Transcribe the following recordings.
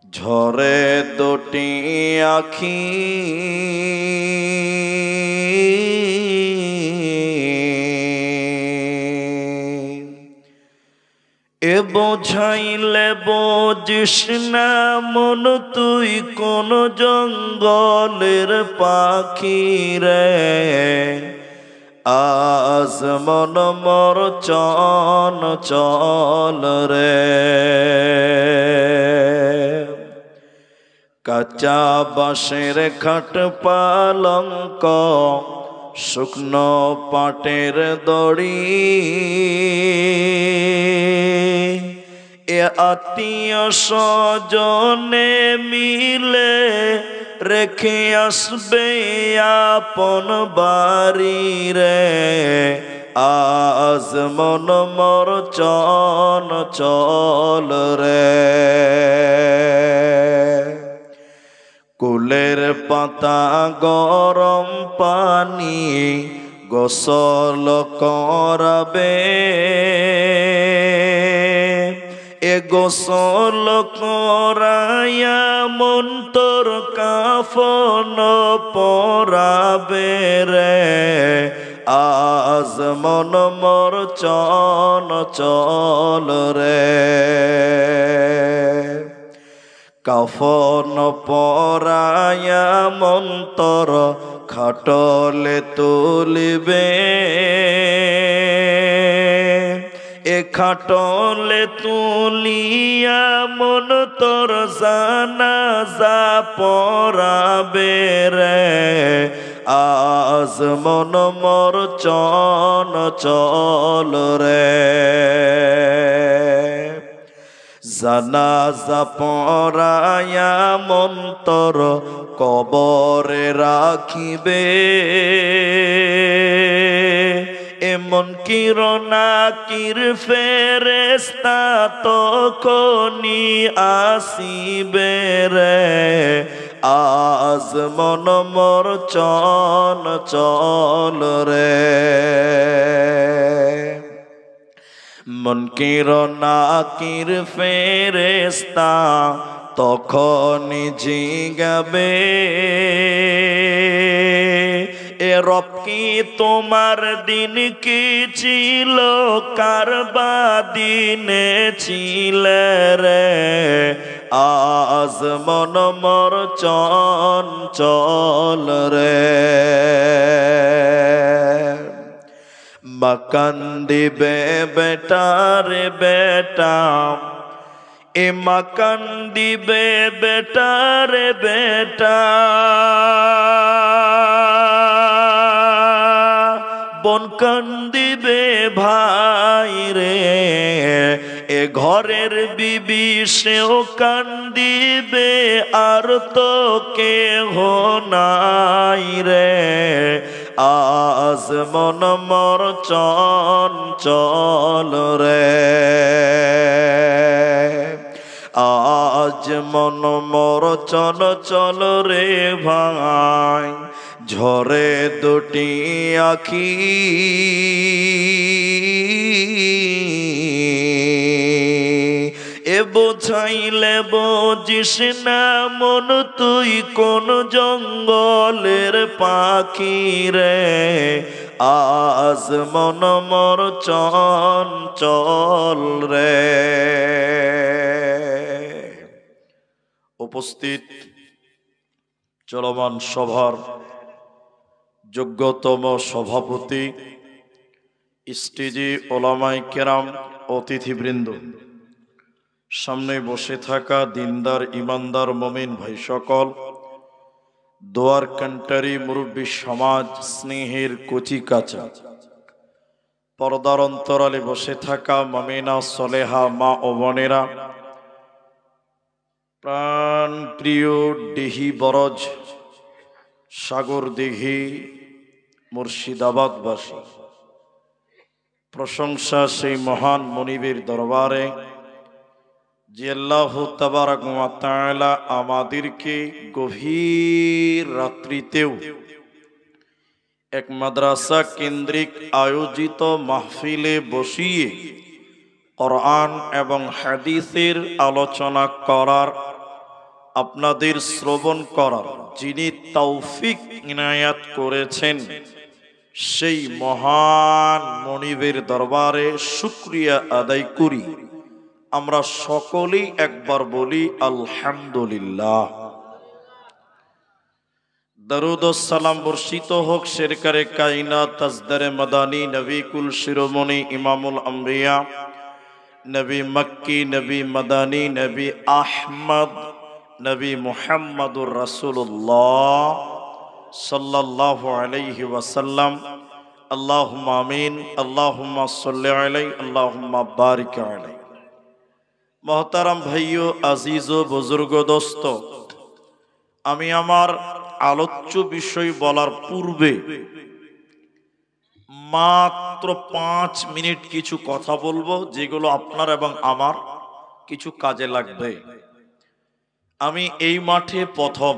ঝরে দুটি আখি এ বোঝাইলে বুঝিস না মন তুই কোন জঙ্গলের পাখি রে। আজ মন মোর চঞ্চল রে। কাঁচা বাঁশের খাট পালঙ্ক শুকনো পাটের দড়ি এ আত্মীয় স্বজনে মিলে রেখে আসবে আপন বাড়ি রে। আজ মন মোর চঞ্চল রে। কুলের পাতা গরম পানি গোসল করাবে এ গোসল করাইয়া মন তোর কাফন পরাবে রে। আজ মন মোর চঞ্চল রে। কাফন পরাইয়া মন তোর খাটলে তুলিবে এ খাটলে তুলিয়া মন তোর জানাজা পড়াবে রে। আজ মন মোর চঞ্চল রে। জানাজা পড়াইয়া মন তোর কবরে রাখিবে এমন কিরণাকির ফেরেশতা তখনি আসিবে রে। আজ মন মোর চঞ্চল রে। মন কিরণাকির ফেরেশতা তখনি জিগাবে এ রব কি তোমার দিন কি ছিল কারবা দিনে ছিলে রে। আজ মন মোর চঞ্চল রে। মাকান দিবে বেটা রে বেটা এ মাকান দিবে বেটা রে বেটা বোন কান্দিবে ভাই রে এ ঘরের বিবি সেও কান্দিবে আর তো কেহ নাই রে। আজ মন মোর চঞ্চল রে। আজ মন মোর চঞ্চল রে ভাই ঝরে দুটি আখি এ বোঝাইলে বুঝিস না মন তুই কোন জঙ্গলের পাখি রে। আজ মন মোর চঞ্চল রে। উপস্থিত চলমান সভার যোগ্যতম সভাপতি স্টেজে ওলামায়ে কেরাম অতিথিবৃন্দ সামনে বসে থাকা দিনদার ইমানদার মুমিন ভাই সকল দোয়ার কান্টারি মুরব্বী সমাজ স্নেহের কচি কাঁচা পর্দার অন্তরালে বসে থাকা মুমিনা সলেহা মা ও বোনেরা প্রাণ প্রিয় ডিহি বরজ সাগর দিঘি মুর্শিদাবাদবাসী প্রশংসা সেই মহান মনিবের দরবারে যে আল্লাহ তাবারক ওয়া তাআলা আমাদেরকে গভীর রাত্রিতেও এক মাদ্রাসা কেন্দ্রিক আয়োজিত মাহফিলে বসিয়ে কোরআন এবং হাদিসের আলোচনা করার আপনাদের শ্রবণ করার যিনি তৌফিক ইনায়াত করেছেন সেই মহান মনিবের দরবারে শুকরিয়া আদায় করি। আমরা সকলেই একবার বলি আলহামদুলিল্লাহ। দরুদ ও সালাম বর্ষিত হোক শেরকারে কায়নাত তাজদারে মাদানী নবী কুল শিরোমণি ইমামুল আম্বিয়া নবী মক্কি নবী মাদানী নবী আহমদ নবী মুহাম্মদুর রাসূলুল্লাহ সাল্লাল্লাহু আলাইহি ওয়াসাল্লাম। আল্লাহুম্মা আমিন। আল্লাহুম্মা সাল্লি আলাইহি আল্লাহুম্মা বারিক আলাইহি। মোহতারাম ভাইও, আজিজ ও বুজুর্গ দোস্ত, আমি আমার আলোচ্য বিষয় বলার পূর্বে মাত্র 5 মিনিট কিছু কথা বলবো, যেগুলো আপনার এবং আমার কিছু কাজে লাগবে। আমি এই মাঠে প্রথম,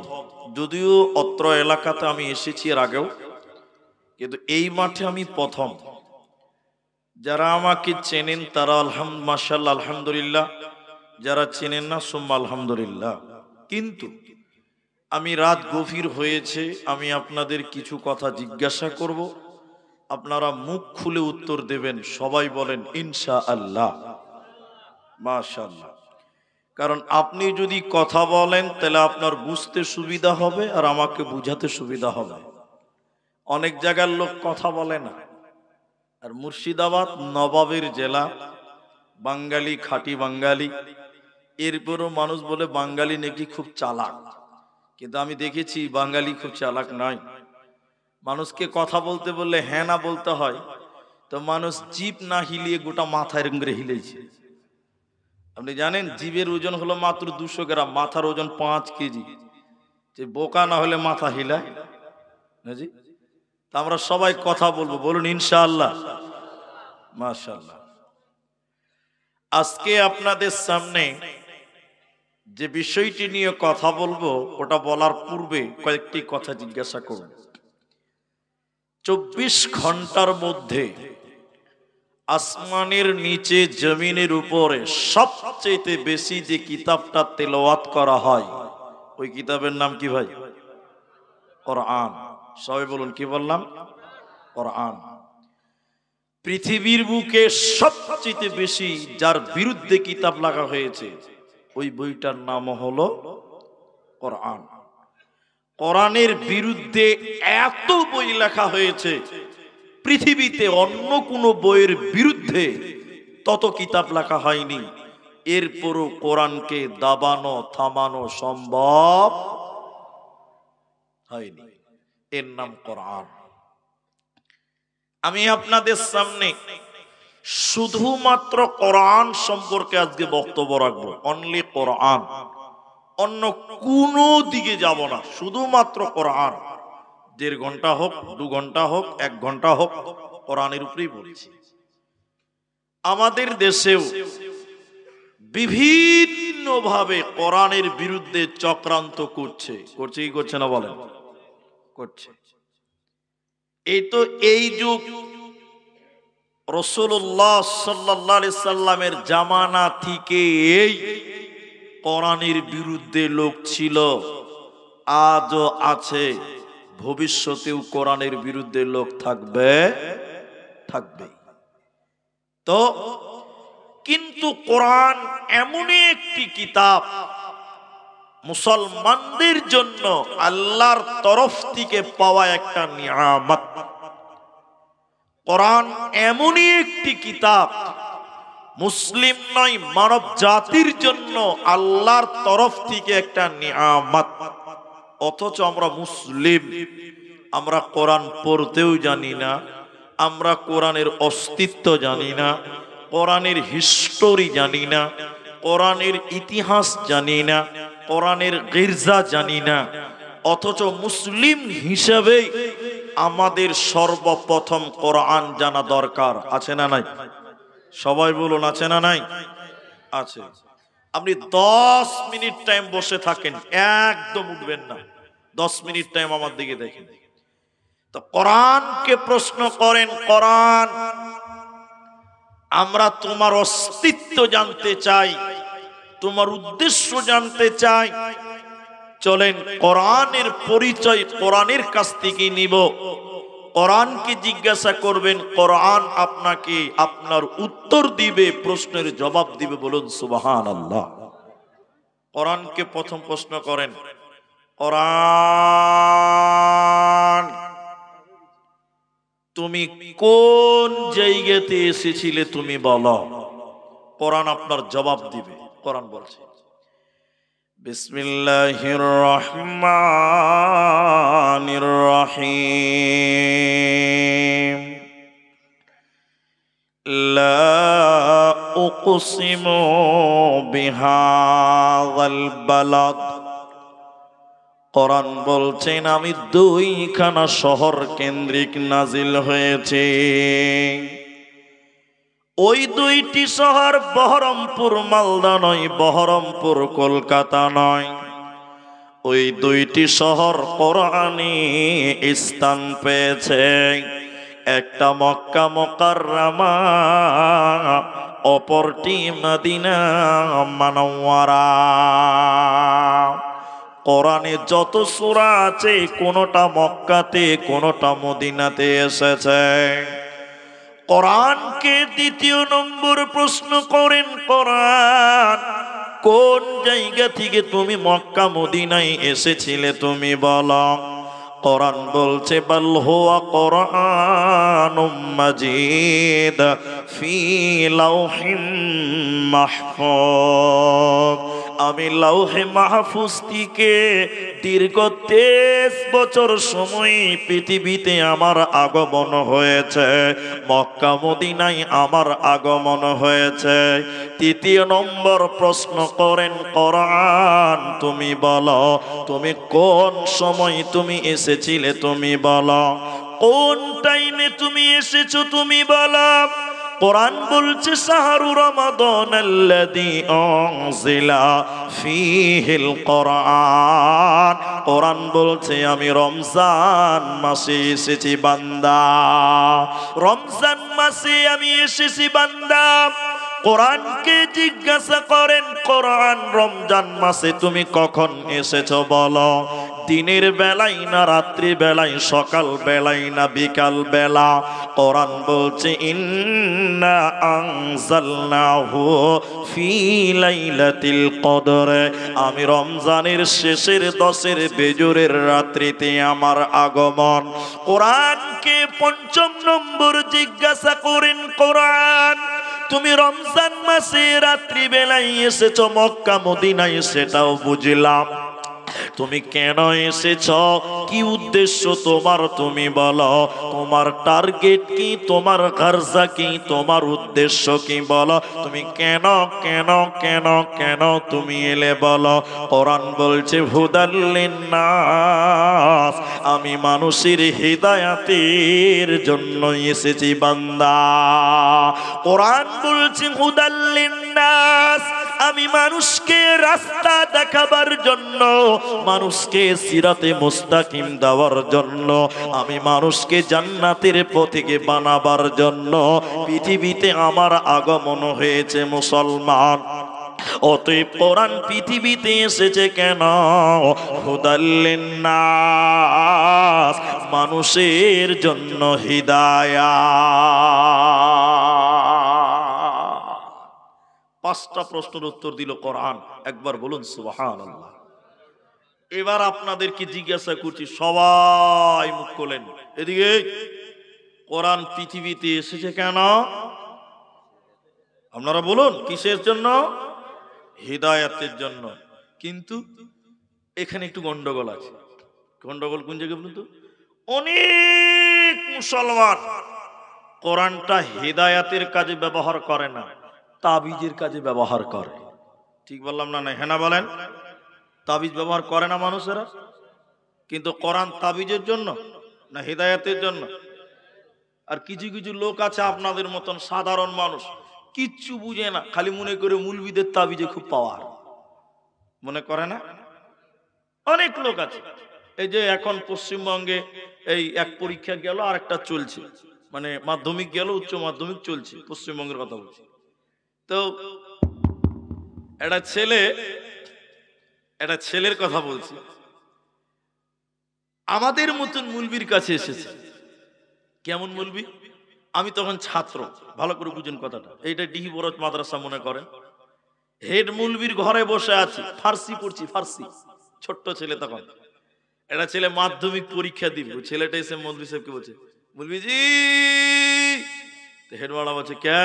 যদিও অত্র এলাকাতে আমি এসেছি এর আগেও, কিন্তু এই মাঠে আমি প্রথম। যারা আমাকে চেনেন তারা মাশাআল্লাহ আলহামদুলিল্লাহ, যারা চেনেন না সুম্মা আলহামদুলিল্লাহ। কিন্তু আমি রাত গভীর হয়েছে, আমি আপনাদের কিছু কথা জিজ্ঞাসা করব, আপনারা মুখ খুলে উত্তর দেবেন। সবাই বলেন ইনশাআল্লাহ, মাশাআল্লাহ। কারণ আপনি যদি কথা বলেন তাহলে আপনার বুঝতে সুবিধা হবে আর আমাকে বুঝাতে সুবিধা হবে। অনেক জায়গার লোক কথা বলে না। আর মুর্শিদাবাদ নবাবের জেলা, বাঙালি, খাঁটি বাঙালি। এরপরও মানুষ বলে বাঙালি নাকি খুব চালাক, কিন্তু আমি দেখেছি বাঙালি খুব চালাক নয়। মানুষকে কথা বলতে বললে হ্যাঁ না বলতে হয়, তো মানুষ জিভ না হিলিয়ে গোটা মাথায় এরকম করে হিলেছে। আপনি জানেন জিভের ওজন হলো মাত্র 200 গ্রাম, মাথার ওজন 5 কেজি। যে বোকা না হলে মাথা হিলায় জি। তা আমরা সবাই কথা বলবো, বলুন ইনশাআল্লাহ, মাশাআল্লাহ। আজকে আপনাদের সামনে যে বিষয়টি নিয়ে কথা বলবো, ওটা বলার পূর্বে কয়েকটি কথা জিজ্ঞাসা করব। 24 ঘন্টার মধ্যে আসমানের নিচে জমিনের উপরে সবচেয়ে বেশি যে কিতাবটা তেলাওয়াত করা হয়, ওই কিতাবের নাম কি ভাই? কোরআন। সবাই বলুন, কি বললাম? কোরআন। পৃথিবীর বুকে সবচেয়ে বেশি যার বিরুদ্ধে কিতাব লেখা হয়েছে, ওই বইটার নাম হলো কোরআন। কোরআনের বিরুদ্ধে এত বই লেখা হয়েছে, পৃথিবীতে অন্য কোনো বইয়ের বিরুদ্ধে তত কিতাব লেখা হয়নি। এরপরও কোরআনকে দাবানো থামানো সম্ভব হয়নি। এর নাম কোরআন। আমি আপনাদের সামনে শুধুমাত্র কোরআন সম্পর্কে আজকে বক্তব্য রাখবো, অনলি কোরআন। অন্য কোনো দিকে যাব না, শুধুমাত্র কোরআন। 1.5 ঘন্টা হোক, 2 ঘন্টা হোক, 1 ঘন্টা হোক, কোরআনের উপরেই বলছি। আমাদের দেশেও বিভিন্ন ভাবে কোরআনের বিরুদ্ধে চক্রান্ত করছে কি করছে না বলেন? করছে। এই তো এই যুগ রাসূলুল্লাহ সাল্লাল্লাহু আলাইহি সাল্লামের জামানা থেকে এই কোরআনের বিরুদ্ধে লোক ছিল, আজও আছে, ভবিষ্যতেও কোরআনের বিরুদ্ধে লোক থাকবে। তো কিন্তু কোরআন এমন একটি কিতাব, মুসলমানদের জন্য আল্লাহর তরফ থেকে পাওয়া একটা নিয়ামত। কোরআন এমনই একটি কিতাব, মুসলিম নয় মানব জাতির জন্য আল্লাহর তরফ থেকে একটা নিয়ামত। অথচ আমরা মুসলিম, আমরা কোরআন পড়তেও জানি না, আমরা কোরআনের অস্তিত্ব জানি না, কোরআনের হিস্টোরি জানি না, কোরআনের ইতিহাস জানি না, কোরআনের গির্জা জানি না। অথচ মুসলিম হিসেবে আমাদের সর্বপ্রথম কোরআন জানা দরকার, আছে না নাই? সবাই বলুন, আছে না নাই? আছে। আপনি 10 মিনিট টাইম বসে থাকেন, একদম উঠবেন না। 10 মিনিট টাইম আমার দিকে দেখেন তো কোরআনকে প্রশ্ন করেন, কোরআন আমরা তোমার অস্তিত্ব জানতে চাই, তোমার উদ্দেশ্য জানতে চাই, চলেন কোরআনের পরিচয় কোরআনের কাছ থেকে নিব। কোরআনকে জিজ্ঞাসা করবেন, কোরআন আপনাকে আপনার উত্তর দিবে, প্রশ্নের জবাব দিবে। বলুন সুবহানাল্লাহ। কোরআনকে প্রথম প্রশ্ন করেন, কোরআন তুমি কোন জায়গাতে এসেছিলে তুমি বলো। কোরআন আপনার জবাব দিবে। কোরআন বলছে বিসমিল্লাহির রহমানির রহিম লা উকসিমু বিহাযাল বালাদ। কোরআন বলছেন আমি দুইখানা শহর কেন্দ্রিক নাজিল হয়েছে। ওই দুইটি শহর বহরমপুর মালদা নয়, বহরমপুর কলকাতা নয়। ওই দুইটি শহর কোরআনে স্থান পেয়েছে। একটা মক্কা মুকাররমা, অপরটি মদিনা মুনাওয়ারা। কোরআনে যত সূরা আছে কোনটা মক্কাতে কোনটা মদিনাতে এসেছে। কোরআনকে দ্বিতীয় নম্বর প্রশ্ন করেন, কোরআন কোন জায়গা থেকে তুমি মক্কা মদিনায় এসেছিলে তুমি বলো। কোরআন বলছে বাল হুয়া কোরআনুম মাজিদ ফি লাউহিম মাহফুজ। আমি লাউহে মাহফুজ থেকে দীর্ঘ 23 বছর সময় পৃথিবীতে আমার আগমন হয়েছে, মক্কা মদিনায় আমার আগমন হয়েছে। তৃতীয় নম্বর প্রশ্ন করেন, কোরআন তুমি বলো তুমি কোন সময় তুমি এসেছিলে তুমি বলো, কোন টাইমে তুমি এসেছো তুমি বলো। কোরআন বলছে শাহরু রমাদানাল্লাযী উনজিলা ফীহিল কোরআন। কোরআন বলছে আমি রমজান মাসে এসেছি বান্দা, রমজান মাসে আমি এসেছি বান্দা। কোরআনকে জিজ্ঞাসা করেন, কোরআন রমজান মাসে তুমি কখন এসেছো বলো। দিনের বেলায় না রাত্রি বেলায়, সকাল বেলায় না বিকাল বেলা। কোরআন বলছে ইন্না আনজালনাহু ফি লাইলাতিল কদর। আমি রমজানের শেষের 10 বেজরের রাত্রিতে আমার আগমন। কোরআনকে পঞ্চম নম্বর জিজ্ঞাসা করেন, কোরআন তুমি রমজান মাসে রাত্রি বেলায় এসেছো মক্কা মদিনায় সেটাও বুঝলাম, তুমি কেন এসেছ, কি উদ্দেশ্য তোমার তুমি বলো। তোমার টার্গেট কি, তোমার গারজা কি, তোমার উদ্দেশ্য কি বলো। তুমি কেন কেন কেন কেন তুমি এলে বলো। কোরআন বলছে হুদাল লিন্নাস, আমি মানুষের হিদায়াতের জন্য এসেছি বান্দা। কোরআন বলছে হুদাল লিন্নাস, আমি মানুষকে রাস্তা দেখাবার জন্য, মানুষকে সিরাতে মুস্তাকিম দেওয়ার জন্য, আমি মানুষকে জান্নাতের পথিকে বানাবার জন্য পৃথিবীতে আমার আগমন হয়েছে মুসলমান। অতএব কোরআন পৃথিবীতে এসেছে কেন, হুদাল লিন্নাস, মানুষের জন্য হিদায়াত। 5টা প্রশ্নের উত্তর দিল কোরআন। একবার বলুন সুবহানাল্লাহ। এবার আপনাদেরকে জিজ্ঞাসা করছি, সবাই মুখ খোলেন এদিকে। কোরআন পৃথিবীতে এসেছে কেন? আপনারা বলুন কিসের জন্য? হিদায়াতের জন্য। কিন্তু এখানে একটু গন্ডগোল আছে। গন্ডগোল কোন জায়গায় বলুন তো? অনেক মুসলমান কোরআনটা হিদায়াতের কাজে ব্যবহার করে না, তাবিজের কাজে ব্যবহার করে। ঠিক বললাম না? হ্যাঁ না বলেন? তাবিজ ব্যবহার করে না মানুষেরা, কিন্তু কোরআন তাবিজের জন্য না হিদায়াতের জন্য? আর কিছু কিছু লোক আছে আপনাদের মতন সাধারণ মানুষ, কিচ্ছু বুঝে না, খালি মনে করে মুলবিদের তাবিজে খুব পাওয়ার, মনে করে না? অনেক লোক আছে। এই যে এখন পশ্চিমবঙ্গে এই এক পরীক্ষা গেল আর একটা চলছে, মানে মাধ্যমিক গেল উচ্চ মাধ্যমিক চলছে, পশ্চিমবঙ্গের কথা বলছি। তো একটা ছেলের কথা বলছি, আমাদের মতন মুলবির কাছে এসেছে। কেমন মুলবি? আমি তখন ছাত্র, ভালো করে বুঝুন কথাটা, এইটা ডিহি বড় মাদ্রাসা মনে করেন। হেড মুলবির ঘরে বসে আছি, ফার্সি পড়ছি, ফার্সি। ছোট্ট ছেলে তখন, একটা ছেলে মাধ্যমিক পরীক্ষা দিব, ছেলেটা এসে মৌলভী সাহেবকে বলছে, মৌলভীজি। হেডওয়ালা বলছে, কে?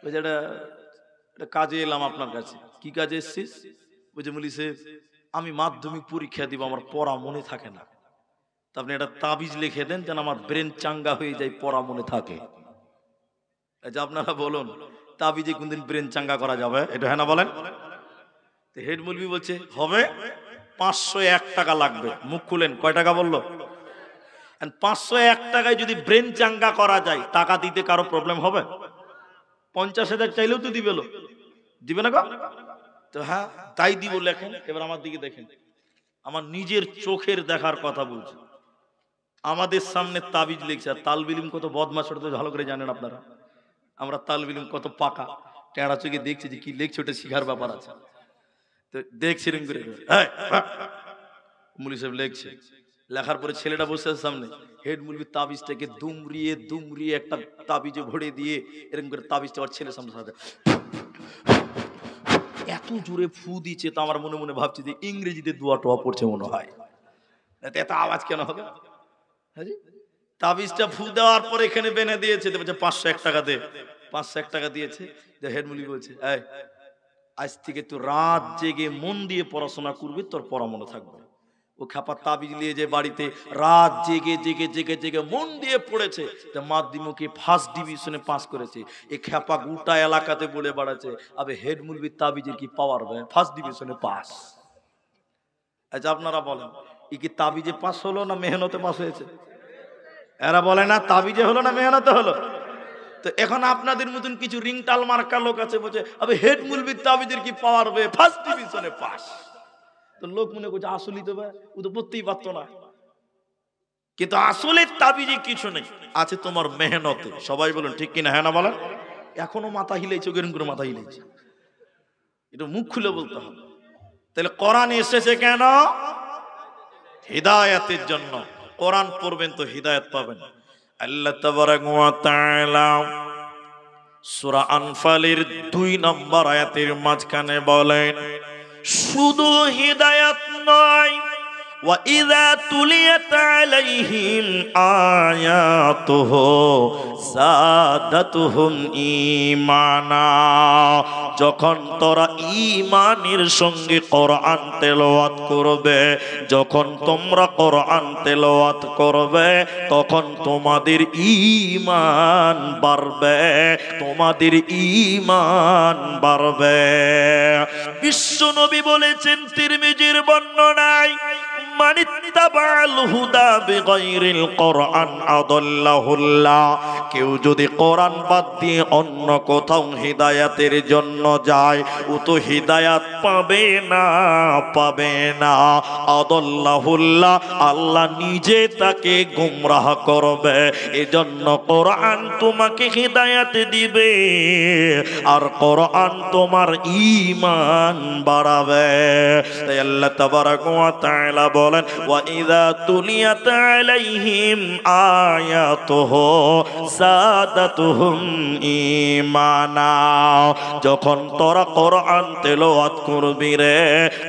বলছে, এটা কাজে এলাম আপনার কাছে। কি কাজে এসছিস? বলছে, মৌলভী সাহেব, আমি মাধ্যমিক পরীক্ষা দিব, আমার পড়া মনে থাকে না, তা আপনি একটা তাবিজ লিখে দেন যেন আমার ব্রেন চাঙ্গা হয়ে যায়, পড়া মনে থাকে। আপনারা বলুন, তাবিজে কোনদিন ব্রেন চাঙ্গা করা যাবে? এটা হ্যাঁ না বলেন? হেড মুলবি বলছে, হবে, 501 টাকা লাগবে। মুখ খুলেন, কয় টাকা বললো? 501 টাকায় যদি ব্রেন চাঙ্গা করা যায়, টাকা দিতে কারো প্রবলেম হবে? 50,000 চাইলেও তো দিবে, দিবে না? তো হ্যাঁ, তাই দিব, লেখেন। এবার আমার দিকে দেখেন, আমার নিজের চোখের দেখার কথা বলছি। আমাদের সামনে তাবিজ লিখছে, আর তালবিলিম কত বদমাশ, ওটা তো ভালো করে জানেন আপনারা। আমরা তালবিলিম কত পাকা, টেঁড়া চোখে দেখছি যে কি লিখছে, ওটা শিখার ব্যাপার আছে। তো দেখছি রিং করে, মুলি সাহেব লিখছে, লেখার পরে ছেলেটা বসে আছে সামনে, হেড মুলবি তাবিজটাকে দুমড়িয়ে দুমড়িয়ে একটা তাবিজে ভরে দিয়ে এরকম করে তাবিজটা আর ছেলের সামনে সাথে এত জোরে ফু দিচ্ছে, তো আমার মনে মনে ভাবছি যে ইংরেজিতে দোয়া টোয়া পড়ছে মনে হয়, এত আওয়াজ কেন হবে? তাবিজটা ফু দেওয়ার পর এখানে বেনে দিয়েছে, 501 টাকা দে। 501 টাকা দিয়েছে। হেড মুলি বলছে, এই আজ থেকে তুই রাত জেগে মন দিয়ে পড়াশোনা করবি, তোর পড়া মনে থাকবে। ও খাপা তাবিজ নিয়ে যে বাড়িতে রাত জেগে জেগে জেগে জেগে মন দিয়ে পড়েছে, মাধ্যমিকে ফার্স্ট ডিভিশনে পাস করেছে। এই খাপা গোটা এলাকাতে বলে বেড়াচ্ছে, আবে হেড মুলবির তাবিজের কি পাওয়ার, ফার্স্ট ডিভিশনে পাস। আচ্ছা আপনারা বলেন, ই কি তাবিজে পাস হলো না মেহনতে পাস হয়েছে? এরা বলে না তাবিজে হলো না মেহনতে হলো? তো এখন আপনাদের মতন কিছু রিংটাল মার্কা লোক আছে, বলছে আবে হেড মুলবির তাবিজের কি পাওয়ার, ফার্স্ট ডিভিশনে পাস। তো লোক মনে করছে আসলেই তো ও তো পড়তেই পারতো না। কিন্তু আসলে তাবিজে কিছু নেই, আছে তোমার মেহনতে। সবাই বলুন ঠিক কিনা, হ্যাঁ না বলেন? এখনো মাথা হিলেছে, গেরুম করে মাথা হিলেছে, এটা মুখ খুলে বলতে হবে। তাহলে কোরআন এসেছে কেন? হিদায়াতের জন্য। কোরআন পড়বেন তো হিদায়াত পাবেন। আল্লাহ তাবারাক ওয়া তাআলা সূরা আনফালের 2 নম্বর আয়াতের মাঝখানে বলেন, শুধু হিদায়াত নয়, ওয়া ইযা তুলিয়াত আলাইহিম আয়াতুহু যাদাতুহুম ঈমানা। যখন তোরা ঈমানের সঙ্গে কোরআন তেলাওয়াত করবে, যখন তোমরা কোরআন তেলাওয়াত করবে, তখন তোমাদের ঈমান বাড়বে, তোমাদের ঈমান বাড়বে। বিশ্ব নবী বলেছেন তিরমিজির বর্ণনায়, মানিত্তাবাল হুদা বিগাইরিল কোরআন আদাল্লাহুল্লাহ। কেউ যদি কোরআন বাদ দিয়ে অন্য কোথাও হিদায়াতের জন্য যায়, ও তো হিদায়াত পাবে না, পাবে না। আদাল্লাহুল্লাহ, আল্লাহ নিজে তাকে গোমরাহ করবে। এজন্য কোরআন তোমাকে হিদায়াত দিবে, আর কোরআন তোমার ঈমান বাড়াবে। তাই আল্লাহ তাবারাক ওয়া তাআলা বলেন, ওয়া ইযা তুলিয়াত আলাইহিম আয়াতুহু যাদাতুহুম ঈমানা। যখন তোরা কোরআন তেলাওয়াত করবি রে,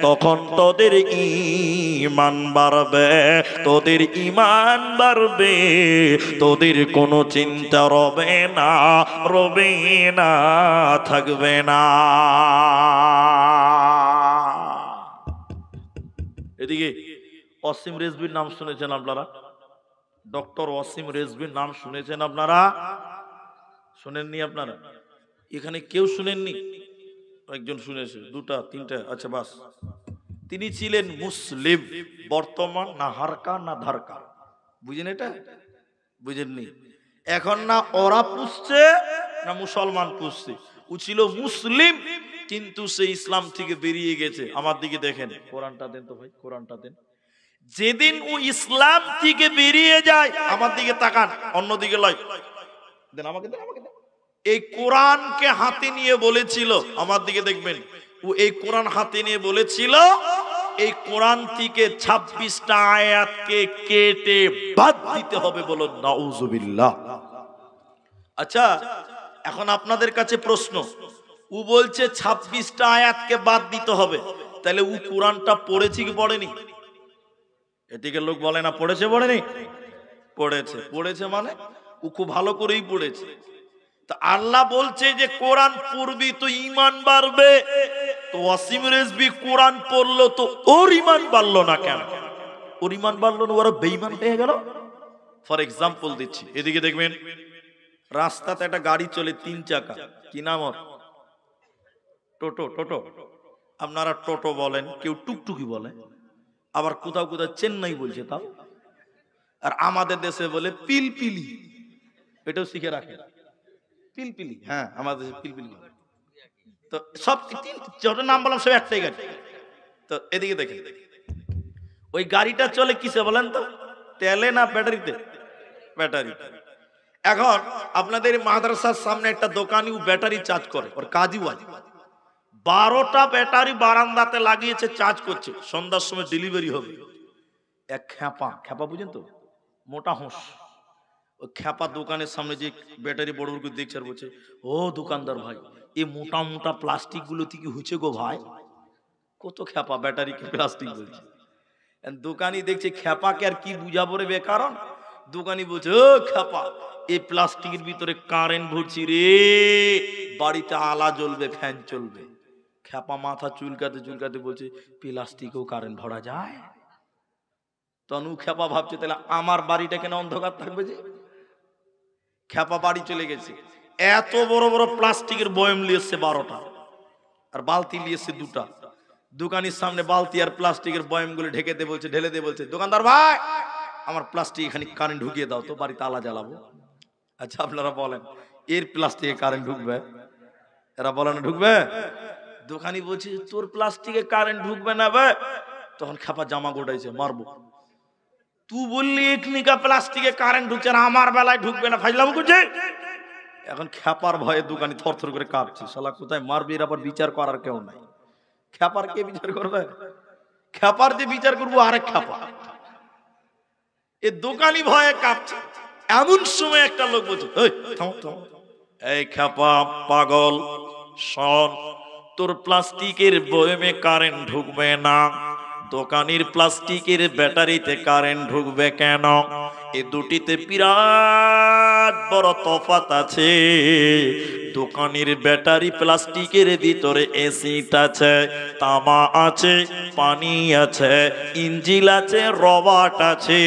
তখন তোদের ঈমান বাড়বে, তোদের ঈমান বাড়বে, তোদের কোনো চিন্তা রবে না, রবে না, থাকবে না। এদিকে ওয়াসিম রেজভির নাম শুনেছেন আপনারা? ডক্টর ওয়াসিম রেজভির নাম শুনেছেন আপনারা? শুনেননি আপনারা? এখানে কেউ শুনেননি? একজন শুনেছে, 2টা 3টা, আচ্ছা বাস। তিনি ছিলেন মুসলিম, বর্তমান না হারকা না ধারকা, বুঝেন এটা? বুঝেননি? এখন না ওরা পুষছে না মুসলমান পুষছে, ও ছিল মুসলিম, কিন্তু সে ইসলাম থেকে বেরিয়ে গেছে। আমার দিকে দেখেন, কোরআনটা দেন তো ভাই, কোরআনটা দেন। যেদিন ও ইসলাম থেকে বেরিয়ে যায়, আমার দিকে তাকান, অন্যদিকে লয়, দেন আমাকে, দেন আমাকে দেন। এই কোরআনকে হাতে নিয়ে বলেছিল, আমার দিকে দেখবেন, ও এই কোরআন হাতে নিয়ে বলেছিল, এই কোরআন থেকে 26টা আয়াতকে কেটে বাদ দিতে হবে, বলুন নাউজুবিল্লাহ। আচ্ছা, এখন আপনাদের কাছে প্রশ্ন, ও বলছে 26টা আয়াতকে বাদ দিতে হবে, তাহলে ও কোরআনটা পড়েছে কি পড়েনি? এদিকে লোক বলে না পড়েছে, পড়েনি? পড়েছে। পড়েছে মানে ও খুব ভালো করেই পড়েছে। তা আল্লাহ বলছে যে কোরআন পড়বি তো ঈমান বাড়বে, তো ওয়াসিম রেজভী কোরআন পড়লো তো ওর ঈমান বাড়লো না কেন? ওর ঈমান বাড়লো না, ওরা বেঈমান হয়ে গেল। ফর এক্সাম্পল দিচ্ছি, এদিকে দেখবেন রাস্তাতে একটা গাড়ি চলে 3 চাকা, কি নাম ওর? টোটো। টোটো আপনারা টোটো বলেন, কেউ টুকটুকি বলে, আবার কোথাও কোথাও চেন্নাই বলছে তাও, আর আমাদের দেশে বলে পিলপিলি, এটাও শিখে রাখে, পিলপিলি। হ্যাঁ, আমাদের দেশে পিলপিলি। তো সব যত নাম বললাম সব একটাই গাড়ি। তো এদিকে দেখেন, ওই গাড়িটা চলে কিসে বলেন তো? তেলে না ব্যাটারিতে? ব্যাটারিতে। এখন আপনাদের মাদ্রাসার সামনে একটা দোকানি ব্যাটারি চার্জ করে, ওর কাজই ওয়াজ। 12টা ব্যাটারি বারান্দাতে লাগিয়েছে, চার্জ করছে, সন্ধ্যার সময় ডেলিভারি হবে। এক খ্যাপা বুঝেন তো, মোটা হোঁস, ওই খ্যাপা দোকানের সামনে যে ব্যাটারি বড় বড় দেখছে আর বলছে, ও দোকানদার ভাই, এই মোটা মোটা প্লাস্টিক গুলো কি হচ্ছে গো ভাই? কত খ্যাপা ব্যাটারিকে প্লাস্টিক বলছে। দোকানি দেখছে খ্যাপাকে আর কি বুঝাবো রে বেকারণ। দোকানি বলছে, ও খ্যাপা, এই প্লাস্টিকের ভিতরে কারেন্ট ভরছি রে, বাড়িতে আলা জ্বলবে, ফ্যান চলবে। খ্যাপা মাথা চুলকাতে চুলকাতে বলছে, প্লাস্টিকেও কারেন্ট ভরা যায়? তনু খ্যাপা ভাবছে, তাহলে আমার বাড়িটা কেন অন্ধকার থাকবে? যে খ্যাপা বাড়ি চলে গেছে, এত বড় বড় প্লাস্টিকের বয়ম নিয়ে এসছে 12টা, আর বালতি নিয়ে এসছে 2টা। দোকানের সামনে বালতি আর প্লাস্টিকের বয়ম গুলো ঢেকে দিয়ে বলছে, ঢেলে দিয়ে বলছে, দোকানদার ভাই, আমার প্লাস্টিক এখানে কারেন্ট ঢুকিয়ে দাও তো, বাড়িতে আলা জ্বালাবো। আচ্ছা আপনারা বলেন, এর প্লাস্টিকে কারেন্ট ঢুকবে? এরা বলে না ঢুকবে। দোকানি বলছে, তোর প্লাস্টিকে কারেন্ট ঢুকবে না বে। তখন খ্যাপা জামা গোটাইছে, মারবো। তুই বললি একনিকা প্লাস্টিকে কারেন্ট ঢুকছে, আমার বেলায় ঢুকবে না, ফাইজলাম করছে। এখন খ্যাপার ভয়ে দোকানি থরথর করে কাঁপছে, শালা কোথায় মারবি, এর আবার বিচার করার কেউ নাই। খ্যাপার কে বিচার করবে? খ্যাপার যে বিচার করবো আরেক খ্যাপা। এ দোকানি ভয়ে কাঁপছে। এমন সময় একটা লোক বলছে, এই খ্যাপা পাগল, শোন, তোর প্লাস্টিকের বয়মে কারেন্ট ঢুকবে না, দোকানির প্লাস্টিকের ব্যাটারিতে কারেন্ট ঢুকবে কেন? এই দুটিতে বিরাট বড় তফাৎ আছে। দোকানির ব্যাটারি প্লাস্টিকের ভিতরে এসিড আছে, তামা আছে, পানি আছে, ইঞ্জিন আছে, রবার্ট আছে,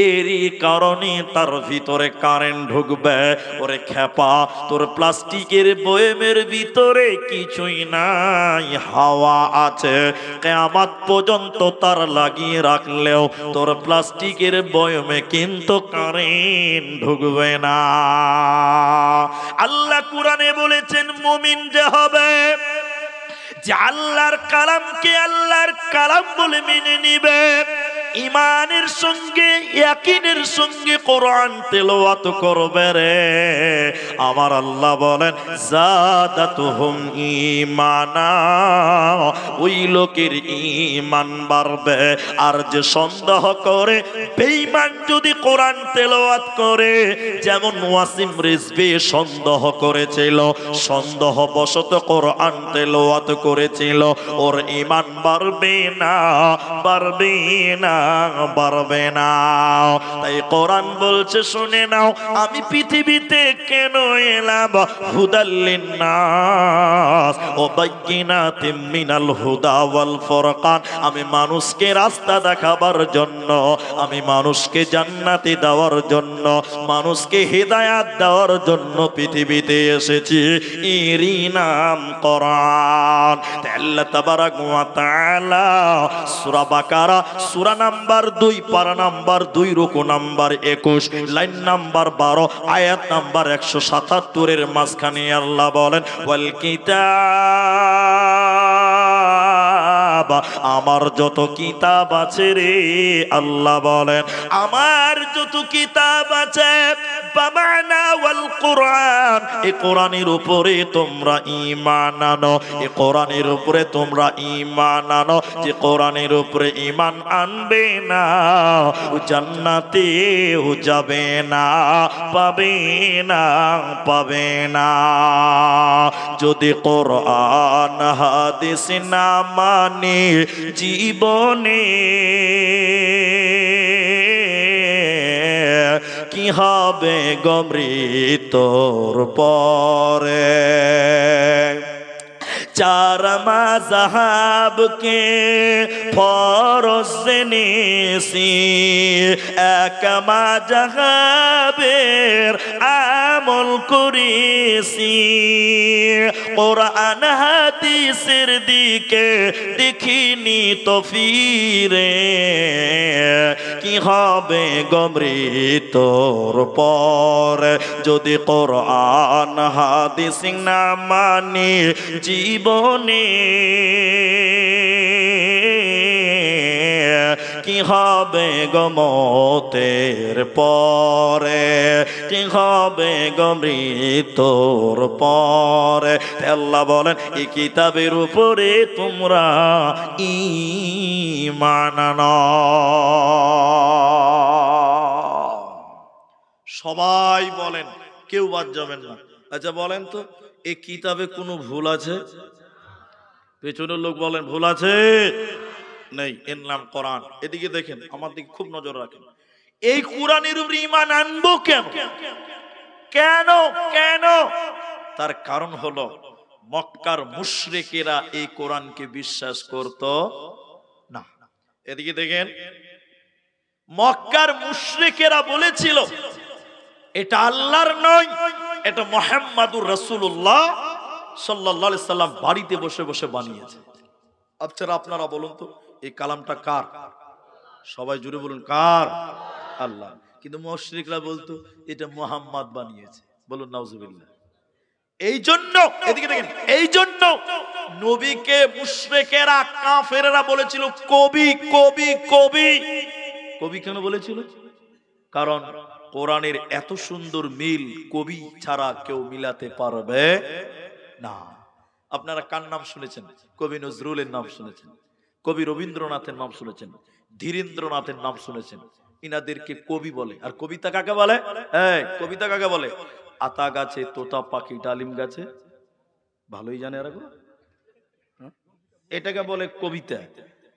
এরই কারণে তার ভিতরে কারেন্ট ঢুকবে। ওরে খ্যাপা, তোর প্লাস্টিকের বয়মের ভিতরে কিছুই নাই, হাওয়া আছে। কিয়ামত পর্যন্ত তার লাগিয়ে রাখলেও তোর প্লাস্টিকের বয়মে কিন্তু কারেন্ট ঢুকবে না। আল্লাহ কোরআনে বলেছেন, মুমিন যে হবে, যে আল্লাহর কালামকে আল্লাহর কালাম বলে মেনে নিবে, ইমানের সঙ্গে ইয়াকিনের সঙ্গে কোরআন তেলাওয়াত করবে রে, আমার আল্লাহ বলেন, যাদাতুহুম ঈমানা, ওই লোকের ঈমান বাড়বে। আর যে সন্দেহ করে, বেঈমান যদি কোরআন তেলাওয়াত করে, যেমন ওয়াসিম রিজভী সন্দেহ করেছিল, সন্দেহবশত কোরআন তেলাওয়াত করেছিল, ওর ঈমান বাড়বে না, বাড়বে না, বাড়বে না। তাই কোরআন বলছে, শুনে নাও, আমি পৃথিবীতে কেন এলাম, হুদাল লিন্নাস ওয়া বাইয়িনাতিম মিনাল হুদা ওয়াল ফুরকান, আমি মানুষকে রাস্তা দেখাবার জন্য, আমি মানুষকে জান্নাতে দেওয়ার জন্য, মানুষকে হিদায়াত দেওয়ার জন্য পৃথিবীতে এসেছি, এরই নাম কোরআন। আল্লাহ তাবারাক ওয়া তাআলা সূরা বাকারা সূরা নাম্বার 2 পারা নাম্বার 2 রুকু নাম্বার 21 লাইন নাম্বার 12 আয়াত নাম্বার 177 এর মাঝখানে আল্লাহ বলেন, ওয়াল কিতাব, আমার যত কিতাব আছে রে, আল্লাহ বলেন আমার যত কিতাব আছে, ফামানা ওয়াল কুরআন, এই কোরআনের উপরে তোমরা ঈমান আনো, এই কোরআনের উপরে তোমরা ঈমান আনো। যে কোরআনের উপরে ঈমান আনবে না ও জান্নাতে ও যাবে না, পাবে না, পাবে না। যদি কোরআন হাদিস না মানে জীবনে কি হবে গো মৃত্যুর পরে। চার মাযহাবকে ফরজ জেনেছি, এক মাযহাবের আমল করেছি। কোরআন হাদিসের দিকে দেখিনি তো ফিরে কি হবে গো মৃত্যুর পরে। যদি কোরআন হাদিস না মানি জীবনে কি হবে গো মওতের পরে, কি হবে গো মৃত্যুর পরে। আল্লাহ বলেন এই কিতাবের উপরে তোমরা ঈমান আনো। সবাই বলেন, কেউ বাদ যাবেন না। আচ্ছা বলেন তো এই কিতাবে কোনো ভুল আছে? পেছনের লোক বলেন ভুল আছে? নেই, এর নাম কোরআন। এদিকে দেখেন, আমার দিকে খুব নজর রাখেন। এই কোরআনের উপরে ঈমান আনবো কেন? কেন কেন? তার কারণ হলো মক্কার মুশরিকেরা এই কোরআনকে বিশ্বাস করত না। এদিকে দেখেন, মক্কার মুশরিকেরা বলেছিল এটা আল্লাহর নয়, এটা মুহাম্মাদুর রাসূলুল্লাহ সাল্লাল্লাহু আলাইহি সাল্লাম বাড়িতে বসে বসে বানিয়েছে। আচ্ছা আপনারা বলুন তো এই কালামটা কার? সবাই জুড়ে বলুন কার? আল্লাহ। কিন্তু মুশরিকরা বলতো এটা মুহাম্মদ বানিয়েছে। বলুন নাউজুবিল্লাহ। এই জন্য এদিকে দেখেন, এই জন্য নবীকে মুশরিকেরা কাফেররা বলেছিল কবি কবি কবি। কবি কেন বলেছিল? কারণ কোরআনের এত সুন্দর মিল কবি ছাড়া কেউ মিলাতে পারবে না। আপনারা কার নাম শুনেছেন? কবি নজরুলের নাম শুনেছেন, কবি রবীন্দ্রনাথের নাম শুনেছেন, ধীরেন্দ্রনাথের নাম শুনেছেন। ইনাদেরকে কবি বলে। আর কবিতা কাকে বলে? হ্যাঁ, কবিতা কাকে বলে? আতা গাছে তোতা পাখি ডালিম গাছে, ভালোই জানে এরা, এটাকে বলে কবিতা।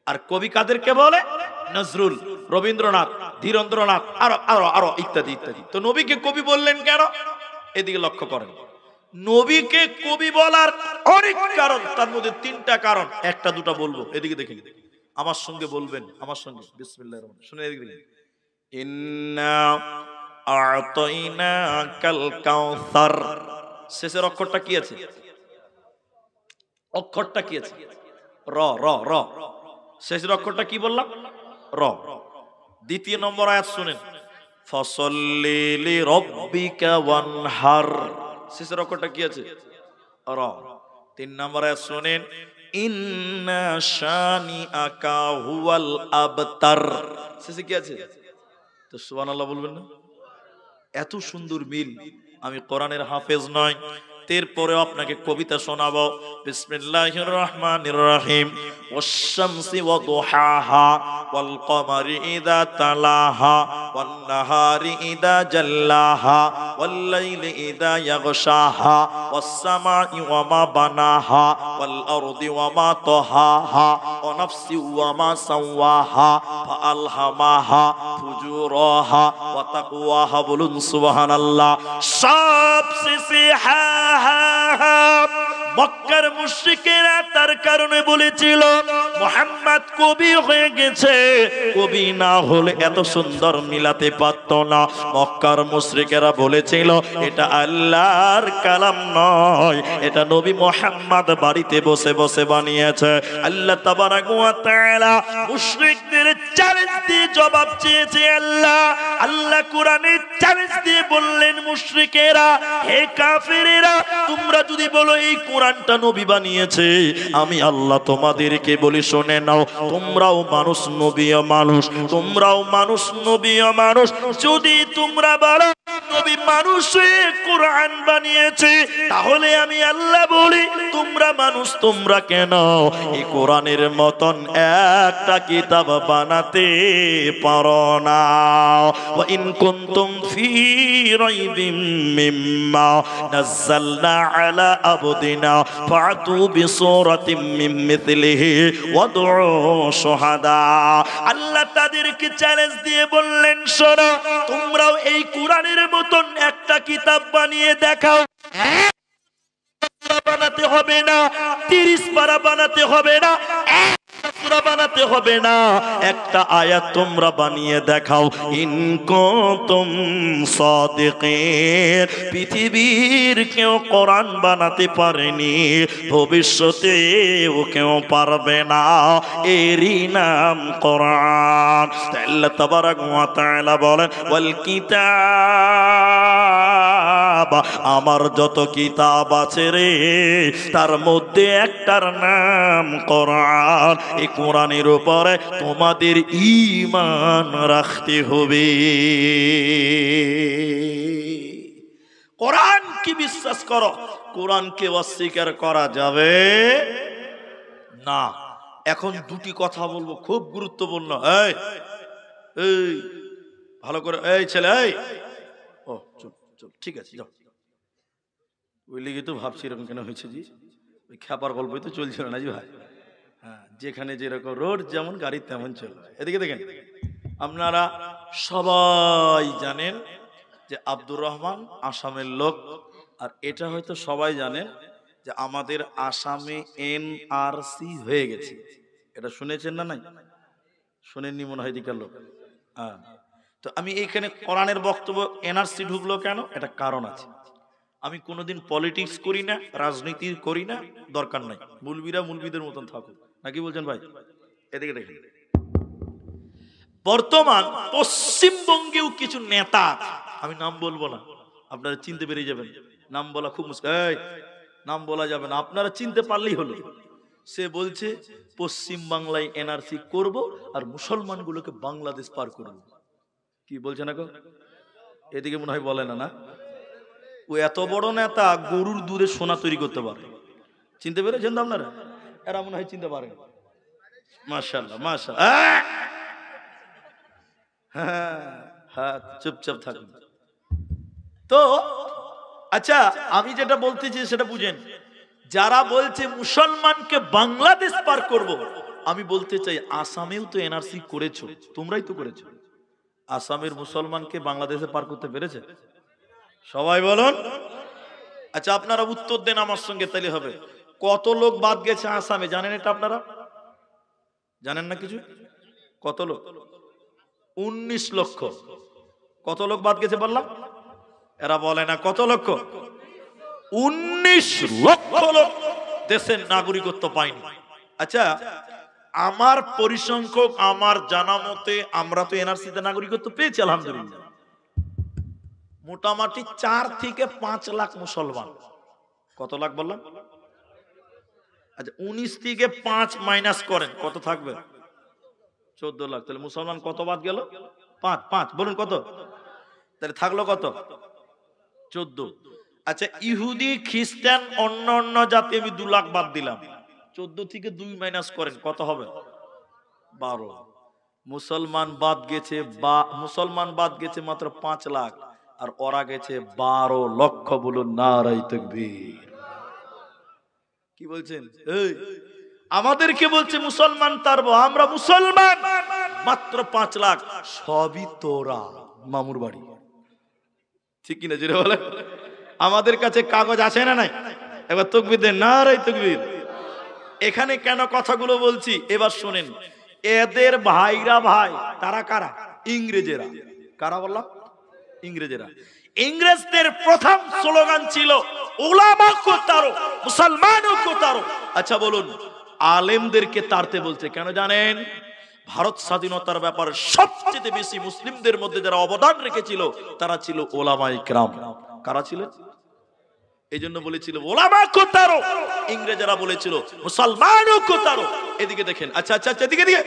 আর কবি কাদেরকে বলে? নজরুল, রবীন্দ্রনাথ, ধীরেন্দ্রনাথ, আরো আরো আরো ইত্যাদি ইত্যাদি। তো নবীকে কবি বললেন কেন? এদিকে লক্ষ্য করেন, নবীকে কবি বলার অনেক কারণ, তার মধ্যে তিনটা কারণ, একটা দুটা বলবো। এদিকে দেখেন, আমার সঙ্গে বলবেন, আমার সঙ্গে বিসমিল্লাহির রহমানির রহিম। শুনে এদিকে দেখেন, ইন্না আ'তাইনাকাল কাউসার। শেষের অক্ষরটা কি আছে? অক্ষরটা কি আছে? র র র। শেষের অক্ষরটা কি বললাম? র। দ্বিতীয় নম্বর আয়াত শুনেন, ফসল্লি লিরাব্বিকা ওয়ানহার। শেষের অক্ষরটা কি আছে? র। তিন নম্বর আয়াত শুনেন, ইন্না শানিআকা হুয়াল আবতার। শেষে কি আছে? তো সুবহানাল্লাহ বলবেন না? এত সুন্দর মিল। আমি কোরআনের হাফেজ নয়, এরপরেও আপনাকে কবিতা শোনাবো। বিসমিল্লাহির রহমানির রহিম। ওয়াশ-শামসি ওয়া দুহাহা ওয়াল কমারি ইযা তালাহা ওয়ান নাহারি ইযা জাল্লাহা ওয়াল লাইলি ইযা ইয়াগশাহা ওয়াস সামাই ওয়া মা বানাহা ওয়াল আরদি ওয়া মা তাহাহা ওয়া নাফসি ওয়া মা সাওয়াহা ফাআলহামাহা ফুজুরাহা ওয়া তাকওয়াহা। বলুন সুবহানাল্লাহ। সবশেষে হা মক্কার মুশরিকেরা তার কারণে বলেছিল মুহাম্মদ কবি হয়ে গেছে, কবি না হলে এত সুন্দর মিলাতে পারত না। মক্কার মুশরিকেরা বলেছিল এটা আল্লাহর কালাম নয়, এটা নবী মুহাম্মদ বাড়িতে বসে বসে বানিয়েছে। আল্লাহ তাবারাক ওয়া তাআলা মুশরিকদের চ্যালেঞ্জ দিয়ে জবাব চেয়েছে। আল্লাহ কোরআনে চ্যালেঞ্জ দিয়ে বললেন, মুশরিকেরা, হে কাফেরেরা, তোমরা যদি বলো এই কোরআনটা নবী বানিয়েছে, আমি আল্লাহ তোমাদেরকে বলি শুনে নাও, তোমরাও মানুষ নবীও মানুষ, তোমরাও মানুষ নবীও মানুষ। যদি তোমরা বলো নবী মানুষ হয়ে কোরআন বানিয়েছে, তাহলে আমি আল্লাহ বলি তোমরা মানুষ, তোমরা কেন এই কোরআনের মতন একটা কিতাব বানাতে পারো না? ওয়া ইন কুনতুম ফি রাইবিম মিম্মা নাযালনা আলা আবদিনা ফাতু বিসূরাতিম মিন মিথলিহি ওয়াদউ শুহাদা। আল্লাহ তাদেরকে চ্যালেঞ্জ দিয়ে বললেন, শোনো, তোমরাও এই কোরআনের মতন একটা কিতাব বানিয়ে দেখাও। বানাতে হবে না, 30 পারা বানাতে হবে না, সূরা বানাতে হবে না, একটা আয়াত তোমরা বানিয়ে দেখাও। ইন কুনতুম সাদিকিন। পৃথিবীর কেউ কোরআন বানাতে পারেনি, ভবিষ্যতে ও কেউ পারবে না, এরই নাম কোরআন। আল্লাহ তাবারাক ওয়া তাআলা বলেন, ওয়াল কিতাব, আমার যত কিতাব আছে রে, তার মধ্যে একটার নাম কোরআন। এই কোরআনের উপরে তোমাদের ঈমান রাখতে হবে। কোরআনকে বিশ্বাস করো, কোরআনকে অস্বীকার করা যাবে না। এখন দুটি কথা বলবো, খুব গুরুত্বপূর্ণ। এই এই ভালো করে, এই ছেলে, এই ও চল চল, ঠিক আছে যাও। ওই লেগে তো ভাবছি এরকম কেন হয়েছে জি, ওই খ্যাপার গল্পই তো চলছিল না জি ভাই। হ্যাঁ, যেখানে যেরকম রোড যেমন গাড়ি তেমন চলবে। এদিকে দেখেন, আপনারা সবাই জানেন যে আব্দুর রহমান আসামের লোক, আর এটা হয়তো সবাই জানেন যে আমাদের আসামে এনআরসি হয়ে গেছে। এটা শুনেছেন না? নাই শুনেননি মনে হয় দিকার লোক। হ্যাঁ, তো আমি এইখানে কোরআনের বক্তব্য, এনআরসি ঢুকলো কেন, এটা কারণ আছে। আমি কোনোদিন পলিটিক্স করি না, রাজনীতি করি না, দরকার নাই। মুলবিরা মুলবিদের মতন থাকুক, নাকি বলছেন ভাই? এদিকে দেখেন, বর্তমান পশ্চিমবঙ্গেও কিছু নেতা, আমি নাম বলবো না, আপনারা চিনতে পেরে যাবেন। নাম বলা খুব মুশকিল, নাম বলা যাবে না, আপনারা চিনতে পারলেই হলো। সে বলছে পশ্চিম বাংলায় এনআরসি করব আর মুসলমানগুলোকে বাংলাদেশ পার করব। কি বলছে না গো? এদিকে মনে হয় বলে না, না? ও এত বড় নেতা, গরুর দুধে সোনা তৈরি করতে পারে। চিনতে পেরেছেন তো আপনারা? এরা মনে হয় চিনতে পারেন। মাশাআল্লাহ মাশাআল্লাহ। হ্যাঁ, চুপচাপ থাকুন তো। আচ্ছা, আমি যেটা বলতেছি সেটা বুঝেন। যারা বলছে মুসলমানকে বাংলাদেশ পার করব, আমি বলতে চাই আসামেও তো এনআরসি করেছো, তোমরাই তো করেছো। আসামের মুসলমানকে বাংলাদেশে পার করতে পেরেছে? সবাই বলুন। আচ্ছা, আপনারা উত্তর দেন আমার সঙ্গে, তাহলে হবে। কত লোক বাদ গেছে আসামে, জানেন এটা আপনারা? জানেন না কিছু? কত লোক? 19 লক্ষ। কত লোক বাদ গেছে বললাম? এরা বলে না কত লক্ষ? 19 লক্ষ লোক দেশের নাগরিকত্ব পায়নি। আচ্ছা, আমার পরিসংখ্যক, আমার জানা মতে আমরা তো এনআরসিতে নাগরিকত্ব পেয়েছি আলহামদুলিল্লাহ। মোটামুটি 4 থেকে 5 লাখ মুসলমান। কত লাখ বললাম? আচ্ছা, 19 থেকে 5 মাইনাস করেন, কত থাকবে? 14 লাখ। তাহলে মুসলমান কত বাদ গেল? 5 বলুন কত? তাহলে থাকলো কত? 14। আচ্ছা, ইহুদি খ্রিস্টান অন্য জাতি আমি 2 লাখ বাদ দিলাম। 14 থেকে 2 মাইনাস করেন, কত হবে? 12। মুসলমান বাদ গেছে মাত্র 5 লাখ, আর ওরা গেছে 12 লক্ষ। বলুন নারায়ে তাকবীর। কি বলছেন? এই আমাদেরকে বলছে মুসলমান তারবো, আমরা মুসলমান মাত্র 5 লাখ। সবই তোরা মামুর বাড়ি, ঠিক কিনা জোরে বলে? আমাদের কাছে কাগজ আছে না নাই? এবার তাকবীর দেন, নারায়ে তাকবীর। এখানে কেন কথাগুলো বলছি এবার শুনেন। এদের ভাইরা ভাই, তারা কারা? ইংরেজেরা। কারা বললাম? ইংরেজেরা। ইংরেজদের প্রথম স্লোগান ছিল উলামা কো তারো, মুসলমানও কো তারো। আচ্ছা বলুন, আলেমদেরকে তাড়তে বলছে কেন জানেন? ভারত স্বাধীনতার ব্যাপারে সবচেয়ে বেশি মুসলিমদের মধ্যে যারা অবদান রেখেছিল তারা ছিল ওলামায়ে কেরাম। কারা ছিল? এই জন্য বলেছিল ওলামা কো তারো। ইংরেজেরা বলেছিল মুসলমানও কো তারো। এদিকে দেখেন, আচ্ছা, এদিকে দিকে।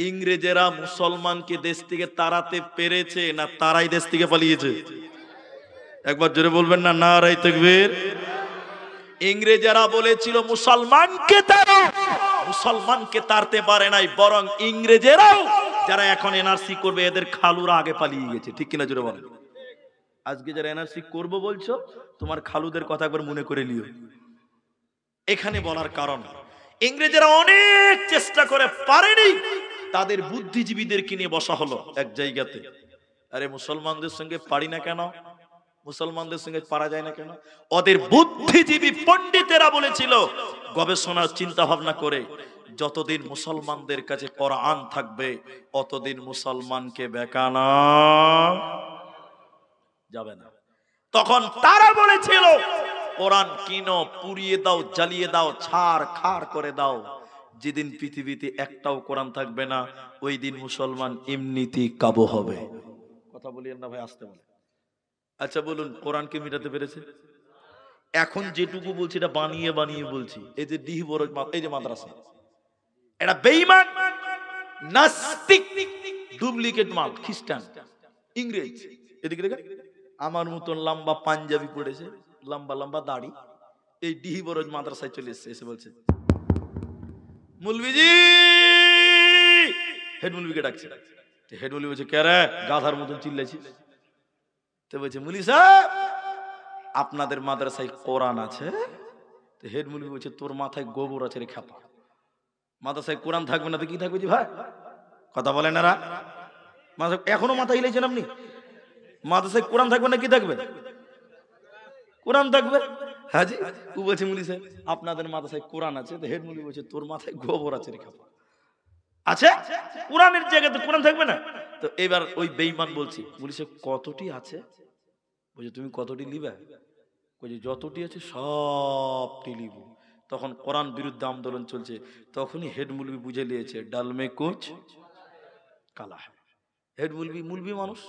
ইংরেজেরা মুসলমানকে দেশ থেকে তাড়াতে পেরেছে না তারাই দেশ থেকে পালিয়েছে? একবার জোরে বলবেন না নারায়ে তাকবীর। ইংরেজরা বলেছিল মুসলমানকে তাড়ো, মুসলমানকে তাড়তে পারে নাই, বরং ইংরেজেরাও যারা এখন এনআরসি করবে এদের খালুরা আগে পালিয়ে গেছে। ঠিক কিনা জোরে বলেন। আজকে যারা এনআরসি করবো বলছো, তোমার খালুদের কথা একবার মনে করে নিও। এখানে বলার কারণ ইংরেজরা অনেক চেষ্টা করে পারেনি, তাদের বুদ্ধিজীবীদেরকে নিয়ে বসা হলো এক জায়গাতে। আরে মুসলমানদের সঙ্গে পারি না কেন, মুসলমানদের সঙ্গে পারা যায় না কেন? ওদের বুদ্ধিজীবী পণ্ডিতেরা বলেছিল, গবেষণার চিন্তা ভাবনা করে, যতদিন মুসলমানদের কাছে কোরআন থাকবে অতদিন মুসলমানকে বেকানা যাবে না। তখন তারা বলেছিল কোরআন কিনো, পুড়িয়ে দাও, জ্বালিয়ে দাও, ছাড় খাড় করে দাও। যেদিন পৃথিবীতে একটাও কোরআন থাকবে না ওই দিন মুসলমান এমনিতেই কাবু হবে। কথা বলিয়েন না ভাই, আসতে বলে। আচ্ছা বলুন, কোরআনকে মিটাতে পেরেছে? এখন যেটুকু বলছি এটা বানিয়ে বানিয়ে বলছি। এই যে ডিহি বড়, এই যে মাদ্রাসা, এটা বেঈমান, নাস্তিক, ডুপ্লিকেট মাল, খ্রিস্টান, ইংরেজ। এদিকে দেখেন আমার মতন লম্বা পাঞ্জাবি পড়েছে, লম্বা লম্বা দাড়ি, এই ডিহি বড় মাদ্রাসায় চলে এসেছে, এসে বলছে মুলবিজি, হেড মুলবিকে ডাকছে। হেড মুলবি বলছে কে রে, গাধার মতন চিল্লাইছিস? তো বলছে মুলি সাহেব আপনাদের মাদ্রাসায় কোরআন আছে? তো হেড মুলবি বলছে তোর মাথায় গোবর আছে রে খেপা, মাদ্রাসায় কোরআন থাকবে না তো কি থাকবে? জি ভাই কথা বলেন এরা, এখনো মাথা হিলাইছেন আপনি? মাদ্রাসায় কোরআন থাকবে না কি থাকবে? কোরআন থাকবে। হ্যাঁ জি। ও বলছে মুলি সাহেব আপনাদের মাদ্রাসায় কোরআন আছে? তো হেড মুলবি বলছে তোর মাথায় গোবর আছে রে খেপা। আছে কোরআনের জায়গাতে কোরআন থাকবে না? তো এবার ওই বেঈমান বলছি মুলি সাহেব কতটি আছে? বলছে তুমি কতটি লিবে? বলছে যতটি আছে সবটি লিব। তখন কোরআন বিরুদ্ধে আন্দোলন চলছে, তখনই হেড মুলবি বুঝে নিয়েছে ডাল মে কুচ কালা। হেড মুলবি, মুলবি মানুষ,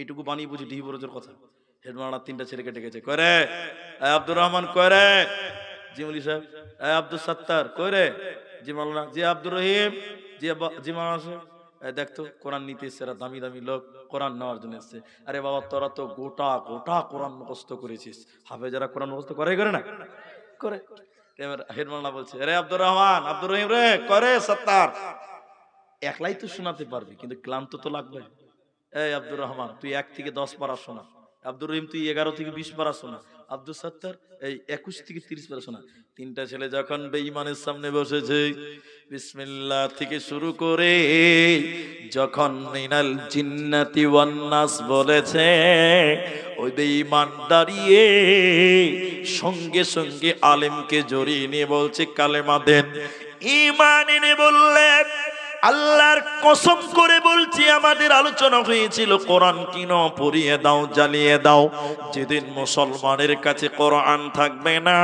এইটুকু বানিয়ে বুঝে ডিহি বরজের কথা। হেড মাওলানা তিনটা ছেলেকে ডেকেছে, করে আব্দুর রহমান, করে জি মুলি সাহেব, আব্দুল সত্তার, করে জি মাওলানা, জি আব্দুর রহিম, জি মাওলানা সাহেব, দেখতো কোরআন নিতে এসছে, দামি দামি লোক কোরআন নেওয়ার জন্য এসছে। আরে বাবা তোরা তো গোটা গোটা কোরআন মুখস্থ করেছিস, হাফেজরা কোরআন মুখস্থ করে না করে? এবার হেড মাওলানা বলছে আরে আব্দুর রহমান, আব্দুর রহিম রে, করে সত্তার, একলাই তো শোনাতে পারবি কিন্তু ক্লান্ত তো লাগবে। এই আব্দুর রহমান তুই 1 থেকে 10 পারা শোনা, আব্দুর রহিম তুই 11 থেকে 20 পারা শোনা, আব্দুল সত্তার এই 21 থেকে 30 পারা শোনা। তিনটা ছেলে যখন বেঈমানের সামনে বসেছে, বিসমিল্লাহ থেকে শুরু করে যখন মিনাল জিন্নাতি ওয়ান নাস বলেছে, ওই বেঈমান দাঁড়িয়ে সঙ্গে সঙ্গে আলেমকে জড়িয়ে নিয়ে বলছে কালেমা দেন, ঈমান এনে বললেন আল্লাহর কসম করে বলছি আমাদের আলোচনা হয়েছিল কোরআন কিনো, পড়িয়ে দাও, জ্বালিয়ে দাও। যেদিন মুসলমানের কাছে কোরআন থাকবে না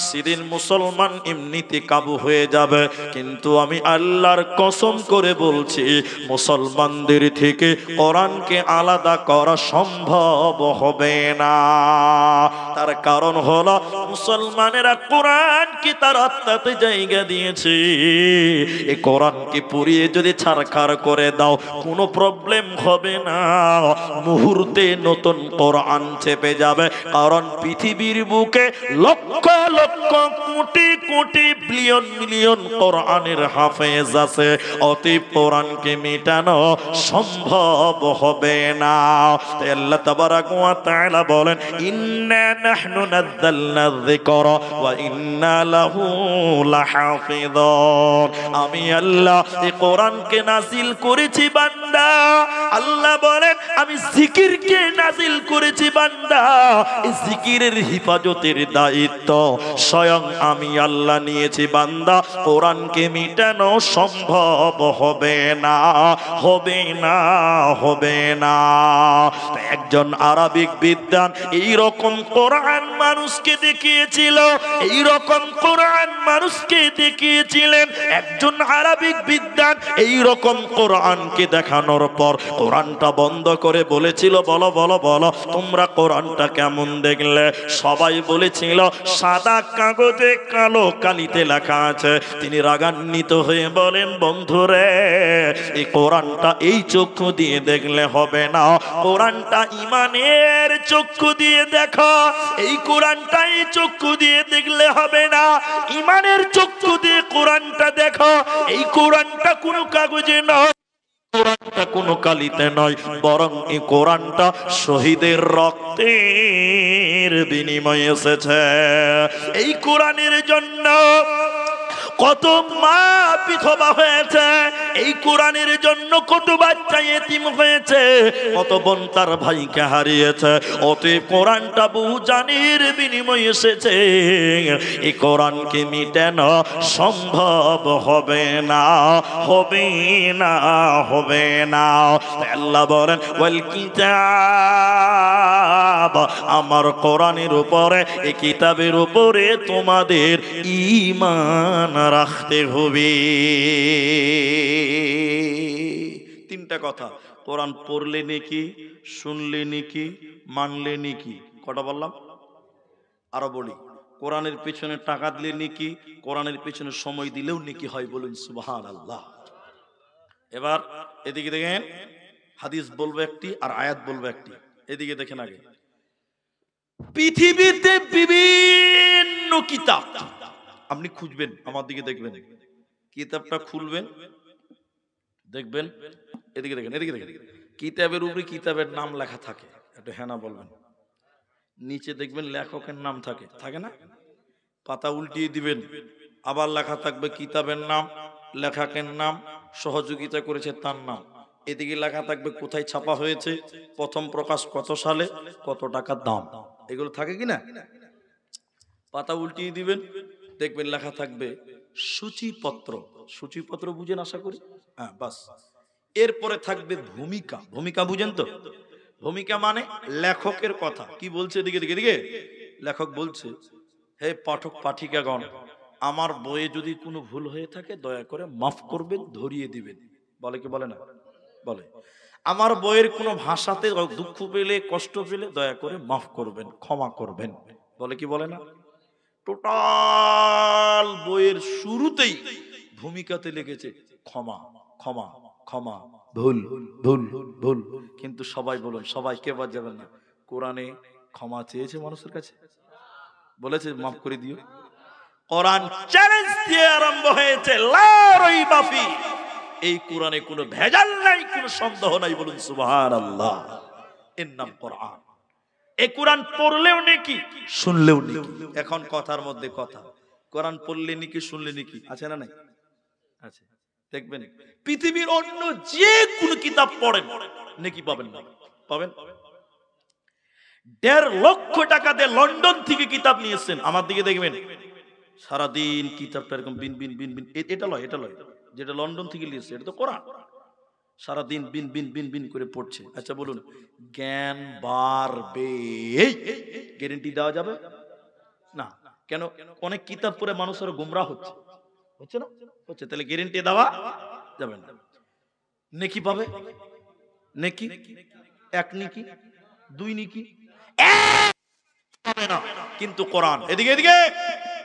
সেদিন মুসলমান এমনিতে কাবু হয়ে যাবে। কিন্তু আমি আল্লাহর কসম করে বলছি মুসলমানদের থেকে কোরআনকে আলাদা করা সম্ভব হবে না। তার কারণ হলো মুসলমানেরা কোরআনকে তার আত্মাতে জায়গা দিয়েছে। এই কোরআনকে পড়িয়ে যদি ছারখার করে দাও কোনো প্রবলেম হবে না, মুহূর্তে নতুন কোরআন চেপে যাবে। কারণ পৃথিবীর বুকে লক্ষ লক্ষ কোটি কোটি বিলিয়ন মিলিয়ন কোরআনের হাফেজ আছে, অতএব কোরআনকে মেটানো সম্ভব হবে না। তাই আল্লাহ তাবারাক ওয়া তাআলা বলেন ইন্না নাহনু নাযালনা যিকরা ওয়া ইন্না লাহু লাহাফিযুন। আমি আল্লাহ এই কোরআনকে নাজিল করেছি বান্দা, আল্লাহ বলেন আমি জিকিরকে নাজিল করেছি বান্দা, এই জিকিরের হিফাজতের দায়িত্ব স্বয়ং আমি আল্লাহ নিয়েছি বান্দা। কোরআনকে মিটানো সম্ভব হবে না, হবে না, হবে না। একজন আরবিক বিদ্বান এই রকম কোরআন মানুষকে দেখিয়েছিল, এই রকম কোরআন মানুষকে দেখিয়েছিলেন। একজন আরবিক বিদ্বান এই রকম কোরআনকে দেখানোর পর কোরআনটা বন্ধ করে বলেছিল বলো বলো বলো তোমরা কোরআনটা কেমন দেখলে? সবাই বলেছিল সাদা কাগজে কালো কালিতে লেখা আছে। তিনি রাগান্বিত হয়ে বলেন, বন্ধুরে এই কোরআনটা এই চক্ষু দিয়ে দেখলে হবে না, কোরআনটা ইমানের চক্ষু দিয়ে দেখো। এই কোরআনটা এই চক্ষু দিয়ে দেখলে হবে না, ইমানের চক্ষু দিয়ে কোরআনটা দেখো। এই কোরআনটা কোনো কাগজে নয়, কোরআনটা কোনো কালিতে নয়, বরং এই কোরআনটা শহীদের রক্তের বিনিময়ে এসেছে। এই কোরআনের জন্য কত মা বিধবা হয়েছে, এই কোরআনের জন্য কত বাচ্চা এতিম হয়েছে, কত বোন তার ভাইকে হারিয়েছে। অতএব কোরআনটা বহু জানের বিনিময়ে এসেছে, এই কোরআনকে মিটানো সম্ভব হবে না, হবে না, হবে না। আল্লাহ বলেন ওয়াল কিতাব, আমার কোরআনের উপরে, এই কিতাবের উপরে তোমাদের ঈমান রাখতে হবে। তিনটা কথা, কোরআন পড়লে নেকি, শুনলে নেকি, মানলে নেকি। কটা বললাম? আরো বলি, কোরআনের পেছনে টাকা দিলে নেকি, কোরআনের পেছনে সময় দিলেও নেকি হয়। বলুন সুবহানাল্লাহ। এবার এদিকে দেখেন, হাদিস বলবো একটি আর আয়াত বলবো একটি। এদিকে দেখেন আগে, পৃথিবীতে বিভিন্ন কিতাব আপনি খুঁজবেন, আমার দিকে দেখবেন, কিতাবটা খুলবেন, দেখবেন, এদিকে দেখেন, এদিকে দেখেন, কিতাবের উপরে কিতাবের নাম লেখা থাকে, একটু হ্যাঁ না বলবেন। নিচে দেখবেন লেখকের নাম থাকে, থাকে না? পাতা উল্টিয়ে দিবেন, আবার লেখা থাকবে কিতাবের নাম, লেখকের নাম, সহযোগিতা করেছে তার নাম। এদিকে লেখা থাকবে কোথায় ছাপা হয়েছে, প্রথম প্রকাশ কত সালে, কত টাকার দাম। এগুলো থাকে কিনা? পাতা উল্টিয়ে দিবেন, দেখবেন লেখা থাকবে সূচিপত্র। সূচিপত্র বুঝেন আশা করি? হ্যাঁ, বাস। এরপরে থাকবে ভূমিকা। ভূমিকা বুঝেন তো? ভূমিকা মানে লেখকের কথা কি বলছে। এদিকে দিকে দিকে লেখক বলছে, হে পাঠক পাঠিকাগণ, আমার বইয়ে যদি কোনো ভুল হয়ে থাকে দয়া করে মাফ করবেন, ধরিয়ে দিবেন। বলে কি বলে না? বলে। আমার বইয়ের কোনো ভাষাতে দুঃখ পেলে, কষ্ট পেলে দয়া করে মাফ করবেন, ক্ষমা করবেন। বলে কি বলে না? টোটাল বইয়ের শুরুতেই ভূমিকাতে লেগেছে ক্ষমা, ক্ষমা, ক্ষমা, ভুল, ভুল, ভুল। কিন্তু সবাই বলুন, সবাই কে বাদ যাবেন না, কোরআনে ক্ষমা চেয়েছে মানুষের কাছে, বলেছে মাফ করে দিও। কোরআন চ্যালেঞ্জ দিয়ে আরম্ভ হয়েছে, লা রাইবা ফি, এই কোরআনে কোনো ভেজাল নাই, কোনো সন্দেহ নাই। বলুন সুবহানাল্লাহ। এর নাম কোরআন। এই কোরআন পড়লেও নেকি, শুনলেও নেকি। এখন কথার মধ্যে কথা, কোরআন পড়লে নেকি, শুনলে নেকি, আছে না নাই? আছে। দেখবেন পৃথিবীর অন্য যে কোনো কিতাব পড়েন নেকি পাবেন না, পাবেন। ১.৫ লক্ষ টাকা দিয়ে লন্ডন থেকে কিতাব নিয়েছেন, আমার দিকে দেখবেন সারাদিন কিতাবটা এরকম বিন বিন বিন বিন, এটা লয়, এটা লয়, যেটা লন্ডন থেকে নিয়েছে এটা তো কোরআন, সারাদিন বিন বিন বিন বিন করে পড়ছে। আচ্ছা বলুন, জ্ঞান বাড়বে, গ্যারান্টি দেওয়া যাবে না? কেন? অনেক কিতাব পড়ে মানুষের গোমরাহ হচ্ছে, হচ্ছে না? হচ্ছে। তাহলে গ্যারান্টি দেওয়া যাবে না। নেকি পাবে, নেকি এক, নেকি দুই, নেকি পাবে না। কিন্তু কোরআন, এদিকে এদিকে,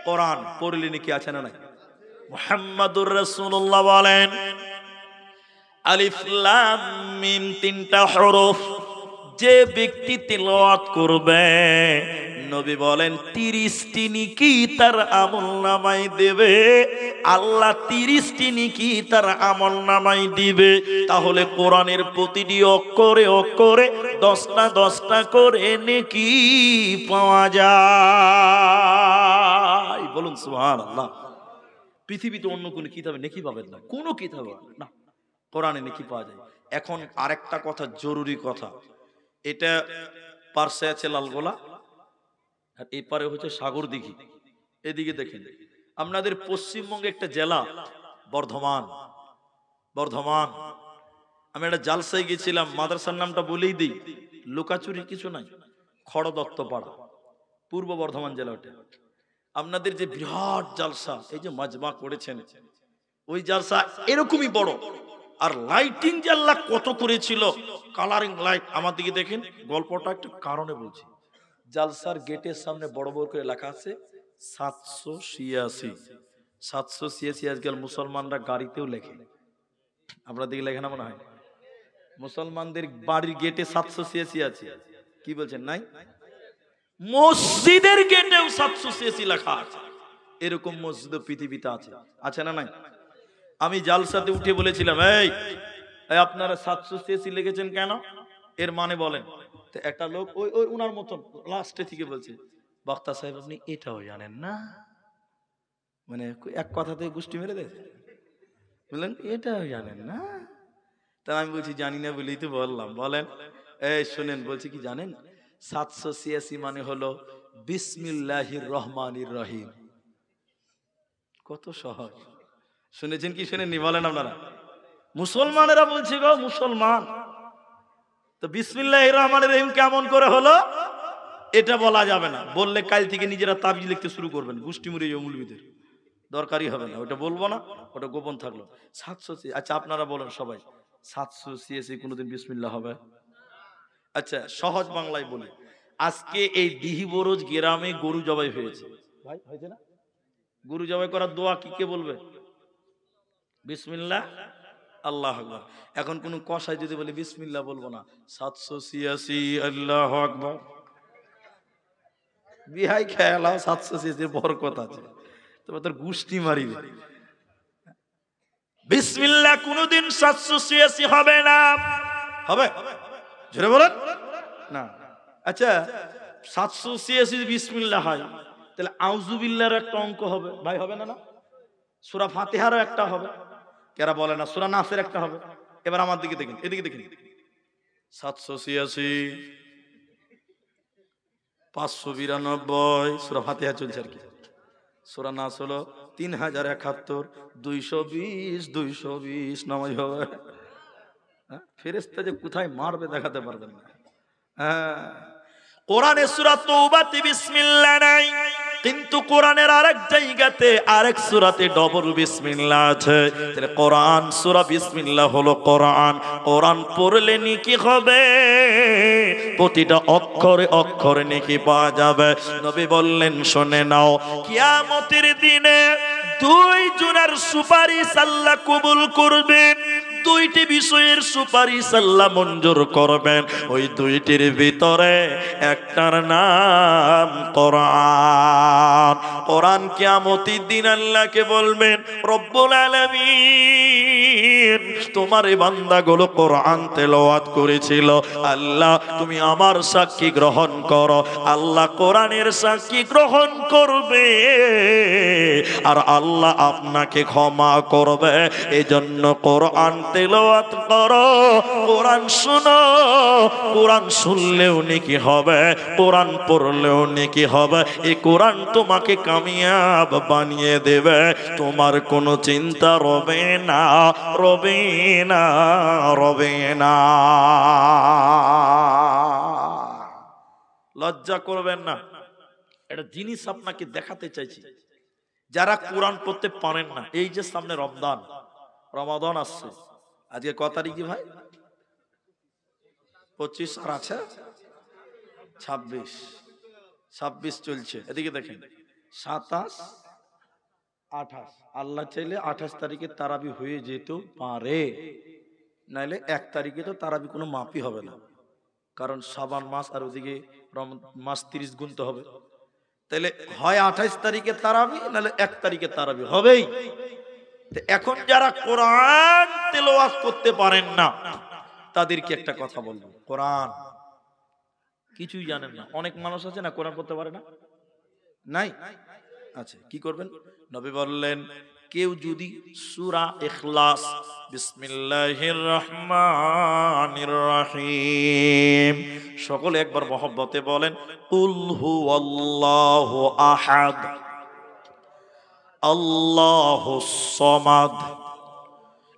কোরআন পড়লে নেকি আছে না নাই? মুহাম্মাদুর রাসূলুল্লাহ বলেন, আলিফ লাম মিম, ৩টা হরফ যে ব্যক্তি তিলাওয়াত করবে, নবী বলেন ৩০টি নেকি তার আমলনামায় দেবে। আল্লাহ ৩০টি নেকি তার আমলনামায় দিবে। তাহলে কোরআনের প্রতিটি অক্ষরে অক্ষরে 10টা 10টা করে নেকি পাওয়া যায়। বলুন সুবহানাল্লাহ। পৃথিবীতে অন্য কোন কিতাবে নেকি পাবেন না, কোনো কিতাবে না, কোরআনে নেকি পাওয়া যায়। এখন আরেকটা কথা, জরুরি কথা, এটা পার্শ্বে আছে লালগোলা আর এপারে হচ্ছে সাগর দিঘি। এদিকে দেখেন, আপনাদের পশ্চিমবঙ্গে একটা জেলা বর্ধমান, বর্ধমান। আমি একটা জালসায় গেছিলাম, মাদ্রাসার নামটা বলেই দিই, লুকাচুরি কিছু নাই, খড়দত্ত পাড়া, পূর্ব বর্ধমান জেলা। ওটা আপনাদের যে বিরাট জালসা, এই যে মাজমা করেছেন, ওই জালসা এরকমই বড়, আর লাইটিং যে আল্লাহ কত করেছিল, কালারিং লাইট। আমার দিকে দেখেন, গল্পটা একটা কারণে বলছি। জালসার গেটের সামনে বড় বড় করে লেখা আছে 786। 786 আজকাল মুসলমানরা গাড়িতেও লেখে, আপনার দিকে লেখে না মনে হয়? মুসলমানদের বাড়ির গেটে 786 আছে, কি বলছেন নাই? মসজিদের গেটেও 786 লেখা আছে। এরকম মসজিদ পৃথিবীতে আছে, আছে না নাই? আমি জালসাতে উঠে বলেছিলাম, এই আপনারা 786 লিখেছেন কেন, এর মানে বলেন। তো একটা লোক ওই ওই উনার মতন লাস্টে থেকে বলছে, বক্তা সাহেব আপনি এটাও জানেন না? মানে এক কথাতে গুষ্টি মেরে দেয়। বললেন এটাও জানেন না? তা আমি বলছি জানি না বলেই তো বললাম। বলেন, এই শুনেন, বলছি কি জানেন? 786 মানে হলো বিসমিল্লাহির রহমানির রহিম। কত সহজ, শুনেছেন কি শুনেননি বলেন আপনারা? মুসলমানেরা বলছে গো, মুসলমান তো বিসমিল্লাহির রহমানির রহিম কেমন করে হলো এটা বলা যাবে না। বললে কাল থেকে নিজেরা তাবিজ লিখতে শুরু করবেন, গোষ্ঠী মুড়িয়ে মৌলবীদের, দরকারই হবে না। ওটা বলবো না, ওটা গোপন থাকলো। 786। আচ্ছা আপনারা বলেন সবাই, 786 কোনোদিন বিসমিল্লাহ হবে? আচ্ছা সহজ বাংলায় বলি, আজকে এই দিহি বরজ গ্রামে গরু জবাই হয়েছে, ভাই হয়েছে না? গরু জবাই করার দোয়া কি কে বলবে? বিসমিল্লাহ আল্লাহ আকবার। এখন কোন কসাই যদি বলে বিসমিল্লাহ বলবো না, 786 আল্লাহু আকবার, বিহাই খেয়ালাও 786 বরকত আছে, তবে তোর গুষ্টি মারিবে। বিসমিল্লাহ কোনদিন 786 হবে না। হবে? জোরে বলেন না। আচ্ছা 786 বিসমিল্লাহ হয়, তাহলে আউযুবিল্লাহর একটা অঙ্ক হবে, ভাই হবে না? না, সূরা ফাতিহারও একটা হবে, কেরা বলে না সূরা নাসের একটা হবে। এবার আমার দিকে দেখেন, এদিকে দেখেন, 786 592 সূরা ফাতিহা চলছে আর কি। সূরা নাস হলো 3071, 220 220 নামাজ হবে। ফেরেশতা যে কোথায় মারবে দেখাতে পারবেন না। হ্যাঁ, কোরআনে সূরা তওবাতে বিসমিল্লাহ নাই, কিন্তু কোরআনের আরেক জায়গাতে আরেক সূরাতে ডবল বিসমিল্লাহ আছে। তাহলে কোরআন সূরা বিসমিল্লাহ হলো কোরআন। কোরআন পড়লে নেকি হবে, প্রতিটা অক্ষরে অক্ষরে নেকি পাওয়া যাবে। নবী বললেন শুনে নাও, কিয়ামতের দিনে দুই জনের সুপারিশ আল্লাহ কবুল করবেন। দুইটি বিষয়ের সুপারিশ আল্লাহ মঞ্জুর করবেন, ওই দুইটির ভিতরে একটার নাম কোরআন। কোরআন কিয়ামতের দিন আল্লাহকে বলবেন, রব্বুল আলামিন তোমার এই বান্দাগুলো কোরআন তেলাওয়াত করেছিল, আল্লাহ তুমি আমার সাক্ষী গ্রহণ করো। আল্লাহ কোরআনের সাক্ষী গ্রহণ করবে আর আল্লাহ আপনাকে ক্ষমা করবে। এজন্য কোরআন তেলাওয়াত করো, কোরআন শুনো। কোরআন শুনলেও নেকি হবে, কোরআন পড়লেও নেকি হবে। এই কোরআন তোমাকে কামিয়াব বানিয়ে দেবে, তোমার কোনো চিন্তা রবে না, রবে না, রবে না। লজ্জা করবেন না, একটা জিনিস আপনাকে দেখাতে চাইছি। যারা কোরআন পড়তে পারেন না, এই যে সামনে রমাদান আসছে, আজকে কত তারিখ ভাই? 25 আর আছে 26 চলছে। এদিকে দেখেন 27 28, আল্লাহ চাইলে 28 তারিখে তারাবি হয়ে যেতে পারে, নাইলে 1 তারিখে তো তারাবি কোনো মাপই হবে না, কারণ শাবান মাস আর ওদিকে মাস 30 গুনতে হবে। তাহলে হয় 28 তারিখে তারাবি, নাহলে 1 তারিখে তারাবি হবেই। এখন যারা কোরআন তেলাওয়াত করতে পারেন না, তাদেরকে একটা কথা বলবো, কোরআন কিছুই জানেন না। অনেক মানুষ আছে না কোরআন পড়তে পারে না, নাই? আচ্ছা কি করবেন? নবী বললেন, কেউ যদি সূরা ইখলাস বিসমিল্লাহির রহমানির রহিম, সকলে একবার মহব্বতে বলেন, কুল হুয়াল্লাহু আহাদ আল্লাহুস সামাদ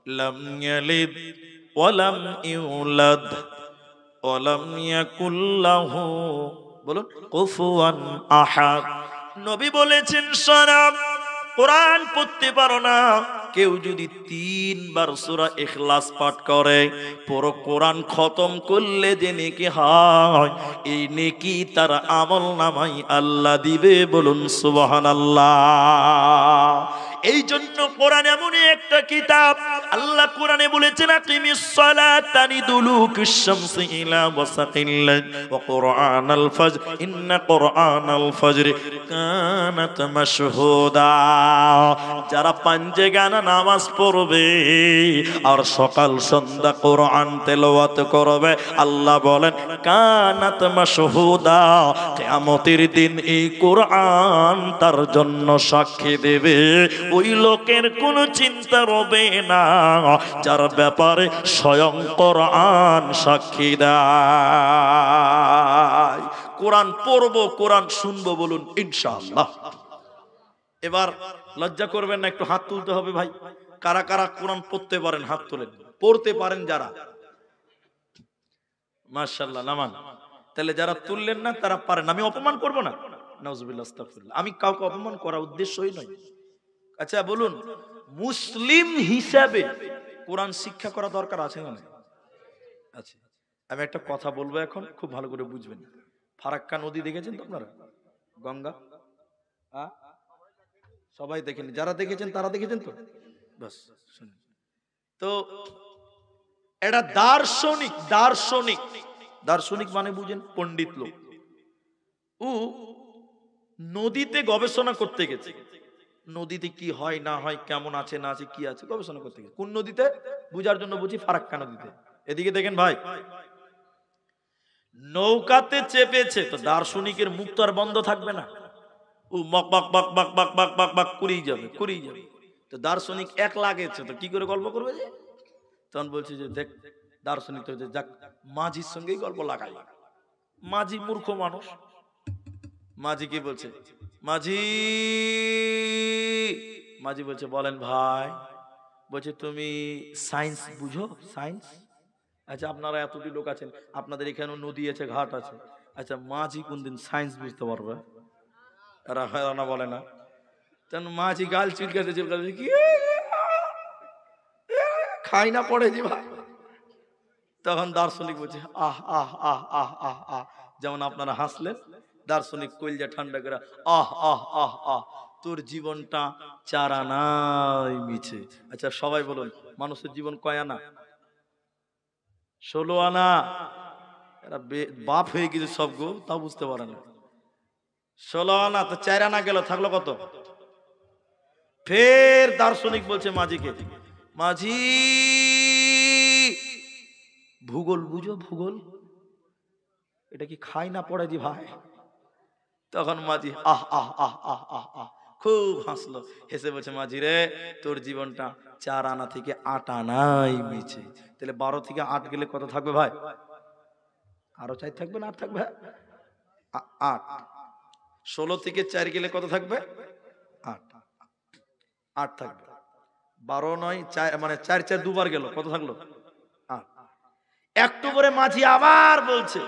লাম ইয়ালিদ ওয়া লাম ইউলাদ ওয়া লাম ইয়াকুল লাহু, বলুন, কুফুয়ান আহাদ। নবী বলেছেন, শোনো, কোরআন পড়তে পারো না, কেউ যদি 3 বার সূরা ইখলাস পাঠ করে পুরো কোরআন খতম করলে যে নেকি হয়, এই নেকি তার আমল নামাই আল্লাহ দিবে। বলুন সুবহানাল্লাহ। এই জন্য কোরআন এমন একটা কিতাব, আল্লাহ কোরআনে বলেছেন আকিমিস সালাতা লিদুলুকিশ শামসি ইলা ওয়াসাকিল লাইল ওয়া কুরআনাল ফাজর ইন্না কুরআনাল ফাজরি কানাত মাশহুদা। যারা পাঞ্জেগানা নামাজ পড়বে আর সকাল সন্ধ্যা কোরআন তেলাওয়াত করবে, আল্লাহ বলেন কানাত মাশহুদা, কিয়ামতের দিন এই কোরআন তার জন্য সাক্ষী দেবে। ওই লোকের কোনো চিন্তা রবে না যার ব্যাপারে স্বয়ং কোরআন সাক্ষী দেয়। কোরআন পড়বো, কোরআন শুনবো, বলুন ইনশাআল্লাহ। এবার লজ্জা করবেন না, একটু হাত তুলতে হবে ভাই। কারা কারা কোরআন পড়তে পারেন হাত তোলেন, পড়তে পারেন যারা, মাশাআল্লাহ নামান। তাহলে যারা তুললেন না তারা পারেন। আমি অপমান করব না, নাউজুবিল্লাহ আস্তাগফিরুল্লাহ, আমি কাউকে অপমান করার উদ্দেশ্যই নয়। আচ্ছা বলুন, মুসলিম হিসাবে কোরআন শিক্ষা করা দরকার আছে না? আচ্ছা, আমি একটা কথা বলবো এখন, খুব ভালো করে বুঝবেন। ফারাক্কা নদী দেখেছেন তো আপনারা? গঙ্গা সবাই দেখেনি, যারা দেখেছেন তারা দেখেছেন তো? বাস শুনুন তো, এটা দার্শনিক, দার্শনিক, দার্শনিক মানে বুঝেন পণ্ডিত লোক। ও নদীতে গবেষণা করতে গেছে, নদীতে কি হয় না হয়, কেমন আছে না আছে, কি আছে, গবেষণা করতে গেছে। কোন নদীতে? বুঝার জন্য বুঝি, ফারাক্কা নদীতে। এদিকে দেখেন ভাই, নৌকাতে চেপেছে তো দার্শনিকের মুখ তো আর বন্ধ থাকবে না, ও মক বাক বাক বাক বাক বাক বাক বাক করেই যাবে, করেই যাবে। তো দার্শনিক এক লাগেছে তো কি করে গল্প করবে? যে তখন বলছে যে দেখ, দার্শনিক তো যাক মাঝির সঙ্গেই গল্প লাগাই। মাঝি মূর্খ মানুষ, মাঝি কি বলছে, মাঝি, মাঝি বলছে বলেন ভাই। বলছে তুমি সায়েন্স বুঝো? সায়েন্স? আচ্ছা আপনারা এতটি লোক আছেন, আপনাদের এখানেও নদী আছে, ঘাট আছে। আচ্ছা মাঝি কোনদিন সায়েন্স বুঝতে পারবে? এরা না বলে না। তেন মাঝি গাল চুলকাতে চুলকাতে কি খাই না পড়ে যে ভাই। তখন দার্শনিক বলছে আহ আহ আহ আহ আহ আহ, যেমন আপনারা হাসলেন, দার্শনিক কইলজা ঠান্ডা করে আহ আহ আহ আহ, তোর জীবনটা 4 আনাই মিছে। আচ্ছা সবাই বলুন, মানুষের জীবন কয় আনা? 16 আনা। এরা বাপ হয়ে গেছে সব গো, তা বুঝতে পারে না। 16 আনা তো 4 আনা গেল, থাকলো কত? ফের দার্শনিক বলছে মাঝিকে, মাঝি ভূগোল বুঝো? ভূগোল এটা কি খাই না পড়ে জি ভাই? তখন মাঝি আহ আহ আহ আহ আহ আহ খুব হাসলো, হেসে বলছে মাঝি রে, তোর জীবনটা 4 আনা থেকে 8 আনাই মিছে। তাহলে 12 থেকে 8 গেলে কত থাকবে ভাই? আরো 4 থাকবে না 8 থাকবে? 8। 16 থেকে 4 গেলে কত থাকবে? 8। 8 থাকবে। 12 নয় 4, মানে 4 4 দুবার গেল, কত থাকলো? 8। একটু পরে মাঝি আবার বলছে,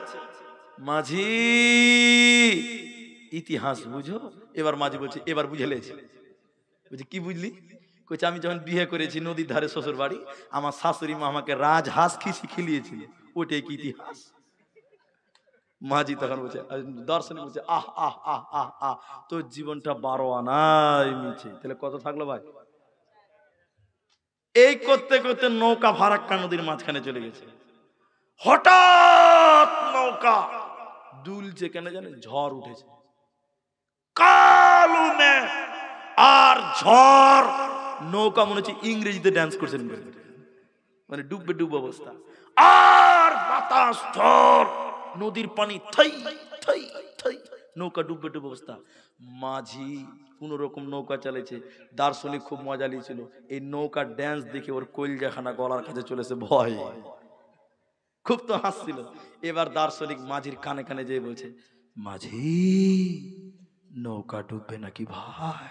মাঝি ইতিহাস বুঝো? এবার মাঝি বলছে এবার বুঝে লেছি। বলছে কি বুঝলি? কইছে আমি যখন বিয়ে করেছি নদীর ধারে শ্বশুর বাড়ি, আমার শাশুড়ি মা আমাকে রাজহাঁস খিলিয়েছিল, ওটাই কি ইতিহাস? মাঝি তখন বলছে, দর্শনিক বলছে আহ আহ আহ আহ আহ, তোর জীবনটা 12 আনাই মিছে। তাহলে কত থাকলো ভাই? এই করতে করতে নৌকা ফারাক্কা নদীর মাঝখানে চলে গেছে। হঠাৎ নৌকা দুলছে, কেন জানে? ঝড় উঠেছে, কালো মেঘ আর ঝড়। নৌকা মনে হচ্ছে ইংরেজিতে ডান্স করছেন, মানে ডুববে ডুব অবস্থা। আর বাতাস, ঝড়, নদীর পানি থাই থাই থাই, নৌকা ডুববে ডুব অবস্থা। মাঝি কোন রকম নৌকা চালিয়েছে। দার্শনিক খুব মজা নিয়েছিল, এই নৌকা ড্যান্স দেখে ওর কলজাখানা গলার কাছে চলেছে ভয়, খুব তো হাসছিল। এবার দার্শনিক মাঝির কানে কানে যেয়ে বলছে, মাঝি নৌকা ডুববে নাকি ভাই?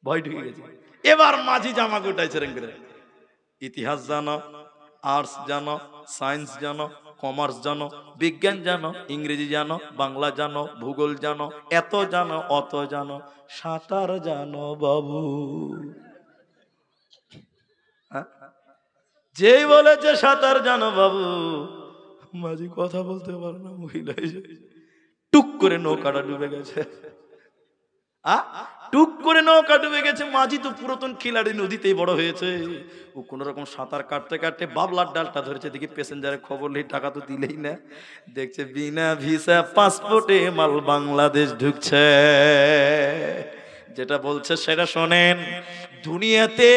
ভয় ঢুকে গেছে। এবার মাঝি জামা গোটাইছে রেং করে, ইতিহাস জানো, আর্টস জানো, সায়েন্স জানো, কমার্স জানো, বিজ্ঞান জানো, ইংরেজি জানো, বাংলা জানো, ভূগোল জানো, এত জানো অত জানো, সাঁতার জানো বাবু? যেই বলেছে সাঁতার জানো বাবু, মাঝি কথা বলতে পারে না, মহিলা টুক করে নৌকাটা ডুবে গেছে। টুক করে নৌকা ডুবে গেছে। মাঝি তো পুরাতন খিলাড়ি, নদীতেই বড় হয়েছে। ও কোন রকম সাঁতার কাটতে কাটতে বাবলার ডালটা ধরেছে। দেখি প্যাসেঞ্জারের খবর নেই, টাকা তো দিলেই না। দেখছে বিনা ভিসা পাসপোর্টে মাল বাংলাদেশ ঢুকছে। যেটা বলছে সেটা শোনেন। দুনিয়াতে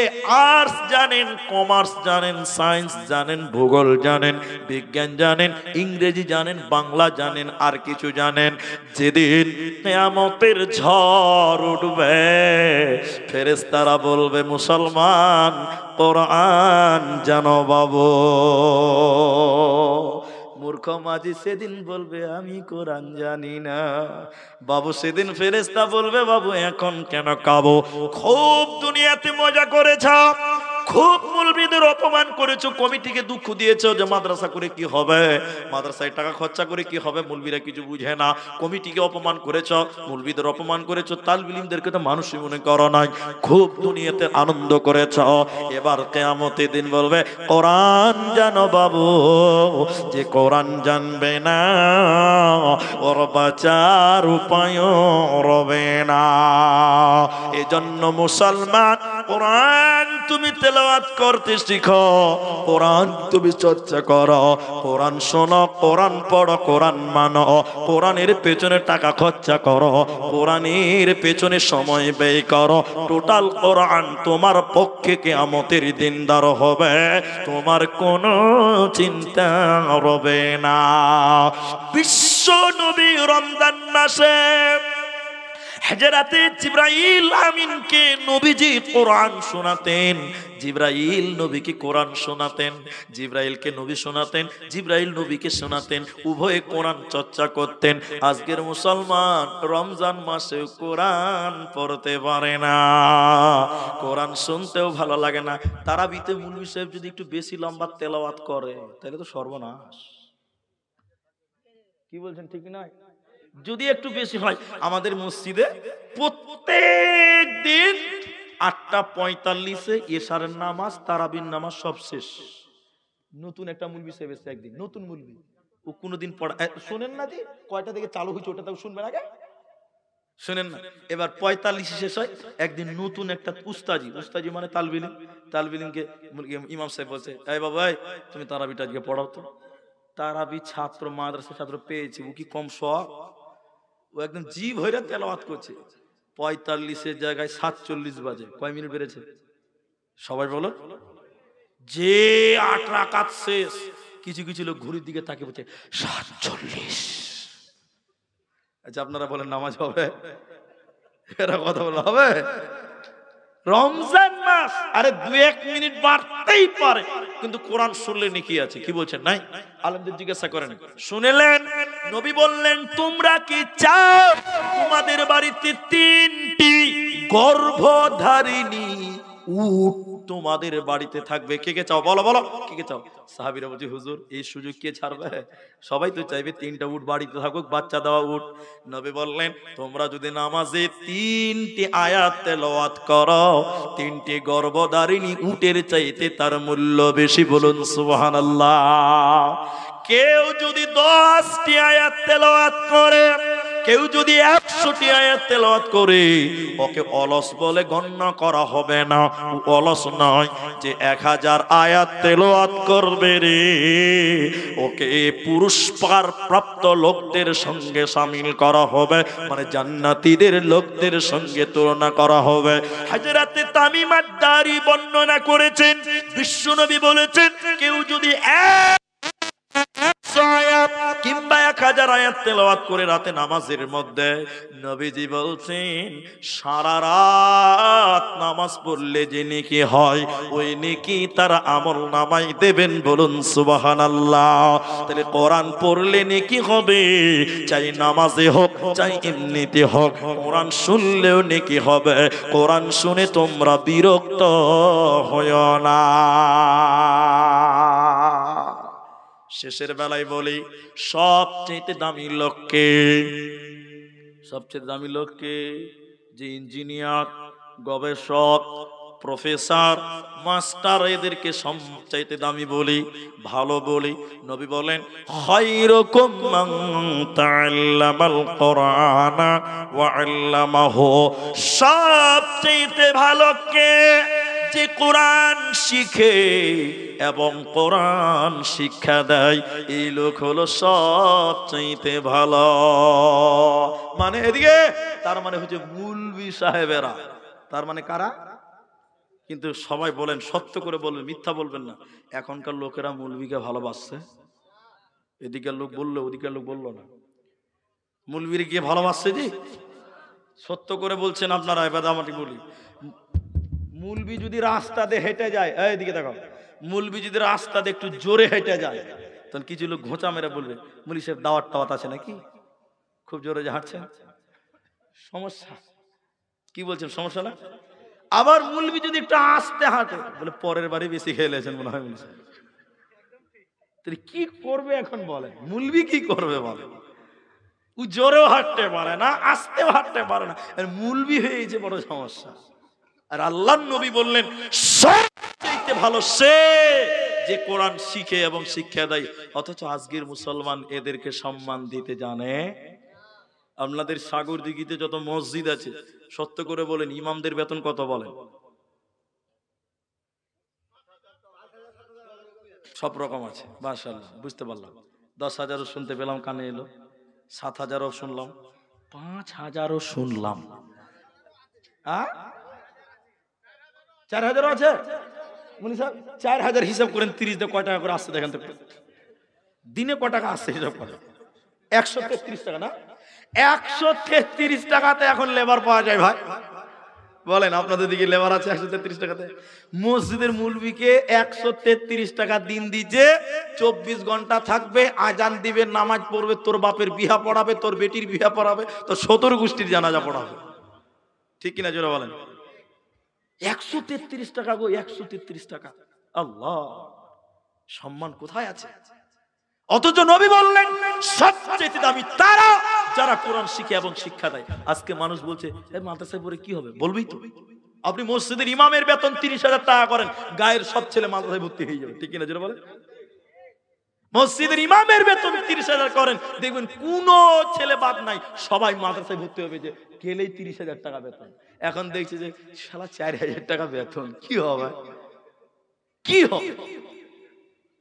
আর্টস জানেন, কমার্স জানেন, সায়েন্স জানেন, ভূগোল জানেন, বিজ্ঞান জানেন, ইংরেজি জানেন, বাংলা জানেন, আর কিছু জানেন, যেদিন কিয়ামতের ঝড় উঠবে ফেরেশতারা বলবে মুসলমান কোরআন জানো বাবু। মূর্খ মাঝি সেদিন বলবে আমি কোরআন জানি না বাবু। সেদিন ফেরেশতা বলবে বাবু এখন কেন কাবো? খুব দুনিয়াতে মজা করেছ, খুব মৌলবীদের অপমান করেছো, কমিটিকে দুঃখ দিয়েছো যে মাদ্রাসা করে কি হবে, মাদ্রাসায় টাকা খরচা করে কি হবে, মৌলবীরা কিছু বুঝে না। কমিটিকে অপমান করেছো, মৌলবীদের অপমান করেছো, তালিব ইলমদেরকে তো মানুষই মনে করো নাই। খুব দুনিয়াতে আনন্দ করেছো। এবার কিয়ামতের দিন বলবে কোরআন জানো বাবু। যে কোরআন জানবে না ওর বাঁচার উপায় রবে না। এজন্য মুসলমান কোরআন তুমি তেলাওয়াত করতে শিখো, কোরআন তুমি চর্চা করো, কোরআন শোনো, কোরআন পড়ো, কোরআন মানো, কোরআনের পেছনে টাকা খরচা করো, কোরআনের পেছনে সময় ব্যয় করো। টোটাল কোরআন তোমার পক্ষে কিয়ামতের দিন দাঁড় হবে, তোমার কোনো চিন্তা রবে না। বিশ্ব নবী রমজান মাসে হযরতে জিবরাইল আমিনকে নবীজি কোরআন শোনাতেন। জিবরাইল নবীকে কোরআন শোনাতেন, জিবরাইলকে নবী শোনাতেন, জিবরাইল নবীকে শোনাতেন, উভয়ে কোরআন চর্চা করতেন। আজকের মুসলমান রমজান মাসে কোরআন পড়তে পারে না, কোরআন শুনতেও ভালো লাগে না। তারাবিতে মুলবি সাহেব যদি একটু বেশি লম্বা তেলাওয়াত করে তাহলে তো সর্বনাশ। কি বলছেন ঠিক নয়? যদি একটু বেশি হয়, আমাদের মসজিদে প্রত্যেক দিন 8:45-এ এশারের নামাজ, তারাবির নামাজ সব শেষ। নতুন একটা মুলবি সাহেব এসেছে একদিন, নতুন মুলবি, ও কোনোদিন পড়া শোনেন না। যে কয়টা থেকে চালু হয়েছে ওটা তাও শুনবেন আগে, শোনেন না। এবার 45 শেষ হয়, একদিন নতুন একটা উস্তাজি, উস্তাজি মানে তালবিলিম, তালবিলিমকে ইমাম সাহেব বলছে এই বাবা তুমি তারাবিটা আজকে পড়াও তো। তারাবি ছাত্র, মাদ্রাসা ছাত্র পেয়েছি, ও কি কম শখ? ও একদম জিভ হইরা তেলাওয়াত করছে। 45-এর জায়গায় 47 বাজে। কয় মিনিট বেড়েছে সবাই বলো? যে 8 রাকাত শেষ, কিছু কিছু লোক ঘড়ির দিকে তাকিয়ে বলছে 47। আচ্ছা আপনারা বলেন নামাজ হবে? এরা কথা বলা হবে? রমজান মাস, আরে 2-1 মিনিট বাড়তেই পারে, কিন্তু কোরআন শুনলে নেকি আছে। কি বলছেন? নাই? আলেমদের জিজ্ঞাসা করেন। শুনেলেন নবী বললেন তোমরা কি চাও তোমাদের বাড়িতে 3টি গর্ভধারিণী উট তোমাদের বাড়িতে থাকবে? কে কে চাও? বলো বলো, কে কে চাও? সাহাবীরা বলছে হুজুর এই সুযোগ কে ছাড়বে? সবাই তো চাইবে 3টা উট বাড়িতে থাকুক, বাচ্চা দেওয়া উট। নবী বললেন তোমরা যদি নামাজে 3টি আয়াত তেলাওয়াত করো, 3টি গর্ভধারিণী উটের চাইতে তার মূল্য বেশি। বলুন সুবহানাল্লাহ। কেউ যদি 10টি আয়াত তেলাওয়াত করে, কেউ যদি 100টি আয়াত তেলাওয়াত করে, ওকে অলস বলে গণ্য করা হবে না। ও অলস নয় যে 1000 আয়াত তেলাওয়াত করবে রে, ওকে পুরস্কার প্রাপ্ত লোকদের সঙ্গে শামিল করা হবে, মানে জান্নাতীদের লোকদের সঙ্গে তুলনা করা হবে। হযরতে তামিম আদ-দারি বর্ণনা করেছেন, বিশ্বনবী বলেছেন কেউ যদি কিংবা 1000 আয়াত তেলাওয়াত করে রাতে নামাজের মধ্যে, নবীজি বলছেন সারা রাত নামাজ পড়লে যে নেকি হয় ওই নেকি তার আমল নামায় দেবেন। বলুন সুবহানাল্লাহ। তাহলে কোরআন পড়লে নেকি হবে, চাই নামাজে হোক চাই এমনিতে হোক, কোরআন শুনলেও নেকি হবে। কোরআন শুনে তোমরা বিরক্ত হয়ো না। শেষের বেলায় বলি সবচেয়ে দামি লোককে, সবচেয়ে দামি লোককে যে ইঞ্জিনিয়ার, গবেষক, প্রফেসর, মাস্টার এদেরকে সবচাইতে দামি বলি, ভালো বলি। নবী বলেন খায়রুকুম মান তাআল্লামাল কুরআনা ওয়া আল্লামাহু, সবচাইতে ভালো কে? যে কোরআন শিখে এবং কোরআন শিক্ষা দেয়, এই লোক হলো সবচাইতে ভালো। মানে এদিকে তার মানে হচ্ছে মুলবি সাহেবেরা, তার মানে কারা? কিন্তু সবাই বলেন, সত্য করে বলবেন, মিথ্যা বলবেন না। এখনকার লোকেরা মুলবিকে ভালোবাসছে। এদিকের লোক বললো, ওদিকের লোক বললো না। মুলবির গিয়ে ভালোবাসছে জি, সত্য করে বলছেন আপনারা। এবার আমাকে বলি, মুলবি যদি রাস্তা দিয়ে হেঁটে যায়, এইদিকে দেখো, মুলবি যদি রাস্তা দিয়ে একটু জোরে হেঁটে যায়, তখন কিছু লোক ঘোঁচা মেরে বলবে মুলি সাহেব দাওয়াত টাওয়াত আছে নাকি, খুব জোরে যে হাঁটছেন, সমস্যা। কি বলছেন, সমস্যা না? আবার মুলবি যদি একটু আস্তে হাঁটে, বলে পরের বাড়ি বেশি খেলেছেন মনে হয় মুলি সাহেব। তাহলে কি করবে এখন বলেন, মুলবি কি করবে বলেন? ও জোরেও হাঁটতে পারে না, আস্তেও হাঁটতে পারে না, মুলবি হয়েছে বড় সমস্যা। আর আল্লাহর নবী বললেন সবচেয়ে ভালো সে যে কোরআন শিখে এবং শিক্ষা দেয়। অথচ আজকের মুসলমান এদেরকে সম্মান দিতে জানে। আপনাদের সাগর দিঘিতে যত মসজিদ আছে, সত্য করে বলেন ইমামদের বেতন কত বলেন? সব রকম আছে, মাশাআল্লাহ, বুঝতে পারলাম। 10,000ও শুনতে পেলাম, কানে এলো। 7,000ও শুনলাম, 5,000ও শুনলাম। 4,000 আছে? 4,000 হিসাব করেন, 30 দিয়ে কয় টাকা করে আসছে দেখেন তো, দিনে কয় টাকা আসছে হিসাব করেন। 133 টাকা না? 133 টাকাতে এখন লেবার পাওয়া যায় ভাই? বলেন আপনাদের দিকে লেবার আছে 133 টাকাতে? মসজিদের মুলবিকে 133 টাকা দিন দিচ্ছে, 24 ঘন্টা থাকবে, আজান দিবে, নামাজ পড়বে, তোর বাপের বিহা পড়াবে, তোর বেটির বিহা পড়াবে, তোর 17 গোষ্ঠীর জানাজা পড়াবে। ঠিক কিনা জোরে বলেন? 133 টাকা গো, 133 টাকা। আল্লাহ, সম্মান কোথায় আছে? অথচ নবী বললেন সবচেয়ে দামি তারা যারা কোরআন শিখে এবং শিক্ষা দেয়। আজকে মানুষ বলছে মাদ্রাসায় পড়ে কি হবে, বলবেই তো। আপনি মসজিদের ইমামের বেতন 30,000 টাকা করেন, গায়ের সব ছেলে মাদ্রাসায় ভর্তি হয়ে যাবে। ঠিক কিনা জোরে বলেন? মসজিদের ইমামের বেতন 30,000 করেন, দেখবেন কোন ছেলে বাদ নাই, সবাই মাদ্রাসায় ভর্তি হবে, যে গেলেই 30,000 টাকা বেতন। এখন দেখছি যে শালা 4,000 টাকা বেতন, কি হবে, কি হবে?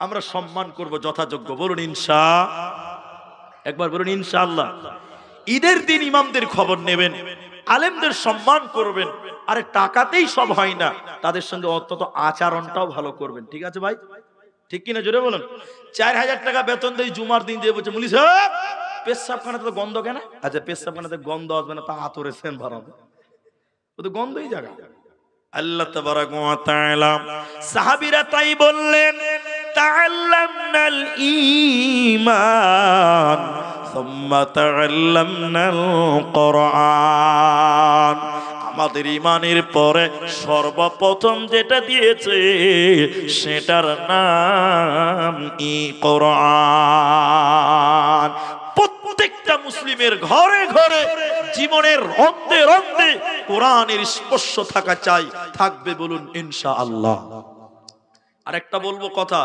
আমরা সম্মান করব যথাযোগ্য, বলুন একবার বলুন ইনশাআল্লাহ। ঈদের দিন ইমামদের খবর নেবেন, আলেমদের সম্মান করবেন। আরে টাকাতেই সব হয় না, তাদের সঙ্গে অন্তত আচরণটাও ভালো করবেন। ঠিক আছে ভাই? ঠিক কিনা জোরে বলুন। 4,000 টাকা বেতন দেয়, জুমার দিন দিয়ে বলছে মুলি সাহেব পেশাবখানাতে তো গন্ধ কেন? আচ্ছা পেশাবখানাতে গন্ধ আসবে না, তা আতরে সেন ভরাবে, ও তো গন্ধই জায়গা। আল্লাহ তাবারাক ওয়া তাআলা, সাহাবীরা তাই বললেন তাআল্লামনাল ঈমান সুম্মা তাআল্লামনাল কুরআন। আমাদের ঈমানের পরে সর্বপ্রথম যেটা দিয়েছে সেটার নাম কোরআন। প্রত্যেকটা মুসলিমের ঘরে ঘরে জীবনের রন্ধে রন্ধে কোরআনের স্পর্শ থাকা চাই, থাকবে, বলুন ইনশাআল্লাহ। আরেকটা বলবো কথা,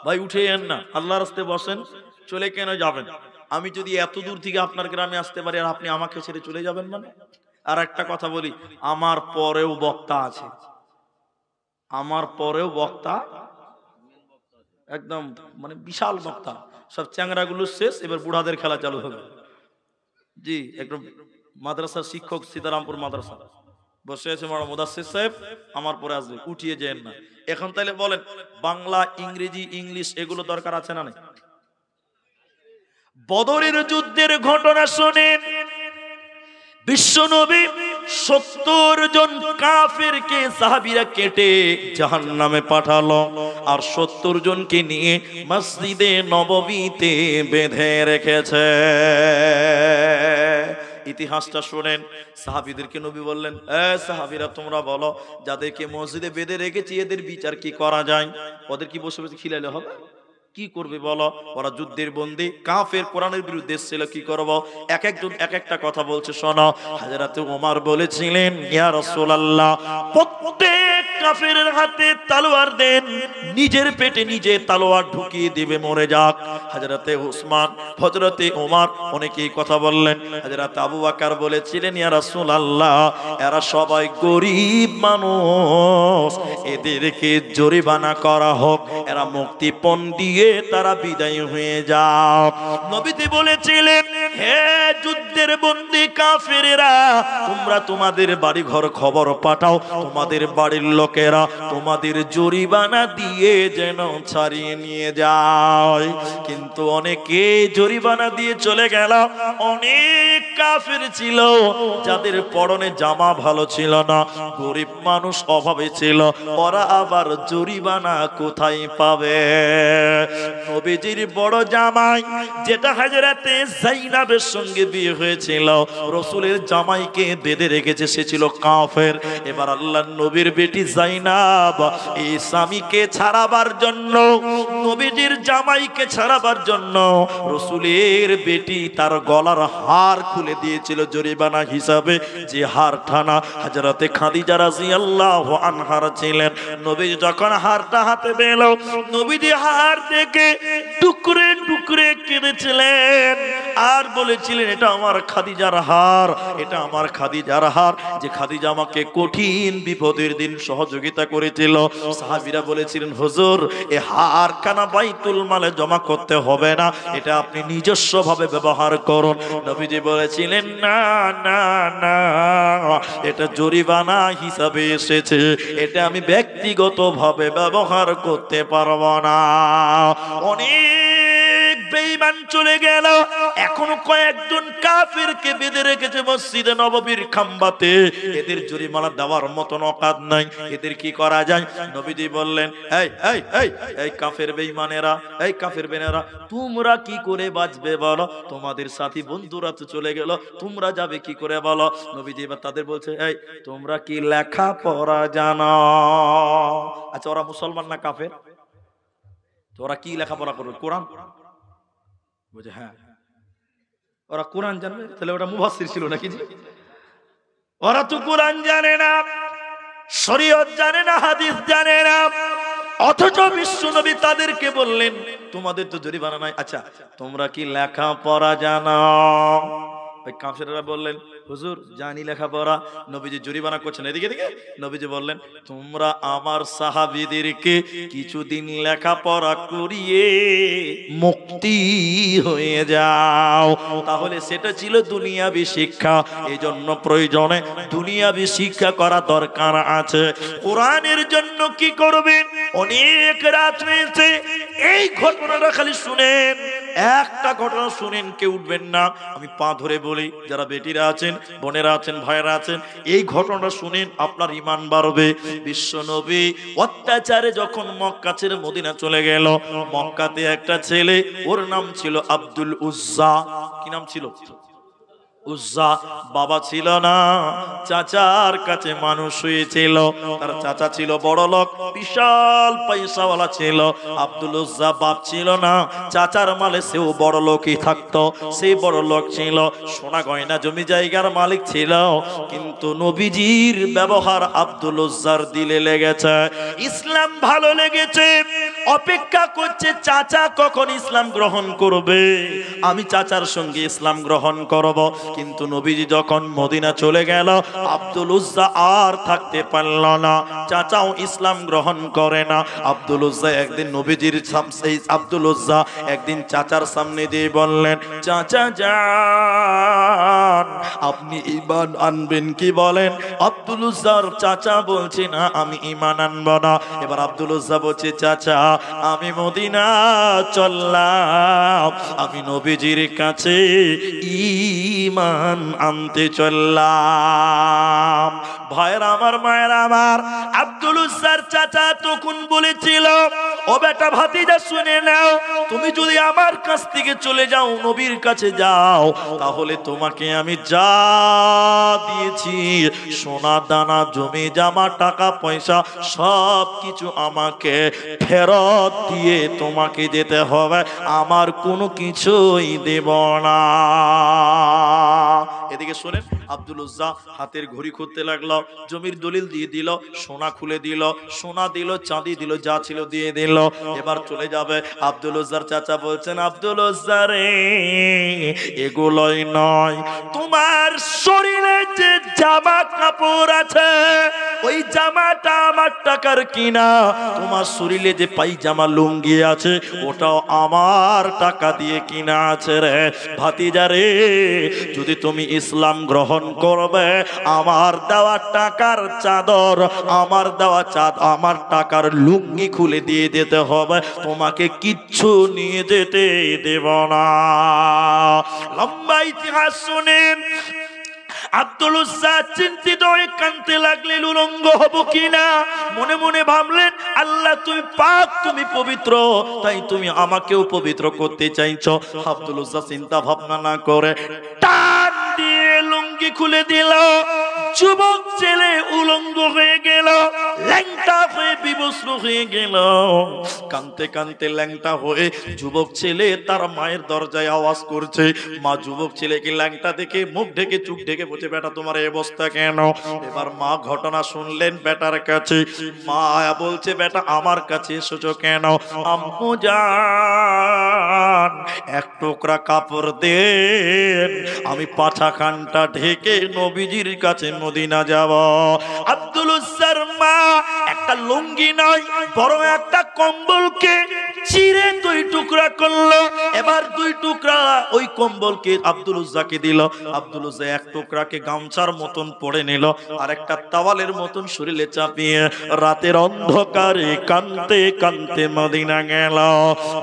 ভাই উঠে যান না, আল্লাহর রাস্তায় বসেন, চলে কেন যাবেন? আমি যদি এত দূর থেকে আপনার গ্রামে আসতে পারি আর আপনি আমাকে ছেড়ে চলে যাবেন মানে? আর একটা কথা বলি, আমার পরেও বক্তা আছে, আমার পরেও বক্তা, একদম মানে বিশাল বক্তা। সব চ্যাংরাগুলো শেষ, এবার বুড়াদের খেলা চালু হবে। জি, একদম মাদ্রাসার শিক্ষক, সীতারামপুর মাদ্রাসা বসে আছে মুদাসসির সাহেব, আমার পরে আসবে, উঠিয়ে যেন না। এখন তাইলে বলেন বাংলা, ইংরেজি, ইংলিশ এগুলো দরকার আছে না? বদরের যুদ্ধের ঘটনা শুনেন, বিশ্বনবী 70 জন কাফেরকে সাহাবীরা কেটে জাহান্নামে পাঠালো, আর 70 জনকে নিয়ে মসজিদে নববীতে বেঁধে রেখেছে। ইতিহাসটা শুনেন। সাহাবীদেরকে নবী বললেন, সাহাবীরা তোমরা বলো, যাদেরকে মসজিদে বেঁধে রেখেছি এদের বিচার কি করা যায়? ওদের কি বসে বসে খিলাইলে হবে? কি করবে বলো? ওরা যুদ্ধের বন্দী, কাফের, কোরআনের বিরুদ্ধে ছিল, কি করব? এক একজন এক একটা কথা বলছে, শোনো। হযরত ওমর বলেছিলেন, ইয়া রাসূলুল্লাহ, প্রত্যেক কাফেরের হাতে তলোয়ার দেন, নিজের পেটে নিজে তলোয়ার ঢুকিয়ে দিবে, মরে যাক। হযরতে উসমান, হযরতে ওমর অনেকেই কথা বললেন। হযরত আবু বকর বলেছিলেন, ইয়া রাসূলুল্লাহ, এরা সবাই গরিব মানুষ, এদেরকে জরিমানা করা হোক, এরা মুক্তিপণ দিয়ে তারা বিদায় হয়ে যাও। নবীজি বলেছিলেন, হে যুদ্ধের বন্দী কাফেরেরা, তোমরা তোমাদের বাড়ি ঘর খবর পাঠাও, তোমাদের বাড়ির লোকেরা তোমাদের জরিমানা দিয়ে যেন ছাড়িয়ে নিয়ে যায়। কিন্তু অনেকে জরিমানা দিয়ে চলে গেল। অনেক কাফের ছিল যাদের পরনে জামা ভালো ছিল না, গরিব মানুষ, অভাবে ছিল, ওরা আবার জরিমানা কোথায় পাবে? নবীজির বড় জামাই, যেটা হযরতে যায়েনাবের সঙ্গে বিয়ে হয়েছিল, রাসূলের জামাইকে বেঁধে রেখেছে, সে ছিল কাফের। এবার আল্লাহর নবীর বেটি যায়েনাব এই স্বামীকে ছাড়াবার জন্য, নবীজির জামাইকে ছাড়াবার জন্য, রাসূলের বেটি তার গলার হার খুলে দিয়েছিল জরিমানা হিসাবে। যে হার টানা হযরতে খাদিজা রাদিয়াল্লাহু আনহার ছিলেন। নবীজি যখন হারটা হাতে পেল, নবীজি হার দেখে টুকরে টুকরে কেঁদেছিলেন আর বলেছিলেন, এটা আমার খাদিজার হার, এটা আমার খাদিজার হার, যে খাদিজা আমাকে কঠিন বিপদের দিন সহযোগিতা করেছিল। সাহাবীরা বলেছিলেন, হুজুর, এ হার কানা বাইতুল মালে জমা করতে হবে না, এটা আপনি নিজস্ব ভাবে ব্যবহার করুন। নবীজি বলেছিলেন, না না না, এটা জরিমানা হিসাবে এসেছে, এটা আমি ব্যক্তিগতভাবে ব্যবহার করতে পারবো না। অনেক বেঈমান চলে গেল, এখনো কয়েকজন কাফিরকে বেঁধে রেখেছে মসজিদে নববীর খাম্বাতে। এদের জরিমানা দেওয়ার মতন অকাত নাই, এদের কি করা যায়? নবীজি বললেন, এই এই এই এই কাফের বেঈমানেরা, এই কাফের বেঈমানেরা, তোমরা কি করে বাঁচবে বলো? তোমাদের সাথী বন্ধুরা তো চলে গেল, তোমরা যাবে কি করে বলো? নবীজি এবার তাদের বলছে, এই তোমরা কি লেখাপড়া জানো? আচ্ছা, ওরা মুসলমান না কাফের? ওরা কি লেখাপড়া করবে? কোরআন বুঝে? হ্যাঁ, ওরা কোরআন জানবে, তাহলে ওটা মুফাসসির ছিল নাকি? ওরা তো কোরআন জানে না, শরীয়ত জানে না, হাদিস জানে না, অথচ বিশ্বনবী তাদেরকে বললেন, তোমাদের তো জরিমানা নাই, আচ্ছা তোমরা কি লেখাপড়া জানো? ওই কাফেররা বললেন, হুজুর জানি লেখাপড়া। নবীজি জরিমানা করছেন, এদিকে দিকে। নবীজি বললেন, তোমরা আমার সাহাবীদেরকে কিছুদিন লেখাপড়া করিয়ে মুক্তি হয়ে যাও। তাহলে সেটা ছিল দুনিয়াবি শিক্ষা। এই জন্য প্রয়োজনে দুনিয়াবি শিক্ষা করা দরকার আছে। কোরআনের জন্য কি করবেন? অনেক রাত হয়েছে, এই ঘটনাটা খালি শুনেন, একটা ঘটনা শুনেন, কেউ উঠবেন না। আমি পা ধরে বলি, যারা বেটিরা আছেন, বোনেরা আছেন, ভাইয়েরা আছেন, এই ঘটনাটা শুনেন, আপনার ঈমান বাড়বে। বিশ্বনবী অত্যাচারে যখন মক্কা ছেড়ে মদিনা চলে গেল, মক্কাতে একটা ছেলে, ওর নাম ছিল আব্দুল উজ্জা। কি নাম ছিল? উজ্জা। বাবা ছিল না, চাচার কাছে মানুষ হয়েছিল। তার চাচা ছিল বড় লোক, বিশাল পয়সাওয়ালা ছিল। আব্দুল উজ্জা বাপ ছিল না, চাচার মালে সেও বড় লোকই থাকতো। সেই বড় লোক ছিল, সোনা গয়না জমি জায়গার মালিক ছিল। কিন্তু নবীজির ব্যবহার আব্দুল উজ্জার দিলে লেগেছে, ইসলাম ভালো লেগেছে। অপেক্ষা করছে চাচা কখন ইসলাম গ্রহণ করবে, আমি চাচার সঙ্গে ইসলাম গ্রহণ করব। কিন্তু নবীজি যখন মদিনা চলে গেল, আব্দুল উজ্জা আর থাকতে পারল না, চাচাও ইসলাম গ্রহণ করে না। আব্দুল উজ্জা একদিন নবীজির আব্দুল উজ্জা একদিন চাচার সামনে দিয়ে বললেন, চাচা যান, আপনি ঈমান আনবেন কি বলেন? আব্দুল উজ্জার চাচা বলছে, না আমি ঈমান আনব না। এবার আব্দুল উজ্জা বলছে, চাচা আমি মদিনা চললাম, আমি নবীজির কাছে ঈমান আনতে চললাম। ভাইরা আমার, মায়েরা আমার, আব্দুল উজ্জার চাচা তখন বলেছিল, ও বেটা ভাতিজা শুনে নাও, তুমি যদি আমার কাছ থেকে চলে যাও, নবীর কাছে যাও, তাহলে তোমাকে আমি যা দিয়েছি সোনা দানা জমি জামা টাকা পয়সা সব কিছু আমাকে ফেরত দিয়ে তোমাকে যেতে হবে, আমার কোনো কিছুই দেব না। এদিকে শোনেন, আব্দুল উজ্জা হাতের ঘড়ি খুঁজতে লাগলো, জমির দলিল দিয়ে দিল, সোনা খুলে দিল, সোনা দিল, চাঁদি দিল, যা ছিল দিয়ে দিল। এবার চলে যাবে। আব্দুল উজ্জার চাচা বলছেন, আব্দুল উজ্জা রে, এগুলোই নয়, তোমার শরীরে যে জামা কাপড় আছে ওই জামাটা আমার টাকার কিনা, তোমার শরীরে যে পায়জামা লুঙ্গি আছে ওটাও আমার টাকা দিয়ে কিনা আছে রে ভাতিজা রে। যদি তুমি ইসলাম গ্রহণ করবে, আমার দেওয়া টাকার চাদর, আমার দেওয়া আমার টাকার লুঙ্গি খুলে দিয়ে যেতে হবে, তোমাকে কিচ্ছু নিয়ে যেতে দেব না। লম্বা ইতিহাস শুনেন। আব্দুল উজ্জা চিন্তিত হয়ে কাঁদতে লাগলেন, উলঙ্গ হব কিনা। মনে মনে ভাবলেন, আল্লাহ তুমি পাক, তুমি পবিত্র, তাই তুমি আমাকেও পবিত্র করতে চাইছো। আব্দুল উজ্জা চিন্তা ভাবনা না করে টান দিয়ে লুঙ্গি খুলে দিল। যুবক ছেলে উলঙ্গ হয়ে গেল, ল্যাংটা হয়ে বিবস্ত্র হয়ে গেল। কাঁদতে কাঁদতে ল্যাংটা হয়ে যুবক ছেলে তার মায়ের দরজায় আওয়াজ করছে। মা যুবক ছেলেকে ল্যাংটা দেখে মুখ ঢেকে চুপ ঢেকে বলছে, বেটা তোমার এই অবস্থা কেন? এবার মা ঘটনা শুনলেন বেটার কাছে। মা বলছে, বেটা আমার কাছে এসেছো কেন? আম্মু জান, এক টুকরা কাপড় দেন, আমি পাছাখানটা ঢেকে নবীজির কাছে মদিনা যাব। আব্দুল উজ্জার মা একটা লুঙ্গি নয় বড় একটা কম্বলকে চিরে দুই টুকরা করলো। এবার দুই টুকরা ওই কম্বলকে আব্দুল উজ্জাকে দিল। আব্দুল উজ্জা এক টুকরাকে গামছার মতন পরে নিল, আর একটা তাওয়ালের মতন শরীরে চাপিয়ে রাতের অন্ধকারে কাঁদতে কাঁদতে মদিনা গেল।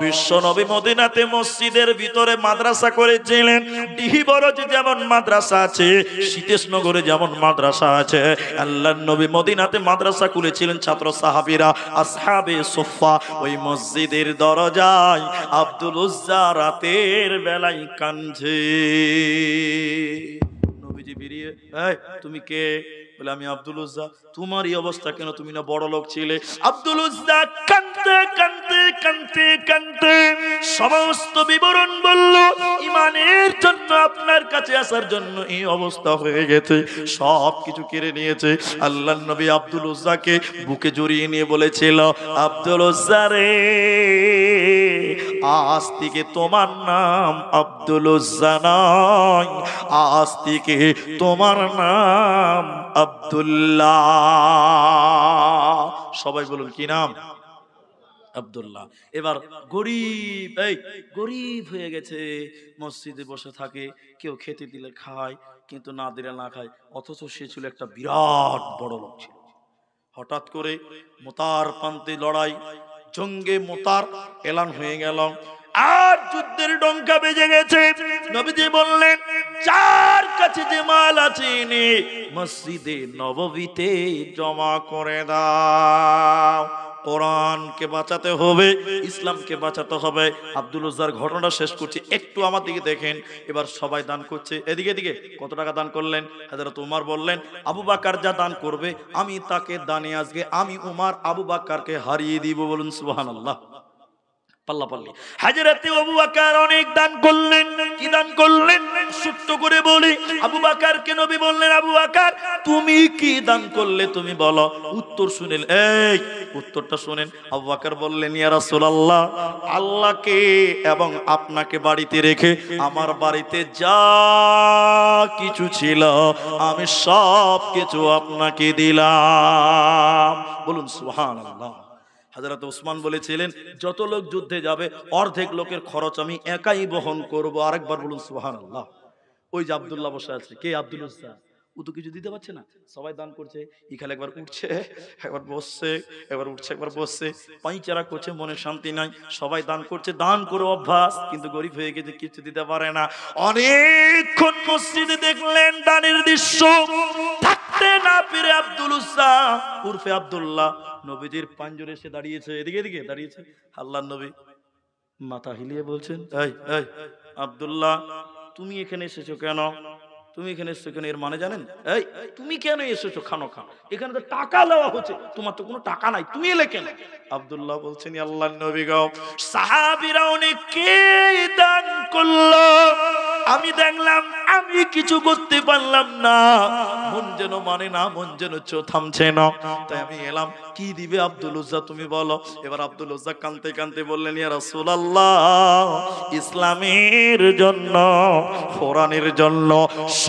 বিশ্ব নবী মদিনাতে মসজিদের ভিতরে মাদ্রাসা করেছিলেন। ডিহিবরজে যেমন মাদ্রাসা আছে, শীতেশনগরে যেমন মাদ্রাসা আছে, আল্লাহর নবী মদিনাতে মাদ্রাসা খুলেছিলেন। ছাত্র সাহাবীরা আসহাবে সুফফা, ওই মসজিদের দরজায় আব্দুল উজ্জা রাতের বেলায় কাঁদছে। নবীজি বেরিয়ে, এই তুমি কে? বলে আমি আব্দুল উজ্জা। তোমার এই অবস্থা কেন? তুমি না বড় লোক ছিলে? আব্দুল উজ্জা কাঁদতে কাঁদতে কাঁদতে কাঁদতে সমস্ত বিবরণ বলল। ইমানের জন্য আপনার কাছে আসার জন্য এই অবস্থা হয়ে গেছে, সব কিছু কেড়ে নিয়েছে। আল্লাহর নবী আব্দুল উজ্জাকে বুকে জড়িয়ে নিয়ে বলেছিল, আব্দুল উজ্জা রে, আজ থেকে তোমার নাম আব্দুল উজ্জা নয়, আজ থেকে তোমার নাম আব্দুল্লাহ। সবাই বলুন কি নাম? আব্দুল্লাহ। এবার গরিব, এই গরিব হয়ে গেছে, মসজিদে বসে থাকে, কেউ খেতে দিলে খায়, কিন্তু না দিলে না খায়। অথচ সে ছিল একটা বিরাট বড় লোক ছিল। হঠাৎ করে মুতার প্রান্তে লড়াই, জঙ্গে মুতার এলান হয়ে গেল, আর যুদ্ধের ডঙ্কা বেজে গেছে। নবীজি বললেন, যার কাছে যে মাল আছে এনে মসজিদে নববীতে জমা করে দাও। কোরআনকে বাঁচাতে হবে, ইসলামকে বাঁচাতে হবে। আব্দুল উজ্জার ঘটনা শেষ করছি, একটু আমার দিকে দেখেন। এবার সবাই দান করছে, এদিকে এদিকে। কত টাকা দান করলেন? হযরত উমর বললেন, আবু বকর যা দান করবে আমি তাকে দানে আজকে আমি উমর আবু বকরকে হারিয়ে দিব। বলুন সুবহানাল্লাহ। পাল্লাপাল্লি। হযরত আবু বকর অনেক দান করলেন। কি দান করলেন? ছোট্ট করে বলি। আবু বকরকে নবী বললেন, আবু বকর তুমি কি দান করলে তুমি বলো। উত্তর শুনেন, এই উত্তরটা শুনেন। আবু বকর বললেন, ইয়া রাসূলুল্লাহ, আল্লাহকে এবং আপনাকে বাড়িতে রেখে আমার বাড়িতে যা কিছু ছিল আমি সব কিছু আপনাকে দিলাম। বলুন সুবহানাল্লাহ। হযরত ওসমান বলেছিলেন, যত লোক যুদ্ধে যাবে অর্ধেক লোকের খরচ আমি একাই বহন করব। আরেকবার বলুন সুবহানাল্লাহ। ওই যে আব্দুল্লাহ বসে আছে, কে? আব্দুল উজ্জা। ও তো কিছু দিতে পারছে না, সবাই দান করছে, ইখালে একবার উঠছে একবার বসছে, একবার উঠছে একবার বসছে, পাইচারা করছে, মনে শান্তি নাই। সবাই দান করছে, দান করে অভ্যাস, কিন্তু গরিব হয়ে গেছে, কিছু দিতে পারে না। অনেকক্ষণ মসজিদে দেখলেন দানের দৃশ্য, থাকতে না পেরে আব্দুল উজ্জা উর্ফে আব্দুল্লাহ নবীজির পাঞ্জরে এসে দাঁড়িয়েছে, এদিকে এদিকে দাঁড়িয়েছে। আল্লাহর নবী মাথা হিলিয়ে বলছেন, এই এই আব্দুল্লাহ, তুমি এখানে এসেছো কেন? তুমি এখানে এসেছো কেন? এর মানে জানেন? এই তুমি কেন এসেছো খানো খা? এখানে তো টাকা দেওয়া হচ্ছে, তোমার তো কোনো টাকা নাই, তুমি এলে কেন? আব্দুল্লাহ বলছেন, আল্লাহর নবী গো, সাহাবীরা অনেকে দান করলো, আমি দেখলাম আমি কিছু করতে পারলাম না, মন যেন মানে না, মন যেন থামছে না, তাই আমি এলাম। কি দিবে আব্দুল উজ্জা তুমি বলো? এবার আব্দুল উজ্জা কাঁদতে কাঁদতে বললেন, ইয়া রাসূলুল্লাহ, ইসলামের জন্য, কোরআনের জন্য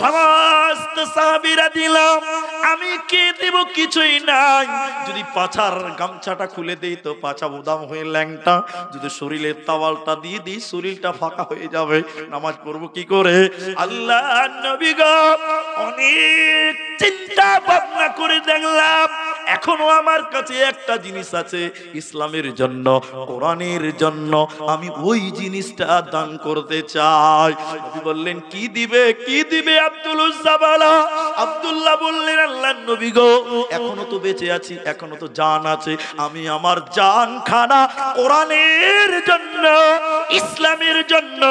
সমস্ত সাহাবীরা দিলাম, আমি কে দেব? কিছুই নাই। যদি পাছার গামছাটা খুলে দেই তো পাছা উদাম হয়ে ল্যাংটা, যদি শরীরের তাওয়ালটা দিয়ে দিই শরীরটা ফাঁকা হয়ে যাবে, নামাজ পড়বো কি করে? আল্লাহর নবী গো, অনেক চিন্তা ভাবনা করে দেখলাম এখনো আমার কাছে একটা জিনিস আছে, ইসলামের জন্য, কোরআনের জন্য আমি ওই জিনিসটা দান করতে চাই। নবী বললেন, কি দিবে? কি দিবে আব্দুল উজ্জা বলো? আব্দুল্লাহ বললেন, আল্লাহর নবী গো, এখনো তো বেঁচে আছি, এখনো তো জান আছে, আমি আমার জান খানা কোরআনের জন্য, ইসলামের জন্য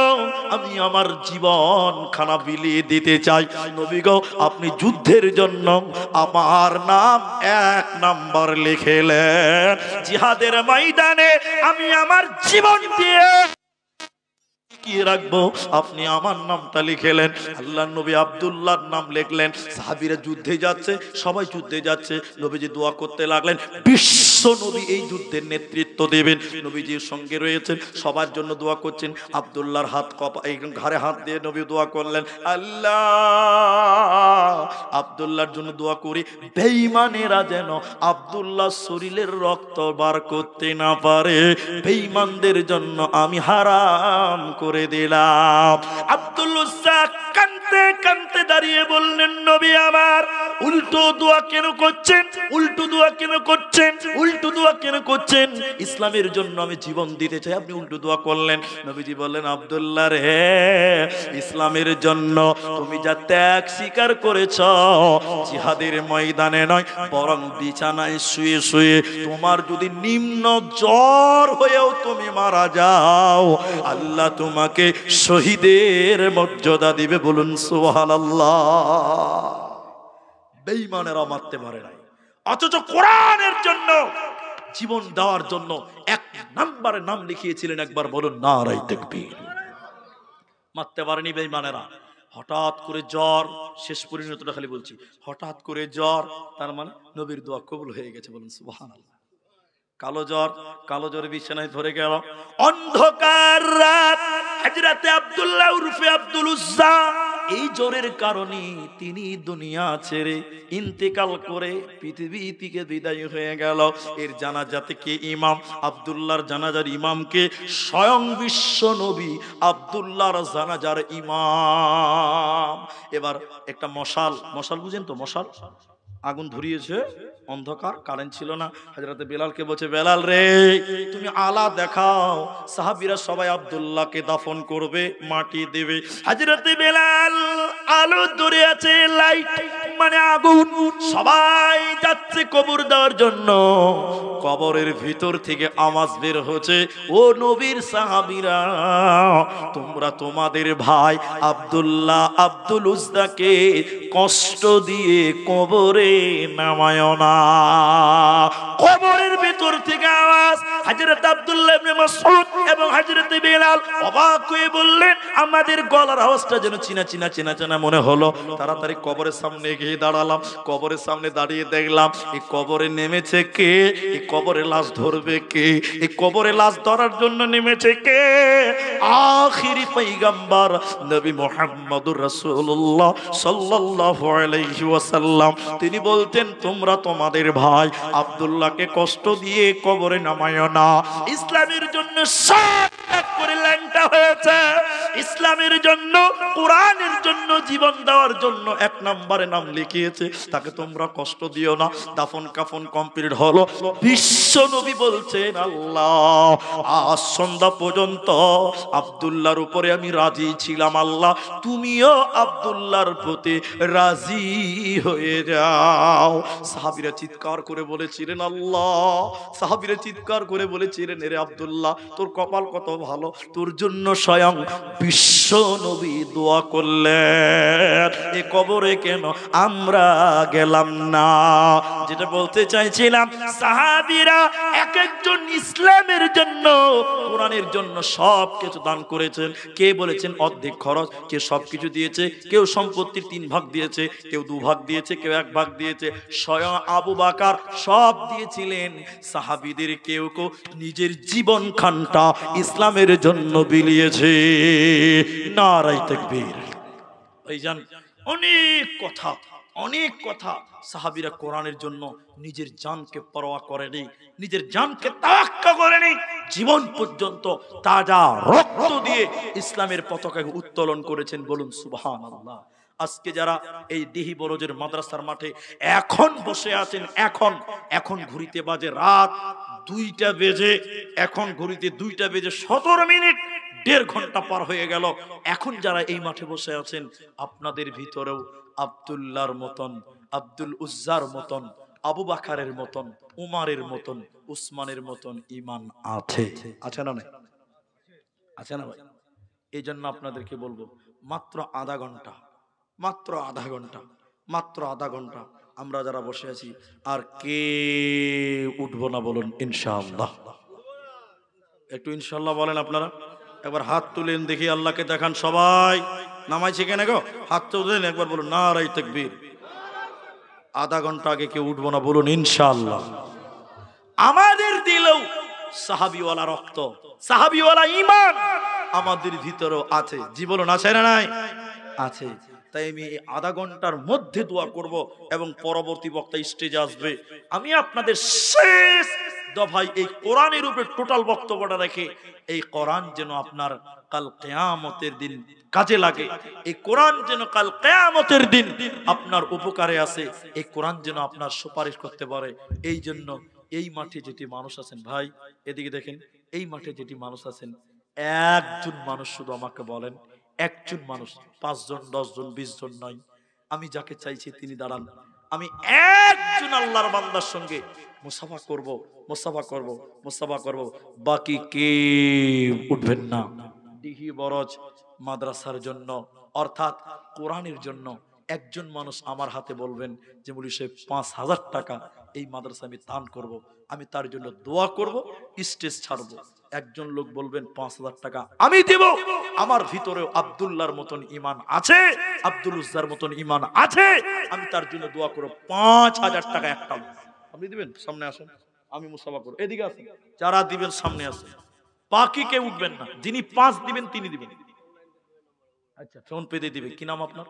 আমি আমার জীবন খানা বিলিয়ে দিতে চাই। নবী গো, আপনি যুদ্ধের জন্য আমার নাম 1 নাম্বার লিখেলেন, জিহাদের ময়দানে আমি আমার জীবন দিয়ে কি রাখবো, আপনি আমার নামটা লিখেলেন। আল্লাহর নবী আব্দুল্লাহর নাম লিখলেন। সাহাবীরা যুদ্ধে যাচ্ছে, সবাই যুদ্ধে যাচ্ছে, নবীজি দোয়া করতে লাগলেন, বিশ্ব নবী এই যুদ্ধের নেতৃত্ব দেবেন, নবীজির সঙ্গে রয়েছেন, সবার জন্য দোয়া করছেন। আব্দুল্লাহর হাত কপা, এই ঘাড়ে হাত দিয়ে নবী দোয়া করলেন, আল্লাহ আব্দুল্লাহর জন্য দোয়া করি, বেঈমানেরা যেন আব্দুল্লাহর শরীরের রক্ত বার করতে না পারে, বেঈমানদের জন্য আমি হারাম করে দিলাম। আব্দুল উজ্জা কাঁদতে কাঁদতে দাঁড়িয়ে বললেন, নবী আমার, উল্টো দোয়া কেন করছেন? উল্টো দোয়া কেন করছেন? উল্টো দোয়া কেন করছেন? ইসলামের জন্য আমি জীবন দিতে চাই, আপনি উল্টো দোয়া করলেন। নবীজি বললেন, আব্দুল্লাহ রে, ইসলামের জন্য তুমি যা ত্যাগ স্বীকার করেছ, জিহাদের ময়দানে নয় বরং বিছানায় শুয়ে শুয়ে, তোমার যদি নিম্ন জ্বর হয়েও তুমি মারা যাও, আল্লাহ তোমাকে শহীদের মর্যাদা দিবে। বলুন সুবহানাল্লাহ। বেঈমানেরা মারতে পারে না, অথচ কোরআনের জন্য জীবন দেওয়ার জন্য 1 নম্বরে নাম লিখিয়েছিলেন। একবার বলুন নারায়ে তাকবীর। মারতে পারেনি বেঈমানেরা। হঠাৎ করে জ্বর, শেষ পরিণতটা খালি বলছি, হঠাৎ করে জ্বর, তার মানে নবীর দোয়া কবুল হয়ে গেছে। বলুন সুবহানাল্লাহ। কালো জ্বর, কালো জ্বরে বিছানায় ধরে গেল, অন্ধকার রাত, হযরতে আব্দুল্লাহ উরফে আব্দুল উজ্জা এই জ্বরের কারণে তিনি দুনিয়া ছেড়ে ইন্তেকাল করে পৃথিবী থেকে বিদায় হয়ে গেল। এর জানাজাতে কে ইমাম? আব্দুল্লাহর জানাজার ইমামকে স্বয়ং বিশ্ব নবী আব্দুল্লাহর জানাজার ইমাম। এবার একটা মশাল, মশাল বুঝেন তো? মশাল, আগুন ধরিয়েছে, অন্ধকার, কারেন্ট ছিল না। হযরতে বেলালকে বলছে, বেলাল রে, তুমি আলা দেখাও। সাহাবীরা সবাই আব্দুল্লাহকে দাফন করবে, মাটি দেবে। হযরতে বেলাল আলো ধরে আছে, লাইট মানে আগুন, সবাই যাচ্ছে কবর দেওয়ার জন্য। কবরের ভিতর থেকে আওয়াজ বের হচ্ছে, ও নবীর সাহাবীরা, তোমরা তোমাদের ভাই আব্দুল্লাহ আব্দুল উজ্জাকে কষ্ট দিয়ে কবরে নামায় না। কবরের ভিতর থেকে আওয়াজ। হযরত আব্দুল্লাহ ইবনে মাসউদ এবং হযরত বেলাল অবাক হয়ে বললেন, আমাদের গলার আওয়াজটা যেন চিনা চিনা চিনা চিনা মনে হলো। তাড়াতাড়ি কবরের সামনে গিয়ে দাঁড়ালাম। কবরের সামনে দাঁড়িয়ে দেখলাম, এই কবরে নেমেছে কে? এই কবরে লাশ ধরবে কে? এই কবরে লাশ ধরার জন্য নেমেছে কে? আখিরি পয়গম্বর নবী মুহাম্মদুর রাসূলুল্লাহ সাল্লাল্লাহু আলাইহি ওয়াসাল্লাম। তিনি বলতেন, তোমরা তোমাদের ভাই আব্দুল্লাহকে কষ্ট দিয়ে কবরে নামায় না। ইসলামের জন্য সব করে ল্যাংটা হয়েছে, ইসলামের জন্য, কোরআনের জন্য জীবন দেওয়ার জন্য 1 নম্বরে নাম লিখিয়েছে, তাকে তোমরা কষ্ট দিও না। দাফন কাফন কমপ্লিট হলো, বিশ্ব নবী বলছেন, আল্লাহ আজ সন্ধ্যা পর্যন্ত আব্দুল্লাহর উপরে আমি রাজি ছিলাম, আল্লাহ তুমিও আব্দুল্লাহর প্রতি রাজি হয়ে যাও। সাহাবীরা চিৎকার করে বলেছিলেন আল্লাহ, সাহাবীরা চিৎকার করে বলেছিলেন, রে আব্দুল্লাহ তোর কপাল কত ভালো, তোর জন্য স্বয়ং বিশ্ব নবী দোয়া করলেন, এ কবরে কেন আমরা গেলাম না। যেটা বলতে চাইছিলাম, সাহাবীরা এক একজন ইসলামের জন্য, কোরআনের জন্য সব কিছু দান করেছেন। কে বলেছেন অর্ধেক খরচ, কে সবকিছু দিয়েছে, কেউ সম্পত্তির 3 ভাগ দিয়েছে, কেউ 2 ভাগ দিয়েছে, কেউ 1 ভাগ দিয়েছে। স্বয়ং আবু বকর সব দিয়েছিলেন। সাহাবীদের কেউ কেউ নিজের জীবন খানটা ইসলামের জন্য বিলিয়েছে। নারায়ে তাকবীর। ভাইজান, অনেক কথা, অনেক কথা। সাহাবীরা কোরআনের জন্য নিজের জানকে পরোয়া করেনি, নিজের জানকে তাওয়াক্কা করেনি, জীবন পর্যন্ত তাজা রক্ত দিয়ে ইসলামের পতাকাকে উত্তোলন করেছেন। বলুন সুবহানাল্লাহ। আজকে যারা এই দিহি বরজের মাদ্রাসার মাঠে এখন বসে আছেন, এখন ঘুরিতে বাজে রাত 2টা বেজে, এখন ঘুরিতে 2টা বেজে 17 মিনিট, 1.5 ঘন্টা পার হয়ে গেল। এখন যারা এই মাঠে বসে আছেন, আপনাদের ভিতরেও আব্দুল্লাহর মতন, আব্দুল উজ্জার মতন, আবু বকরের মতন, উমারের মতন, উসমানের মতন ঈমান আছে। আছে না? আছে না ভাই? এই জন্য আপনাদেরকে বলবো, মাত্র আধা ঘন্টা, মাত্র আধা ঘন্টা, মাত্র আধা ঘন্টা আমরা যারা বসে আছি, আর কে উঠবো না বলুন ইনশাআল্লাহ? একটু ইনশাআল্লাহ বলেন আপনারা। একবার হাত তুলেন দেখি, আল্লাহকে দেখান। সবাই নামাইছে কেন গো? হাত তুলেন, একবার বলুন নারায়ে তাকবীর। আধা ঘন্টা আগে কেউ উঠবো না বলুন ইনশাআল্লাহ। আমাদের দিলেও সাহাবীওয়ালা রক্ত, সাহাবীওয়ালা ঈমান আমাদের ভিতরেও আছে। জি বলুন, আছে না নাই? আছে। তাই আমি এই আধা ঘন্টার মধ্যে দোয়া করব, এবং পরবর্তী বক্তা স্টেজে আসবে। আমি আপনাদের শেষ দফায় এই কোরআনের উপরে টোটাল বক্তব্যটা রেখে, এই কোরআন যেন আপনার কাল কিয়ামতের দিন কাজে লাগে, এই কোরআন যেন কাল কিয়ামতের দিন আপনার উপকারে আসে, এই কোরআন যেন আপনার সুপারিশ করতে পারে। এই জন্য এই মাঠে যেটি মানুষ আছেন, ভাই এদিকে দেখেন, এই মাঠে যেটি মানুষ আছেন, একজন মানুষ শুধু আমাকে বলেন, একজন মানুষ, 5 জন 10 জন 20 জন নয়, আমি যাকে চাইছি তিনি দাঁড়ান। আমি একজন আল্লাহর বান্দার সঙ্গে মুসাফা করব, মুসাফা করব, মুসাফা করব, বাকি কে উঠবেন না। দিহি বরজ মাদ্রাসার জন্য, অর্থাৎ কোরআনের জন্য একজন মানুষ আমার হাতে বলবেন যে মুলি সাহেব 5000 টাকা এই মাদ্রাসা আমি দান করব, আমি তার জন্য দোয়া করব, স্টেজ ছাড়বো। একজন লোক বলবেন 5000 টাকা আমি দেব, আমার ভিতরেও আব্দুল্লাহর মতন ঈমান আছে, আব্দুল উজ্জার মতন ঈমান আছে, আমি তার জন্য দোয়া করব। 5000 টাকা একটা আপনি দিবেন, সামনে আসেন, আমি মুসাফা করব। এদিকে আসেন, যারা দিবেন সামনে আসেন, বাকি কেউ উঠবেন না। যিনি 5 দিবেন তিনি দিবেন। আচ্ছা, ফোন পে দিয়ে দিবে। কি নাম আপনার?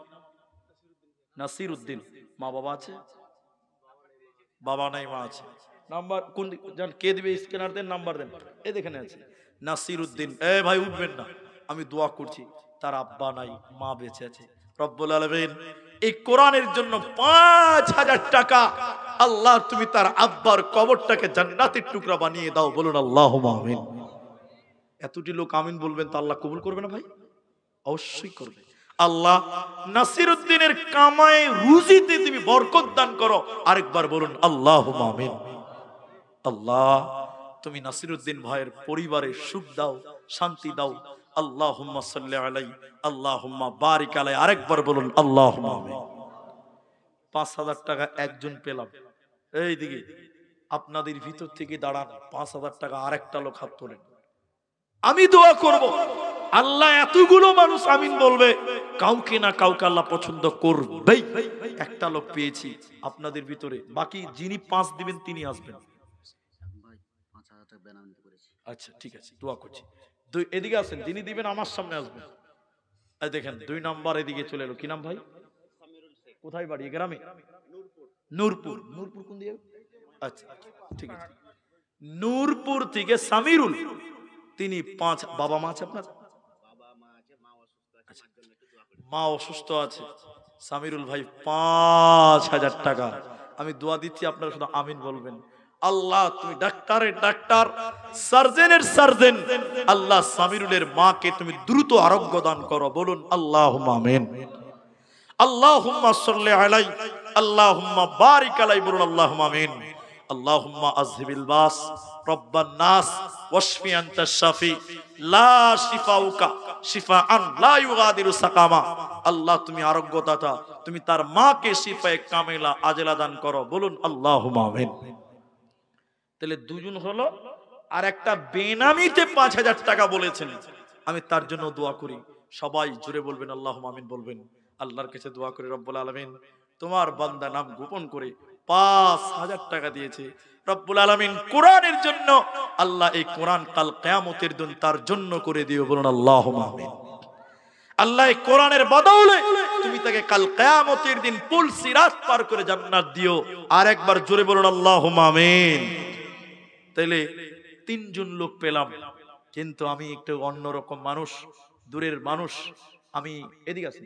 নাসির উদ্দিন। মা বাবা আছে? বাবা নাই, মা আছে। নাম্বার কোন জান, কে দিবে? স্ক্যানার দেন, নাম্বার দেন। এই দেখেন আছে নাসির উদ্দিন। এ ভাই উঠবেন না, আমি দোয়া করছি, তার আব্বা নাই, মা বেঁচে আছে। রব্বুল আলামিন এই কোরআনের জন্য 5000 টাকা, আল্লাহ তুমি তার আব্বার কবরটাকে জান্নাতের টুকরা বানিয়ে দাও। বলুন আল্লাহুম্মা আমিন। এতটি লোক আমিন বলবেন তো আল্লাহ কবুল করবে না ভাই? অবশ্যই করবে। আল্লাহ নাসির উদ্দিনের কামায়ে রুজিতে তুমি বরকত দান করো। আরেকবার বলুন আল্লাহুম্মা আমিন। আল্লাহ তুমি নাসির উদ্দিন ভাইয়ের পরিবারে সুখ দাও, শান্তি দাও। আল্লাহুম্মা সাল্লি আলাইহি, আল্লাহুম্মা বারিক আলাইহি। আরেকবার বলুন আল্লাহুম্মা আমিন। 5000 টাকা একজন পেলাম। এই দিকে আপনাদের ভিতর থেকে দাঁড়ান, 5000 টাকা আরেকটা লোক হাত তোলেন, আমি দোয়া করব। আল্লাহ এতগুলো মানুষ আমিন বলবে, কাউকে না কাউকে আল্লাহ পছন্দ করবেই। একটা লোক পেয়েছি আপনাদের ভিতরে, বাকি যিনি 5 দিবেন তিনি আসবেন। আচ্ছা ঠিক আছে, দোয়া করছি। এদিকে আসেন, যিনি দিবেন আমার সামনে আসবেন। এই দেখেন 2 নাম্বার এদিকে চলে এলো। কি নাম ভাই? কোথায় বাড়ি? গ্রামে? নূরপুর। নূরপুর কোন দিকে? আচ্ছা ঠিক আছে, নূরপুর থেকে সামিরুল, তিনি 5। বাবা মা আছে আপনার? মা অসুস্থ আছে, সামিরুল ভাই 5,000 টাকা। আমি দোয়া দিচ্ছি, আপনারা শুধু আমিন বলবেন। আল্লাহ তুমি ডাক্তারের ডাক্তার, সার্জেনের সার্জেন, আল্লাহ সামিরুলের মাকে তুমি দ্রুত আরোগ্য দান করো, বলুন আল্লাহুম্মা আমিন। আল্লাহুম্মা সাল্লি আলাই, আল্লাহুম্মা বারিক আলাই, বলুন আল্লাহুম্মা আমিন। আল্লাহুম্মা আযহিবিল বাস রব্বান নাস ওয়াশফি আনতাশ শাফি লা শিফাউকা শিফাআন লা ইউগাদিরু সাকামা। আল্লাহ তুমি আরোগ্যদাতা, তুমি তার মাকে শিফায়ে কামিলা আজেলা দান করো, বলুন আল্লাহুম্মা আমিন। তাহলে দুজন হলো, আর একটা বেনামিতে 5,000 টাকা বলেছেন, আমি তার জন্য দোয়া করি। সবাই জুড়ে বলবেন আল্লাহুম্মা আমিন বলবেন। আল্লাহর কাছে দোয়া করি, রব্বুল আলামিন তোমার বান্দা নাম গোপন করে 5,000 টাকা দিয়েছে, রব্বুল আলামিন কোরআনের জন্য, আল্লাহ এই কোরআন কাল কিয়ামতের দিন তার জন্য করে দিও, বলুন আল্লাহুম্মা আমিন। আল্লাহ এই কোরআনের বদৌলে তুমি তাকে কাল কিয়ামতের দিন পুল সিরাত পার করে জান্নাত দিও। আর একবার জোরে বলুন আল্লাহুম্মা আমিন। তাইলে তিনজন লোক পেলাম, কিন্তু আমি একটু অন্যরকম মানুষ, দূরের মানুষ। আমি এদিকে আছি,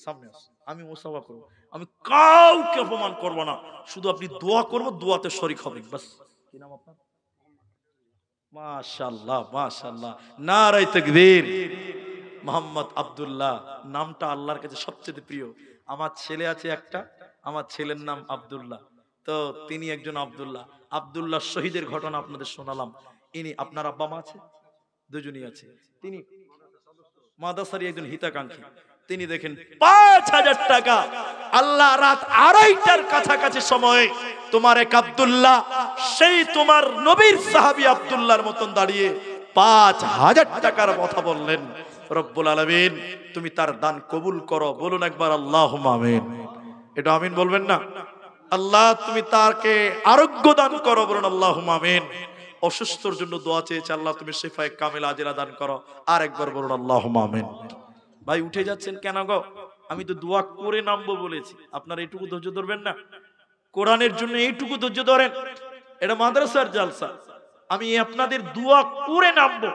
সামনে আছি, আমি মুসাফা করবো, আমি কাউকে অপমান করবো না, শুধু আপনি দোয়া করবো, দোয়াতে শরীক হবেন, বাস। কি নাম আপনার? মাশাআল্লাহ মাশাআল্লাহ, নারায়ে তাকবীর। মোহাম্মদ আব্দুল্লাহ নামটা আল্লাহর কাছে সবচেয়ে প্রিয়। আমার ছেলে আছে একটা, আমার ছেলের নাম আব্দুল্লাহ, তো তিনি একজন আব্দুল্লাহ। আব্দুল্লাহ শহীদের ঘটনা আপনাদের শোনালাম। ইনি, আপনার আব্বা মা আছে? দুজনই আছে। তিনি মাদ্রাসারই একজন হিতাকাঙ্ক্ষী। তিনি দেখেন 5,000 টাকা, আল্লাহ রাত 2:30টার কাছাকাছি সময়ে তোমার এক আব্দুল্লাহ, সেই তোমার নবীর সাহাবী আব্দুল্লাহর মতন দাঁড়িয়ে 5,000 টাকার কথা বললেন। রব্বুল আলামিন তুমি তার দান কবুল করো, বলুন একবার আল্লাহুম্মা আমিন। এটা আমিন বলবেন না? আল্লাহ তুমি তাকে আরোগ্য দান করো, বলুন আল্লাহুম্মা আমিন। অসুস্থর জন্য দোয়া চেয়েছে, আল্লাহ তুমি শিফায়ে কামিলা আজেলা দান করো, আর একবার বলুন আল্লাহুম্মা আমিন। ভাই উঠে যাচ্ছেন কেন গো? আমি তো দোয়া করে নামবো বলেছি, আপনারা এইটুকু ধৈর্য ধরবেন না? কোরআনের জন্য এইটুকু ধৈর্য ধরেন, এটা মাদ্রাসার জালসা। আমি আপনাদের দোয়া করে নামবো,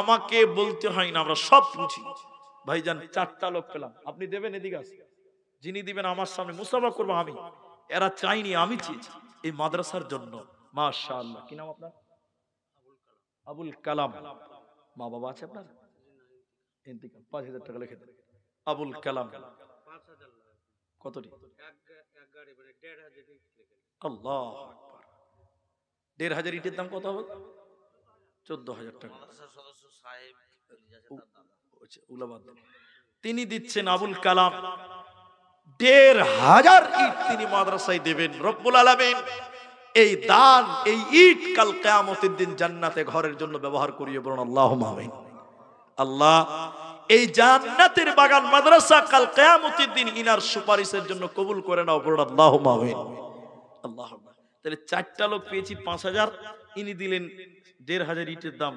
আমাকে বলতে হয় না, আমরা সব বুঝি। ভাইজান 4টা লোক পেলাম, আপনি দেবেন? এদিকে আছে, যিনি দিবেন আমার সামনে মুসাফা করবো আমি। এরা চাইনি, আমি চেয়েছি এই মাদ্রাসার জন্য। মাশাআল্লাহ। কি নাম আপনার? আবুল কালাম। মা বাবা আছে আপনার? ইন্তিকাল। 5,000 টাকা লিখে দেন। আবুল কালাম। কতটি? আল্লাহু আকবার। 1,500 ইটের দাম কত হবে? 14,000 টাকা। তিনি দিচ্ছেন, আবুল কালাম 1,500 ইট তিনি মাদ্রাসায় দেবেন। রব্বুল আলামিন এই দান, এই ইট কাল কিয়ামতের দিন জান্নাতে ঘরের জন্য ব্যবহার করিয়ে, বলুন আল্লাহুম্মা আমিন। আল্লাহ এই জান্নাতের বাগান মাদ্রাসা কাল কিয়ামতের দিন ইনার সুপারিশের জন্য কবুল করে নাও, বলুন আল্লাহুম্মা আমিন। আল্লাহুম্মা। তাহলে 4টা লোক পেয়েছি 5,000, ইনি দিলেন 1,500 ইটের দাম,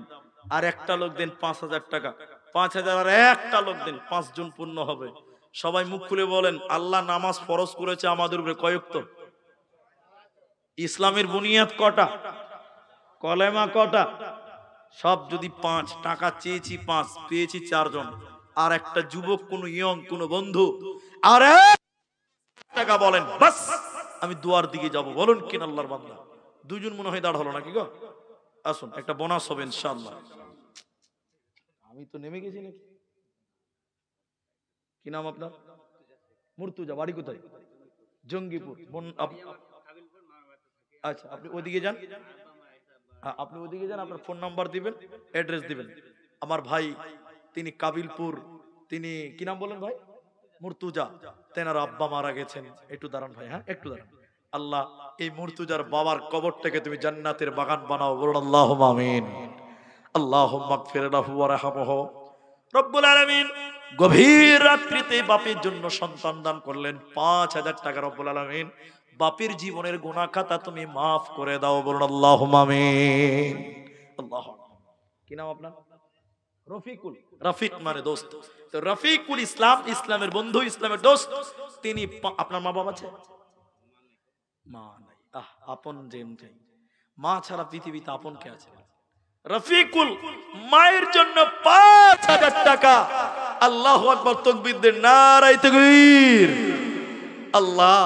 আর একটা লোক দেন 5,000 টাকা। 5,000 আর একটা লোক দেন, 5 জন পূর্ণ হবে। সবাই মুখ খুলে বলেন, আল্লাহ নামাজ ফরজ করেছে আমাদের উপরে কয় ওয়াক্ত? ইসলামের বুনিয়াদ কটা? কলেমা কটা? সব যদি 5 টাকা চেয়েছি, 5 পেয়েছি 4 জন, আর একটা যুবক, কোন ইয়ং কোন বন্ধু আর 1 টাকা বলেন, বাস আমি দুয়ার দিকে যাব। বলুন কিনা আল্লাহর বান্দা? 2 জন মনে হয় দাঁড় হলো নাকি গো? আসুন, একটা বোনাস হবে ইনশাআল্লাহ। আমি তো নেমে গেছি নাকি? কি নাম আপনার? মুর্তুজা। বাড়ি কোথায়? জঙ্গিপুর। আচ্ছা, আপনি ওইদিকে যান, আপনি ওইদিকে যান, আপনার ফোন নাম্বার দিবেন, অ্যাড্রেস দিবেন। আমার ভাই তিনি কাবিলপুর, তিনি কি নাম বলেন ভাই? মুর্তুজা। তেনার আব্বা মারা গেছেন। একটু দাঁড়ান ভাই, হ্যাঁ একটু দাঁড়ান। আল্লাহ এই মুর্তুজার বাবার কবরটাকে তুমি জান্নাতের বাগান বানাও, বলুন আল্লাহুম্মা আমিন। আল্লাহুম্মা গফির লাহু ওয়ারহামহু। রব্বুল আলামিন গভীর রাত্রিতে বাপের জন্য সন্তান দান করলেন 5,000 টাকা। রব্বুল আলামিন বাপের জীবনের গুনাহ খাতা তুমি মাফ করে দাও, বলুন আল্লাহুম্মা আমিন। আল্লাহু আকবার। কি নাম আপনার? রফিকুল। রফিক মানে দোস্ত। তো রফিকুল ইসলাম, ইসলামের বন্ধু, ইসলামের দোস্ত। তিনি, আপনার মা বাবা আছে? মা নাই। আপন জেন চাই, মা ছাড়া পৃথিবীতে আপন কে আছে? রফিকুল মায়ের জন্য 5,000 টাকা আল্লাহু আকবার, তাকবীর দেন, নারায়ে তাকবীর। আল্লাহ,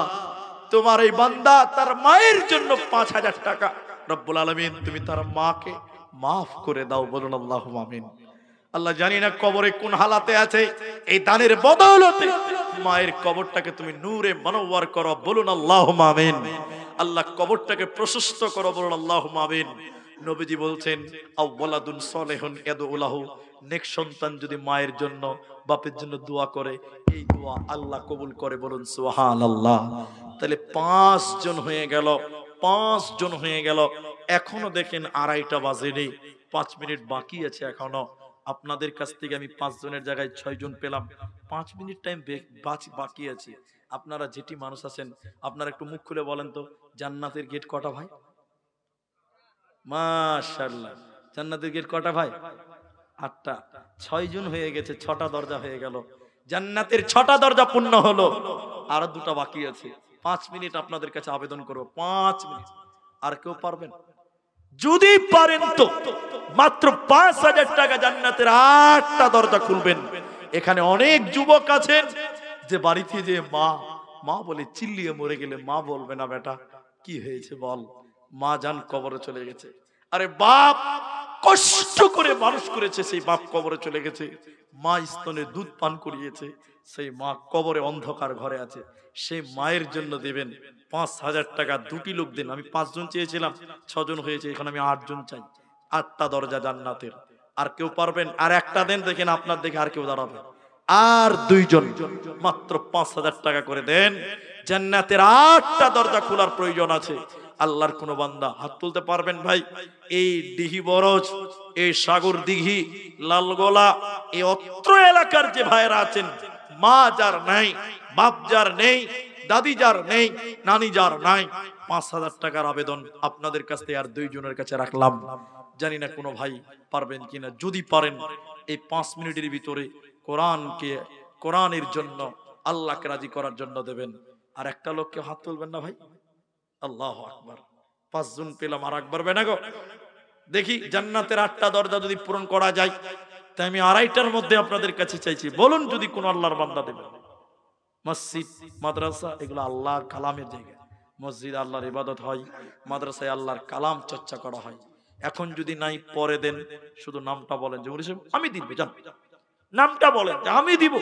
তোমার এই বান্দা তার মায়ের জন্য 5000 টাকা, রব্বুল আলামিন তুমি তার মাকে মাফ করে দাও, বলুন আল্লাহুম্মা আমিন। আল্লাহ, জানি না কবরে কোন হালাতে আছে, এই দানের বদৌলতে মায়ের কবরটাকে তুমি নূরে মনোয়ার করো, বলুন আল্লাহুম্মা আমিন। আল্লাহ, কবরটাকে প্রশস্ত করো, বলুন আল্লাহুম্মা আমিন। নবীজি বলছেন, আওয়ালাদুন সলিহুন ইয়াদউ লাহু, নেক সন্তান যদি মায়ের জন্য বাপের জন্য দোয়া করে, এই দোয়া আল্লাহ কবুল করে, বলুন সুবহানাল্লাহ। তাহলে 5 জন হয়ে গেল, 5 জন হয়ে গেল। এখনো দেখেন 2:30 বাজেনি, 5 মিনিট বাকি আছে এখনো। আপনাদের কাছ থেকে আমি 5 জনের জায়গায় 6 জন পেলাম, 5 মিনিট টাইম বাকি আছে। আপনারা যেটি মানুষ আছেন, আপনারা একটু মুখ খুলে বলেন তো, জান্নাতের গেট কটা ভাই? মাশাআল্লাহ, জান্নাতের গেট কটা ভাই? 8টা। 6 জন হয়ে গেছে, 6টা দরজা হয়ে গেল। জান্নাতের 6টা দরজা পূর্ণ হলো, আর 2টা বাকি আছে। 5 মিনিট আপনাদের কাছে আবেদন করব, 5 মিনিট। আর কেউ পারবেন? যদি পারেন তো মাত্র 5000 টাকা জান্নাতের 8টা দরজা খুলবেন। এখানে অনেক যুবক আছেন যে বাড়িতে যে মা মা বলে চিল্লিয়ে মরে গেলে মা বলবে না, বেটা কি হয়েছে বল, মা জান কবরে চলে গেছে। আরে বাপ কষ্ট করে মানুষ করেছে, সেই বাপ কবরে চলে গেছে। মা স্তনে দুধ পান করিয়েছে, সেই মা কবরে অন্ধকার ঘরে আছে। সেই মায়ের জন্য দেবেন 5000 টাকা। 2টি লোক দিন। আমি 5 জন চেয়েছিলাম, 6 জন হয়েছে, এখন আমি 8 জন চাই। 8টা দরজা জান্নাতের। আর কেউ পারবেন? আর একটা দেন, দেখেন আপনার দেখে আর কেউ দাঁড়াবে। আর 2 জন, মাত্র 5000 টাকা করে দেন। জান্নাতের 8টা দরজা খোলার প্রয়োজন আছে। আল্লাহর কোন বান্দা হাত তুলতে পারবেন ভাই? এই দিঘি বরজ, এই সাগর দিঘি, লালগোলা, এই অত্র এলাকার যে ভাইরা আছেন, মা যার নাই, বাপ যার নেই, দাদি যার নেই, নানি যার নাই, 5000 টাকার আবেদন আপনাদের কাছ থেকে আর 2 জনের কাছে রাখলাম। জানি না কোনো ভাই পারবেন কিনা। যদি পারেন এই 5 মিনিটের ভিতরে কোরআনের জন্য, আল্লাহকে রাজি করার জন্য দেবেন। আর একটা লোককে হাত তুলবেন না ভাই? আল্লাহু আকবার। 5 জন পেলাম, আর একবার বেনা গো। দেখি জান্নাতের 8টা দরজা যদি পূরণ করা যায়, তাই আমি 2:30টার মধ্যে আপনাদের কাছে চাইছি, বলুন যদি কোন আল্লাহর বান্দা দেবেন। মসজিদ, মাদ্রাসা এগুলো আল্লাহর কালামের জায়গা। মসজিদ আল্লাহর ইবাদত হয়, মাদ্রাসায় আল্লাহর কালাম চর্চা করা হয়। এখন যদি নাই, পরে দেন, শুধু নামটা বলেন যে আমি দিব, জান নামটা বলেন যে আমি দিব।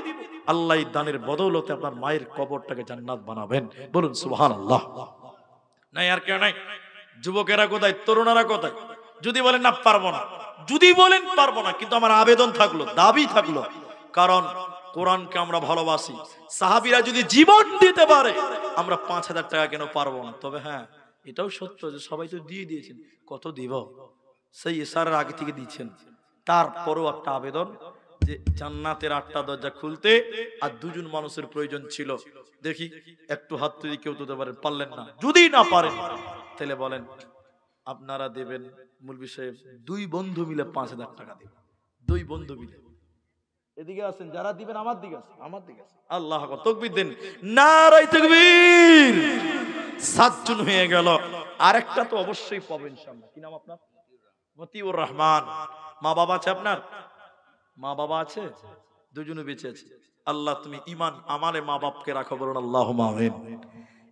আল্লাহ দানের বদৌলতে আপনার মায়ের কবরটাকে জান্নাত বানাবেন, বলুন সুবহানাল্লাহ। নাই আর কেউ নাই? যুবকেরা কোথায়, তরুণরা কোথায়? যদি বলেন না পারবো না, যদি বলেন পারবো না, কিন্তু আমার আবেদন থাকলো, দাবি থাকলো, কারণ কোরআনকে আমরা ভালোবাসি। সাহাবীরা যদি জীবন দিতে পারে, আমরা 5000 টাকা কেন পারবো না? তবে হ্যাঁ, এটাও সত্য যে সবাই তো দিয়ে দিয়েছেন, কত দিব সেই ইশারার আগে থেকে দিচ্ছেন। তারপরও একটা আবেদন যে জান্নাতের 8টা দরজা খুলতে আর 2 জন মানুষের প্রয়োজন ছিল। দেখি একটু হাত তুলে কেউ তুলতে পারেন? পারলেন না, যদি না পারেন তাহলে বলেন আপনারা দেবেন। মূলবি সাহেব 2 বন্ধু মিলে 5000 টাকা দেবেন। 2 বন্ধু মিলে এদিকে আছেন, যারা দিবেন আমার দিকে আছে, আমার দিকে আছে। আল্লাহু আকবার, তাকবীর দেন, নারায়ে তাকবীর। 7 জন হয়ে গেল। আরেকটা তো অবশ্যই পাবেন ইনশাআল্লাহ। কি নাম আপনার? মতিউর রহমান। মা বাবা আছে আপনার? মা বাবা আছে? 2 জনই বেঁচে আছে। আল্লাহ তুমি ঈমান আমালে মা বাপকে রাখো, বলুন আল্লাহুম্মা আমিন।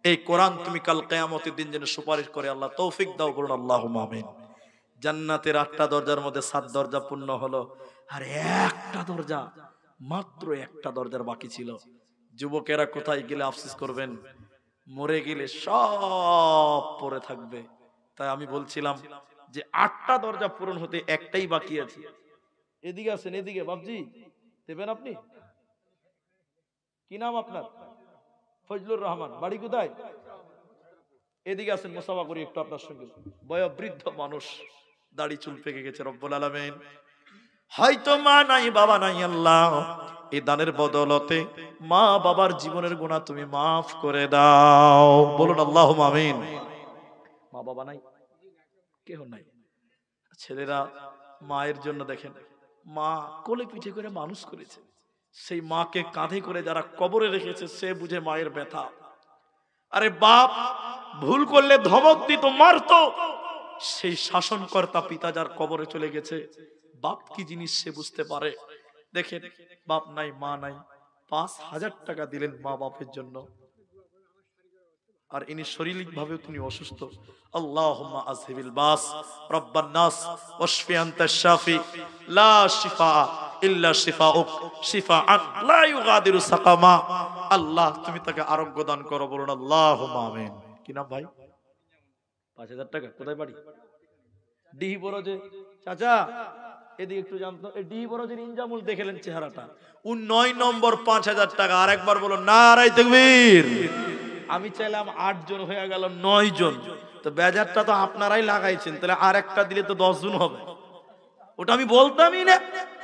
এই কোরআন তুমি কাল কিয়ামতের দিন যেন সুপারিশ করে আল্লাহ তৌফিক দাও, বলুন আল্লাহুম্মা আমিন। জান্নাতের 8টা দরজার মধ্যে 7 দরজা পূর্ণ হলো, আর একটা দরজা, মাত্র একটা দরজার বাকি ছিল। যুবকেরা কোথায় গেলে আফসোস করবেন? মরে গেলে সব পড়ে থাকবে। তাই আমি বলছিলাম যে 8টা দরজা পূরণ হতে একটাই বাকি আছে। এদিকে আছেন, এদিকে বাবজি দেবেন আপনি? কি নাম আপনার? ফজলুর রহমান। বাড়ি কোথায়? এদিকে আছেন, মুসাফা করি একটু আপনার সঙ্গে। বয়োবৃদ্ধ মানুষ, দাড়ি চুল পেকে গেছে। রব্বুল আলামিন, হয়তো মা নাই বাবা নাই, আল্লাহ এই দানের বদৌলতে মা বাবার জীবনের গুনাহ তুমি মাফ করে দাও, বলুন আল্লাহুম্মা আমিন। মা বাবা নাই, কেউ নাই। ছেলেরা মায়ের জন্য দেখেন, মা কোলে পিঠে করে মানুষ করেছে, সেই মাকে কাঁধে করে যারা কবরে রেখেছে সে বুঝে মায়ের ব্যথা। আরে বাপ ভুল করলে ধমক দিত, মারতো, সেই শাসনকর্তা পিতা যার কবরে চলে গেছে, বাপ কি জিনিস সে বুঝতে পারে। দেখেন, বাপ নাই মা নাই, 5,000 টাকা দিলেন মা বাপের জন্য, আর ইনি শারীরিক ভাবে তিনি অসুস্থ। আল্লাহুম্মা আযহিবিল বাস রব্বান নাস ওয়াশফি আনতাশ শাফি লা শিফা ইল্লা শিফাউক শিফাআন লা ইউগাদিরু সাকামা। আল্লাহ তুমি তাকে আরোগ্য দান করো, বলুন আল্লাহুম্মা আমিন। কি নাম ভাই? 5,000 টাকা। কোথায় বাড়ি? ডিহি বরজে। চাচা এদিকে একটু জানতো, এই ডিহি বরজের ইনজামুল দেখলেন চেহারাটা, ও 9 নম্বর 5,000 টাকা। আরেকবার বলুন নারায়ে তাকবীর। আমি চাইলাম 8 জন, হয়ে গেল 9 জন। তো বেজারটা তো আপনারাই লাগাইছেন, তাহলে আর একটা দিলে তো 10 জন হবে। ওটা আমি বলতামই না,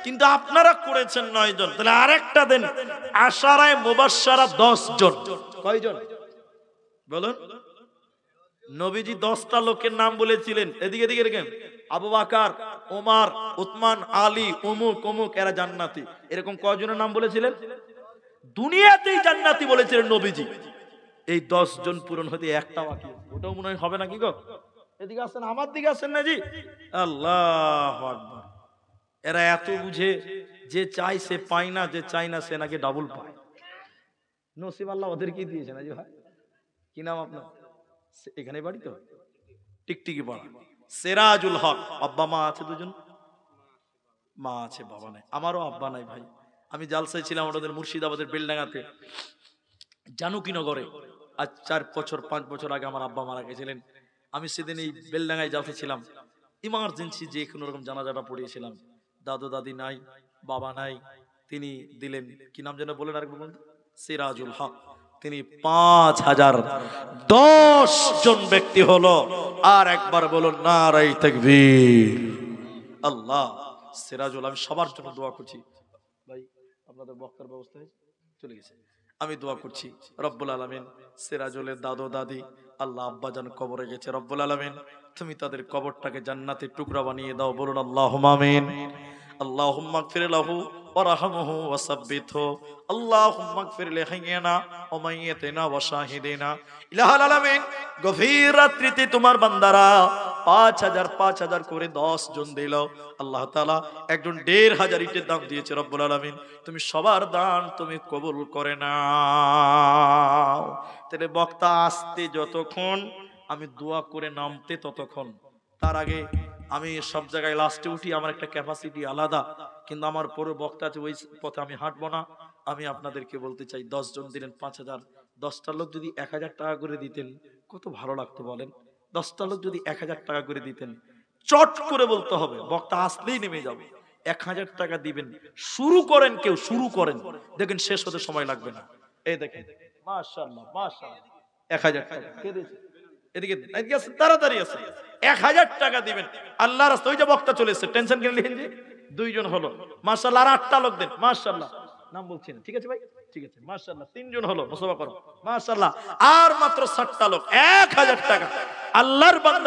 কিন্তু আপনারা করেছেন 9 জন, তাহলে আরেকটা দেন। আশারায়ে মুবাশশারা 10 জন। কয়জন বলুন? নবীজি 10টা লোকের নাম বলেছিলেন, এদিকে এদিকে এরকম, আবু বকর, ওমর, উসমান, আলী, অমুক অমুক, এরা জান্নাতি। এরকম কয়জনের নাম বলেছিলেন? দুনিয়াতেই জান্নাতি বলেছিলেন নবীজি। এই 10 জন পূরণ হতে একটা বাকি, ওটাও মনে হয় হবে না। কি গো, এদিকে আসেন, আমার দিকে আসেন না জি। আল্লাহু আকবার। এরা এত বুঝে, যে চাই সে পায় না, যে চাই না সে নাকি ডাবল পায়। নসিব আল্লাহ ওদেরকে দিয়েছে না জি ভাই। কি নাম আপনার? এখানে বাড়ি তো টিকটিকি পাড়া। সিরাজুল হক। আব্বা মা আছে দুজন? মা আছে, বাবা নাই। আমারও আব্বা নাই ভাই। আমি জালসায় ছিলাম ওদের মুর্শিদাবাদের বেলডাঙ্গাতে, জানুকিনগরে। আজ 4 বছর 5 বছর আগে আমার আব্বা মারা গেছিলেন। আমি সেদিন এই বেলডাঙ্গায় জালসা ছিলাম, ইমার্জেন্সি যে কোনো রকম জানাজাটা পড়িয়েছিলাম। দাদু দাদি নাই, বাবা নাই, তিনি দিলেন, কি নাম যেন বলেন আরেকবার বলুন? সিরাজুল হক। তিনি 5,010 জন ব্যক্তি হলো। আর একবার বলুন নারায়ে তাকবীর। আল্লাহ, সিরাজুল, আমি সবার জন্য দোয়া করছি ভাই। আপনাদের বক্তার ব্যবস্থা হয়েছে? চলে গেছে। আমি দোয়া করছি রব্বুল আলামিন, সিরাজুলের দাদু দাদি, আল্লাহ আব্বাজান কবরে গেছে, রব্বুল আলামিন তুমি তাদের কবরটাকে জান্নাতের টুকরা বানিয়ে দাও, বলুন আল্লাহুম্মা আমিন। আল্লাহুম্মা গফির লাহু ওয়ারহামহু ওয়াসাব্বিতহু। আল্লাহুম্মা গফির লিহাইয়িনা ওয়া মাইয়িতিনা ওয়া শাহিদিনা। ইলাহুল আলামিন, গভীর রাত্রিতে তোমার বান্দারা 5,000 করে 10 জন দিল। আল্লাহ তাআলা একজন 1,500 ইটের দাম দিয়েছে। রব্বুল আলামিন তুমি সবার দান তুমি কবুল করে নাও। তাহলে বক্তা আসতে যতক্ষণ, আমি দোয়া করে নামতে ততক্ষণ। তার আগে আমি সব জায়গায় লাস্টে উঠি, আমার একটা ক্যাপাসিটি আলাদা, কিন্তু আমার পরে বক্তা আছে, ওই পথে আমি হাঁটবো না। আমি আপনাদেরকে বলতে চাই, 10 জন দিলেন 5,000, 10টা লোক যদি 1,000 টাকা করে দিতেন কত ভালো লাগতো বলেন? 10টা লোক যদি 1,000 টাকা করে দিতেন, চট করে বলতে হবে, বক্তা আসলেই নেমে যাবে। 1,000 টাকা দিবেন, শুরু করেন, কেউ শুরু করেন, দেখেন শেষ হতে সময় লাগবে না। এই দেখেন, মাশাআল্লাহ মাশাআল্লাহ, 1,000 টাকা কে দিয়েছে? এদিকে এদিকে আছে, তাড়াতাড়ি আছে। 1,000 টাকা দিবেন আল্লাহর রাস্তায়। ওই যে বক্তা চলে এসেছে, টেনশন কেন লিখেন যে? 2 জন হলো, মাশাআল্লাহ। আর 8টা লোক দেন, মাশাআল্লাহ। নাম বলছি না, ঠিক আছে ভাই? ঠিক আছে, মাশাআল্লাহ। 3 জন হলো, মুসাফা করো, মাশাআল্লাহ। আর মাত্র 7টা লোক, 1,000 টাকা আল্লাহর বান্দা।